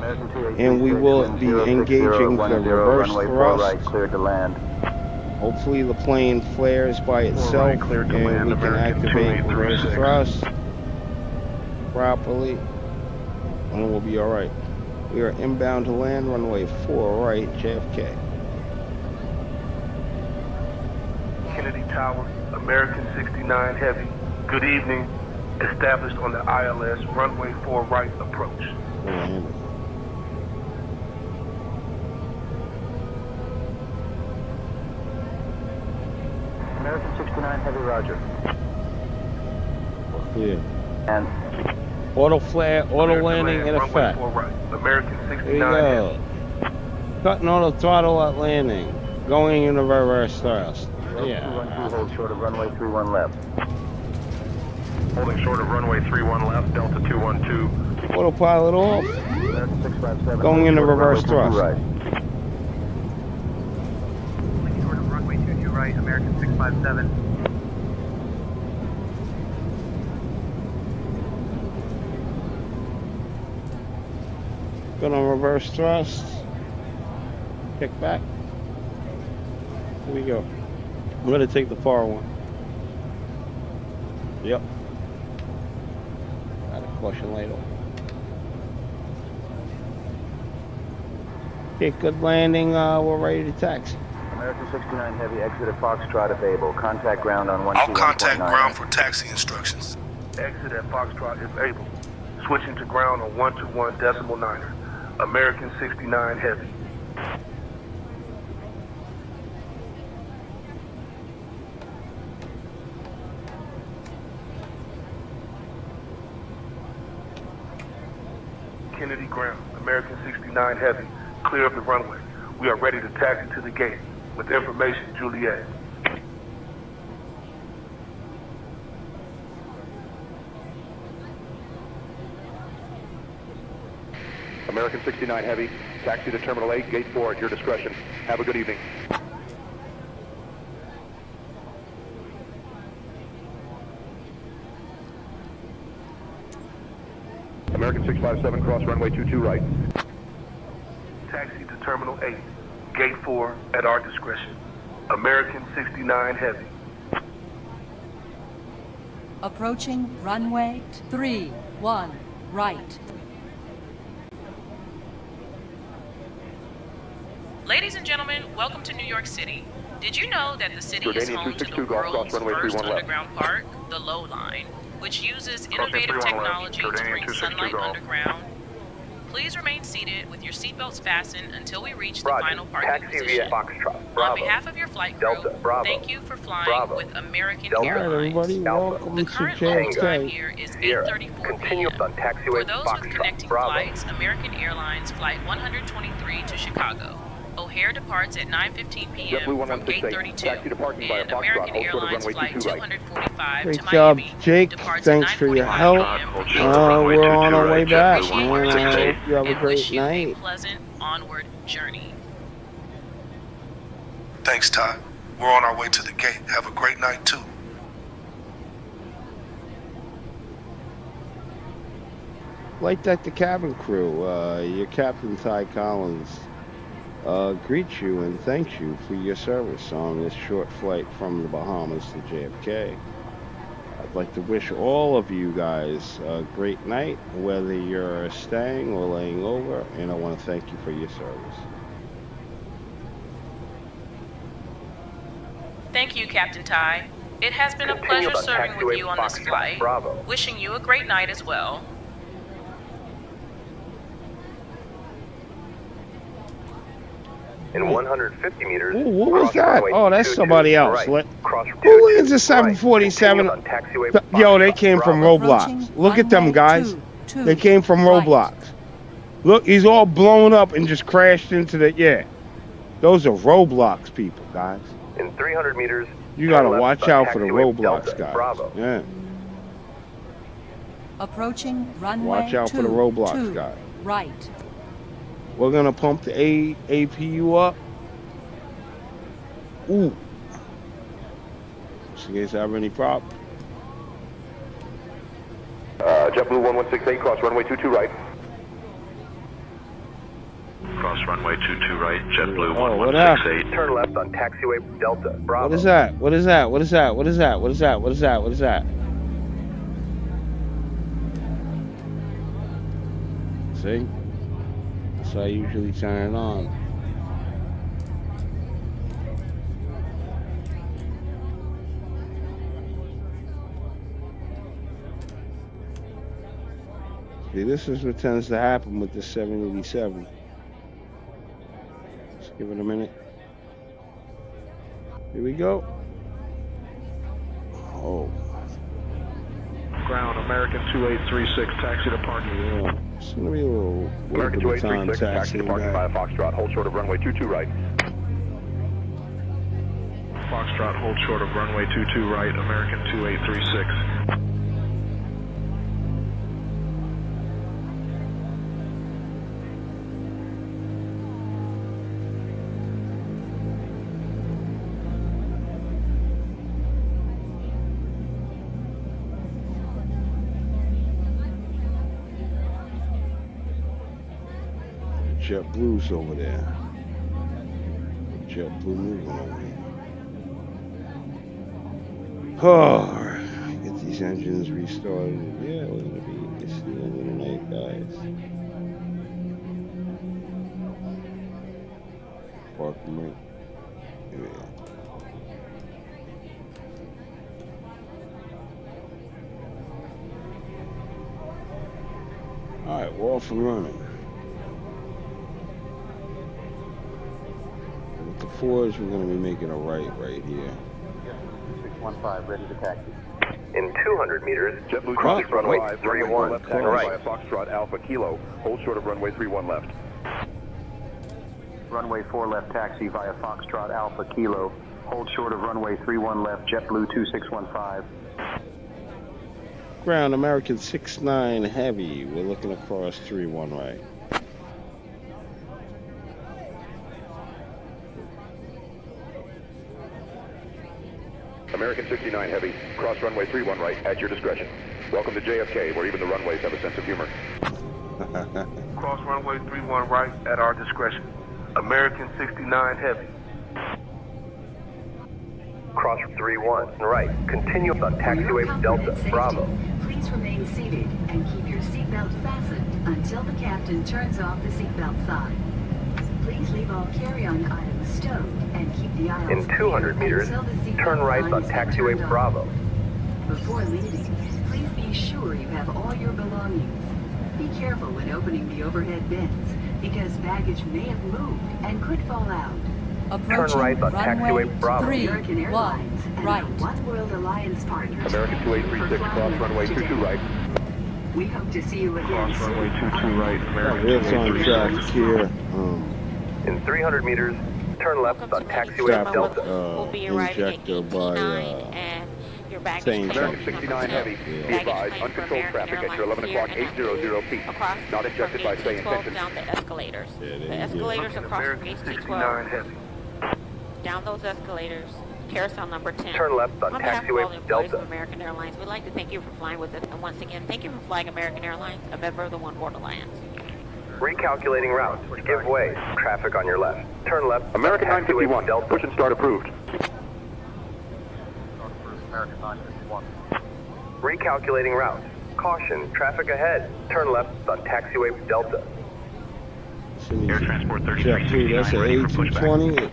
and we will be engaging the reverse thrust.
Cleared to land.
Hopefully the plane flares by itself, and we can activate reverse thrust properly, and we'll be alright. We are inbound to land, runway 4 right, JFK.
Kennedy Tower, American 69 Heavy, good evening, established on the ILS, runway 4 right approach.
American 69 Heavy, roger.
Clear.
And
Auto flare, auto landing in effect.
American 69
Here we go. Cutting auto throttle at landing. Going into reverse thrust. Yeah.
hold short of runway 31 left.
Holding short of runway 31 left, Delta 212.
Autopilot off.
American 657.
Going into reverse thrust.
Right.
Short of runway 22 right, American 657.
Good on reverse thrust. Kick back. Here we go. I'm going to take the far one. Yep. Got a caution light on. Okay, good landing. We're ready to taxi.
American 69 Heavy exited Foxtrot available. Contact ground on
I'll contact
121.9.
ground for taxi instructions. Exit at Foxtrot is able. Switching to ground on 121.9. American 69 Heavy. Kennedy ground, American 69 Heavy, clear of the runway. We are ready to taxi to the gate. With information, Juliet.
American 69 Heavy, taxi to Terminal 8, Gate 4 at your discretion. Have a good evening. American 657, cross runway 22 right.
Taxi to Terminal 8, Gate 4 at our discretion. American 69 Heavy.
Approaching runway 31 right.
Ladies and gentlemen, welcome to New York City. Did you know that the city is
Jordanian
home to the
262, golf cross
world's
runway
first
31 left.
underground park, the Low Line, which uses
Crossing
innovative
31 left,
technology to
Jordanian
bring
262
sunlight
golf.
underground? Please remain seated with your seatbelts fastened until we reach the
Roger.
final parking
Taxi
position.
via Foxtrot.
On
Bravo.
behalf of your flight crew,
Delta. Bravo.
thank you for flying
Bravo.
with American
Delta.
Airlines.
All right, everybody, welcome
The
to
current local time
JFK.
here is
Sierra.
8:34
Continue
p.m.
on taxiway
For those with
Foxtrot.
connecting
Bravo.
flights, American Airlines Flight 123 to Chicago. O'Hare departs at 9:15 p.m.
JetBlue
from Gate
168,
32,
taxi to parking via
and
Foxtrot,
American
hold short of
Airlines
runway
Flight
22 right.
245
Great
to
job,
Miami
Jake.
departs
Thanks
at
for your
9:45
help.
p.m. from Chicago.
We're on our way back,
Thank you
man.
for your
I
time,
hope you have a
and
great
wish you a
night.
pleasant onward journey.
Thanks, Todd. We're on our way to the gate. Have a great night, too.
Flight deck to cabin crew, your captain Ty Collins greets you and thanks you for your service on this short flight from the Bahamas to JFK. I'd like to wish all of you guys a great night, whether you're staying or laying over, and I want to thank you for your service.
Thank you, Captain Ty. It has been a
Continue
pleasure
on
serving with
taxiway
you on this
Foxtrot.
flight.
Bravo.
Wishing you a great night as well.
In 150 meters.
Ooh, what was
cross
that?
runway
Oh, that's
22
somebody else.
Right. Cross
Who
22
is a 747?
Right. Continue on taxiway
Yo, they
Foxtrot.
came from
Bravo.
Roblox. Look at them, guys.
2,
They came from Roblox. Look, he's all blown up and just crashed into the, yeah. Those are Roblox people, guys.
In 300 meters.
You gotta
turn left
watch
on
out for the
taxiway
Roblox
Delta.
guys.
Bravo.
Yeah.
Approaching runway
Watch out for the Roblox
2
guy.
right.
We're gonna pump the APU up. Ooh. Just in case I have any problems.
JetBlue 1168, cross runway 22 right.
Cross runway 22 right, JetBlue
Oh, what happened?
1168.
Turn left on taxiway Delta. Bravo.
What is that? What is that? What is that? What is that? What is that? What is that? What is that? See? That's how I usually turn it on. See, this is what tends to happen with the 787. Let's give it a minute. Here we go. Oh.
Ground, American 2836, taxi to parking.
Yeah. It's gonna be a little
American
bit of time
2836, taxi
taxiing
to parking
back.
via Foxtrot, hold short of runway 22 right.
Foxtrot, hold short of runway 22 right, American 2836.
JetBlue's over there. JetBlue moving over here. Oh, alright. Get these engines restarted. Yeah, we're gonna be, it's the end of the night, guys. Park them right. Alright, we're off and running. With the 4s, we're going to be making a right here.
615, ready to taxi.
In 200 meters,
JetBlue
Right.
26 runway
Right.
31 left, taxi
Right.
via Foxtrot Alpha Kilo, hold short of runway 31 left.
Runway 4 left taxi via Foxtrot Alpha Kilo. Hold short of runway 31 left, JetBlue 2615.
Ground American 69 Heavy. We're looking across 31 right.
American 69 Heavy, cross runway 31 right, at your discretion. Welcome to JFK, where even the runways have a sense of humor.
Cross runway 31 right at our discretion. American 69 Heavy.
cross 31 right. Continue on taxiway Delta Bravo.
Please remain seated and keep your seatbelt fastened until the captain turns off the seatbelt sign. Please leave all carry-on items stowed and keep the aisles
In 200
clear
meters,
until the seatbelt
turn right
sign
on
is
taxiway
turned off.
Bravo.
Before leaving, please be sure you have all your belongings. Be careful when opening the overhead bins because baggage may have moved and could fall out.
Approaching
right on
runway
taxiway Bravo.
American
31
Airlines and
right.
our One World Alliance partners.
American
thank you
2836,
for
cross
flying
runway
with us
22
today.
right.
We hope to see you again
Cross
soon.
runway 22 right, American
It's on
2836.
track here.
In 300 meters, turn left on taxiway
Strap
Delta.
will be arriving at injector by
your baggage
St.
American 69 Heavy, be advised, uncontrolled traffic at your 11 o'clock 800 peak. Not injected by say intention.
down the escalators.
Yeah,
The escalators across from
American
HT
69
12.
Heavy.
Down those escalators, carousel number 10.
Turn left on
behalf of all the
taxiway
employees
Delta.
of American Airlines, we'd like to thank you for flying with us. And once again, thank you for flying American Airlines, a member of the One World Alliance.
Recalculating route. Give way. Traffic on your left. Turn left.
American
on taxiway
951,
Delta.
push and start approved.
American 951.
Recalculating route. Caution. Traffic ahead. Turn left on taxiway Delta.
Air Transport 3369 that's an A220.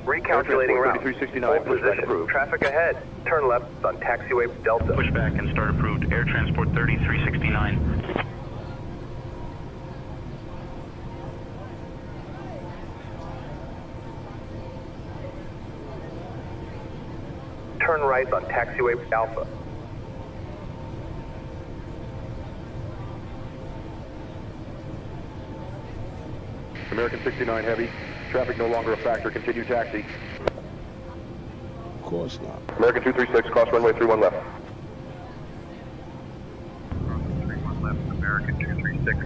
Recalculating route.
3369,
Hold
pushback
position.
approved.
Traffic ahead. Turn left on taxiway Delta.
Pushback and start approved. Air Transport 3369.
Turn right on taxiway Alpha.
American 69 Heavy, traffic no longer a factor, continue taxi.
Of course not.
American 236, cross runway 31 left.
31 left, American 236.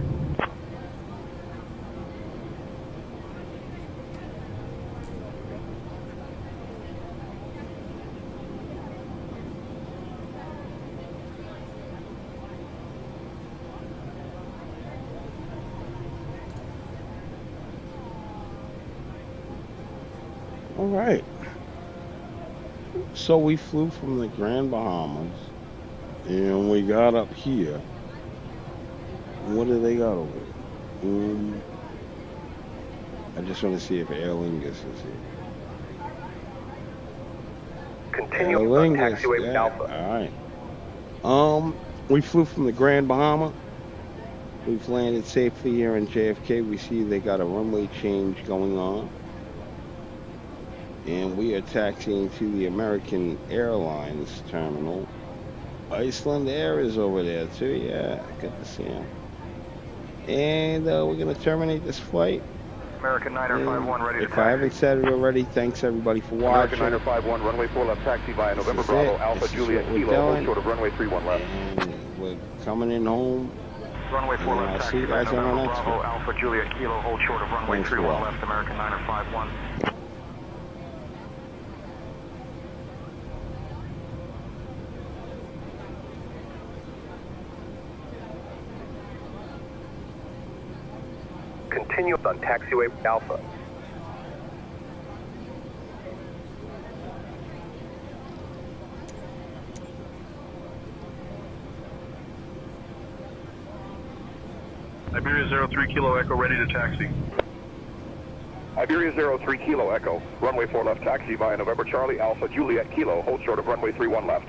All right. So we flew from the Grand Bahamas and we got up here. What do they got over there? I just want to see if Aer Lingus is here.
Continue
Aer
on
Lingus,
taxiway
yeah.
Alpha.
All right. We flew from the Grand Bahama. We've landed safely here in JFK. We see they got a runway change going on. And we are taxiing to the American Airlines terminal. Iceland Air is over there too. Yeah, good to see him. And we're going to terminate this flight.
American 951 ready to
If I haven't said it already, thanks everybody for watching.
American 951, runway 4 left, taxi via November
is
Bravo,
it.
Alpha
This is
Juliet
what we're
Kilo, hold
doing.
short of runway 31 left.
And we're coming in home.
Runway 4
And
left,
I'll see
taxi
you
by
guys on our
November
next
Bravo,
one.
Alpha Juliet Kilo, hold short of runway
Thanks for
31
watching.
left, American 951.
Continue on taxiway Alpha.
Iberia 03 Kilo Echo ready to taxi.
Iberia 03 Kilo Echo, runway 4 left, taxi via November Charlie, Alpha Juliet Kilo, hold short of runway 31 left.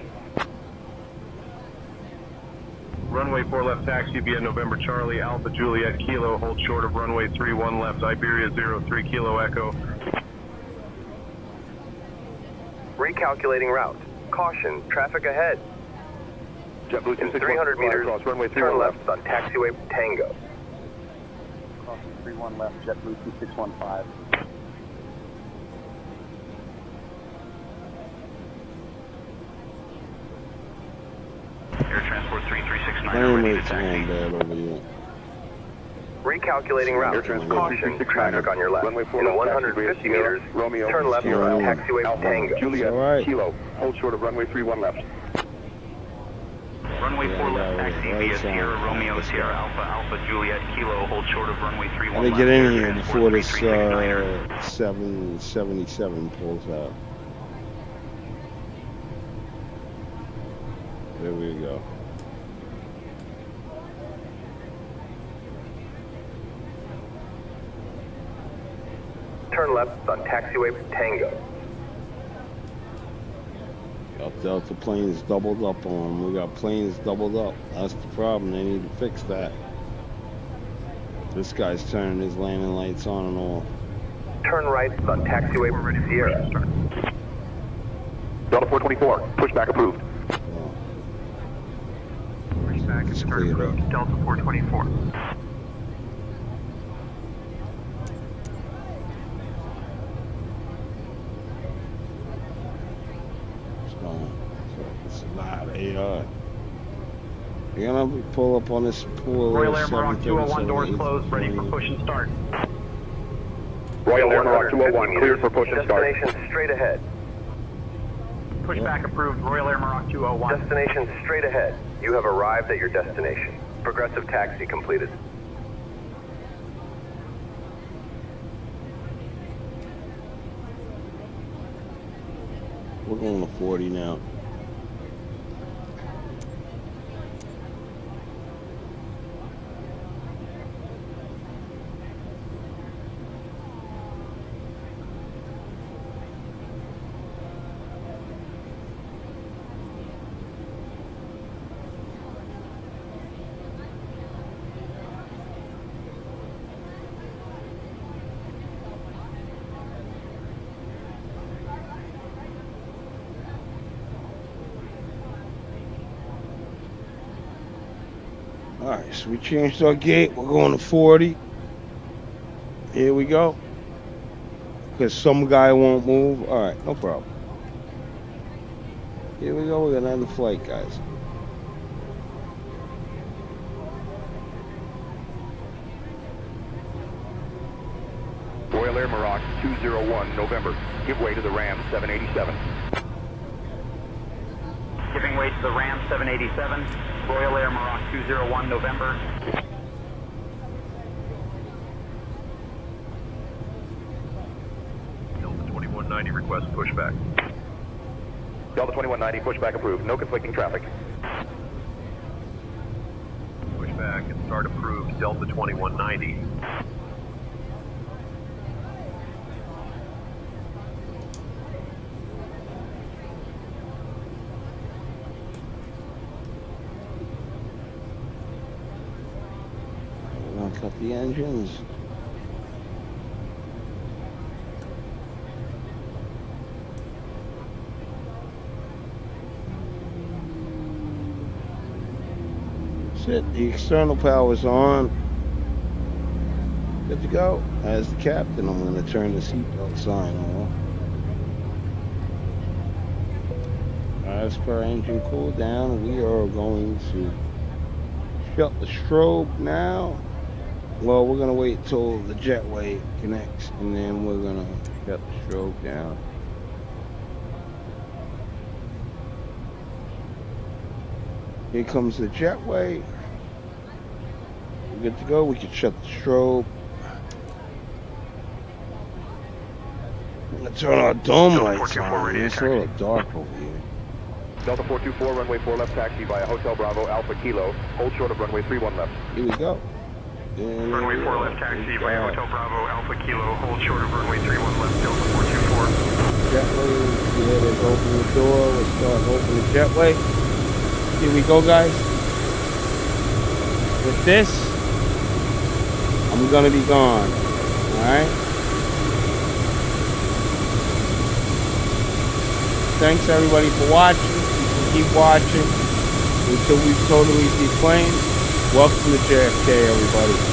Runway 4 left taxi via November Charlie, Alpha Juliet Kilo, hold short of runway 31 left, Iberia 03 Kilo Echo.
Recalculating route. Caution, traffic ahead.
JetBlue
In 300 meters,
cross runway
turn left on taxiway Tango.
Crossing 31 left, JetBlue 2615.
Air Transport 3369,
Damn,
ready to
it's
taxi.
going bad over here.
Recalculating route. Caution, traffic on your left. In 150 meters, turn left on taxiway Tango.
Juliet Kilo, hold short of runway 31 left.
Runway 4 left taxi via Sierra Romeo Sierra Alpha Alpha Juliet Kilo, hold short of runway 31
I
left.
gotta get in here before this 777 pulls out. There we go.
Turn left on taxiway Tango.
Got Delta planes doubled up on them. We got planes doubled up. That's the problem. They need to fix that. This guy's turning his landing lights on and off.
Turn right on taxiway Sierra.
Delta 424, pushback approved.
Pushback is approved. Delta 424.
It's a lot of AR. You're gonna pull up on this pool.
Royal Air Maroc 201, doors closed, ready for push and start.
Royal Air Maroc 201, cleared for push and start.
Destination straight ahead.
Pushback approved. Royal Air Maroc 201.
Destination straight ahead. You have arrived at your destination. Progressive taxi completed.
We're going to 40 now. Alright, so we changed our gate. We're going to 40. Here we go. Because some guy won't move. Alright, no problem. Here we go. We're going to end the flight, guys.
Royal Air Maroc 201, November. Give way to the Ram 787.
Giving way to the Ram 787. Royal Air Maroc 201, November.
Delta 2190 request pushback.
Delta 2190, pushback approved. No conflicting traffic.
Pushback and start approved. Delta 2190.
Cut the engines. That's it. The external power's on. Good to go. As the captain, I'm going to turn the seatbelt sign on. As per engine cool down, we are going to shut the strobe now. Well, we're gonna wait till the jetway connects, and then we're gonna shut the strobe down. Here comes the jetway. We're good to go. We can shut the strobe. I'm gonna turn our dome lights on. It's a little dark over here.
Delta 424, runway 4 left taxi via Hotel Bravo Alpha Kilo. Hold short of runway 31 left.
Here we go.
Runway 4 left taxi via Hotel Bravo Alpha Kilo. Hold short of runway 31 left. Delta 424.
Jetway, yeah, let's open the door. Let's start opening the jetway. Here we go, guys. with this, I'm gonna be gone. Alright? Thanks everybody for watching. You can keep watching until we totally deflame. Welcome to JFK, everybody.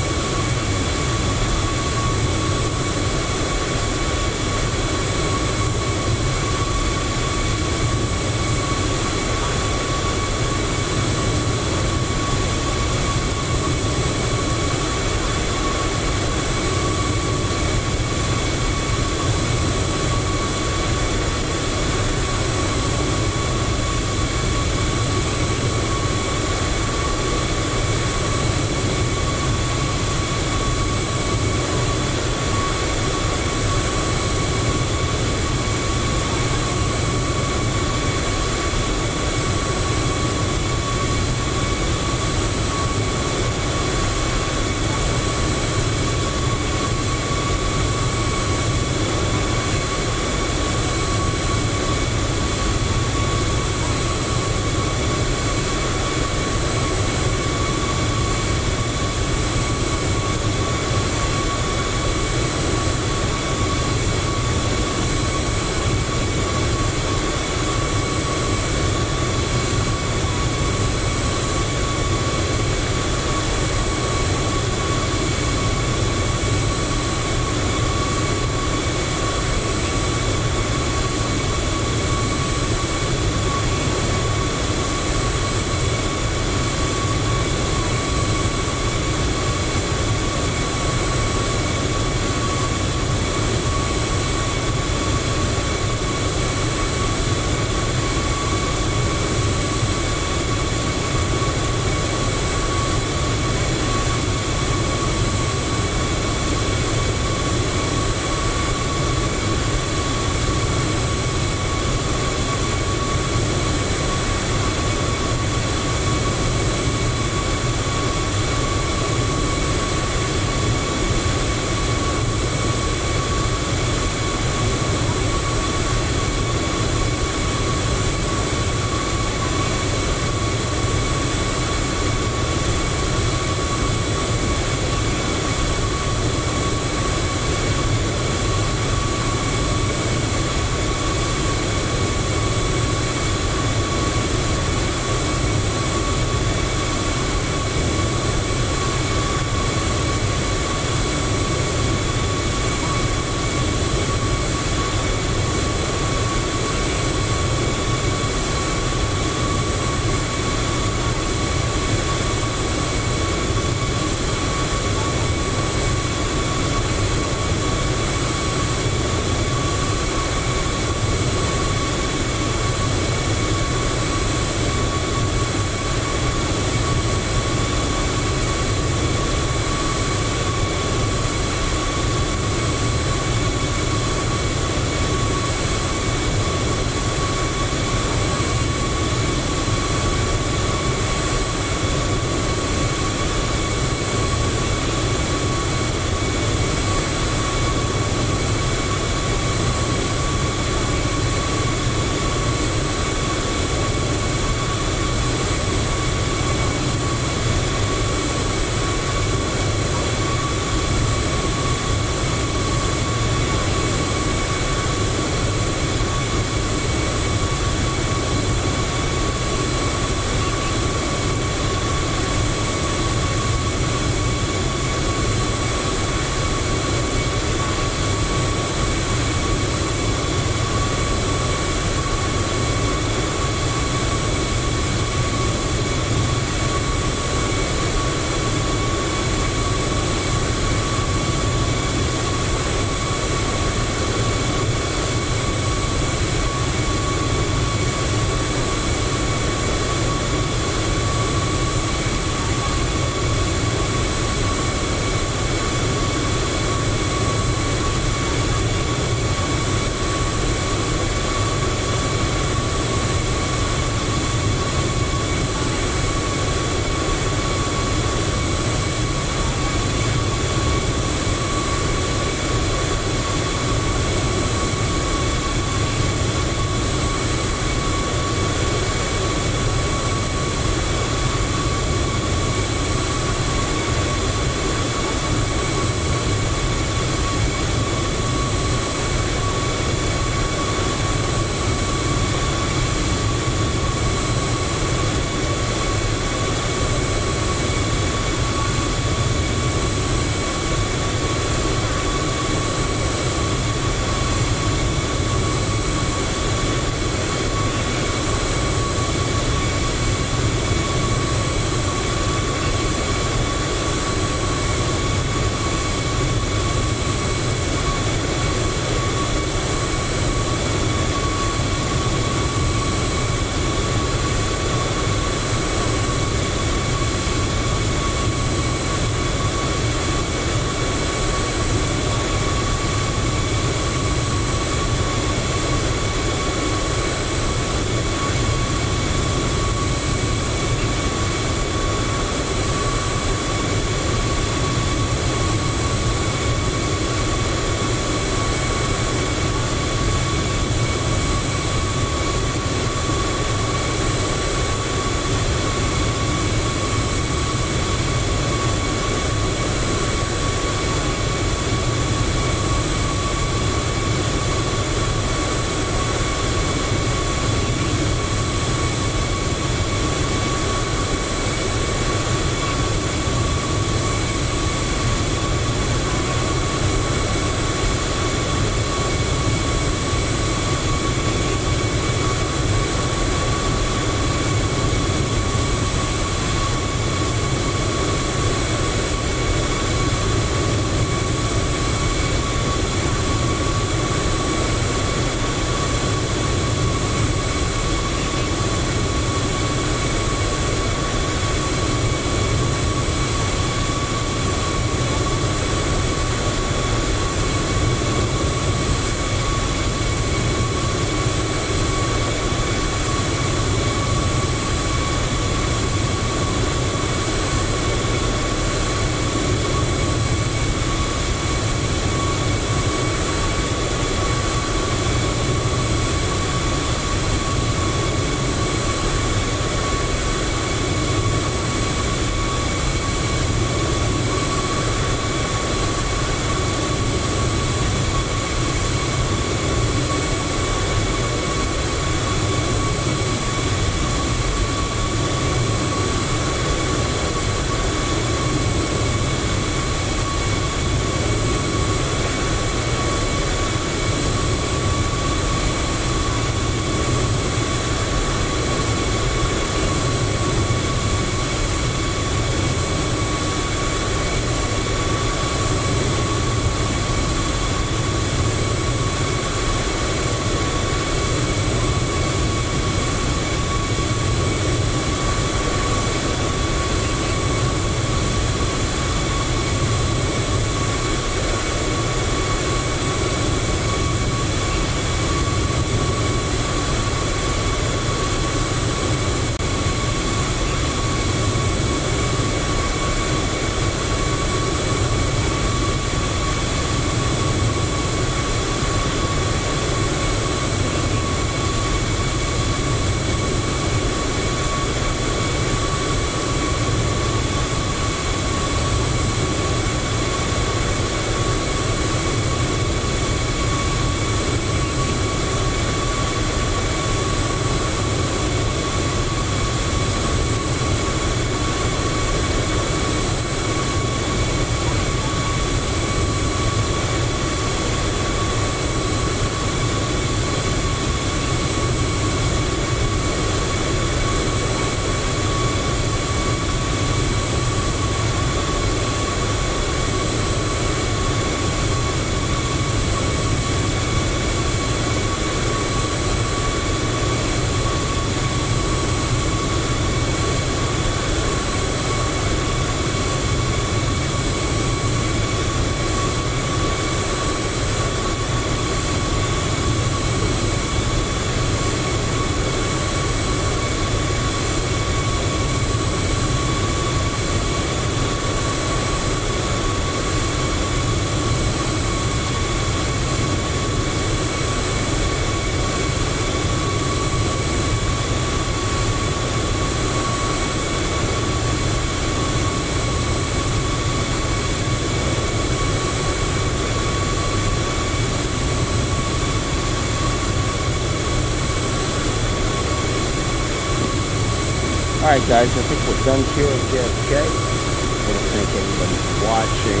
Alright guys, I think we're done here at JFK. I want to thank everybody for watching.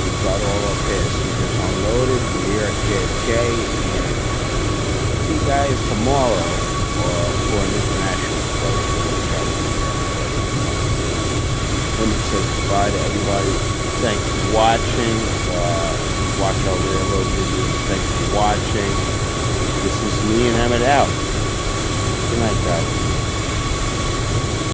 We've got all our passengers unloaded. We're here at JFK. And see you guys tomorrow for an international flight. Let me say goodbye to everybody. Thanks for watching. Watch our railroad videos. Thanks for watching. This is me and Emmett out. Good night, guys.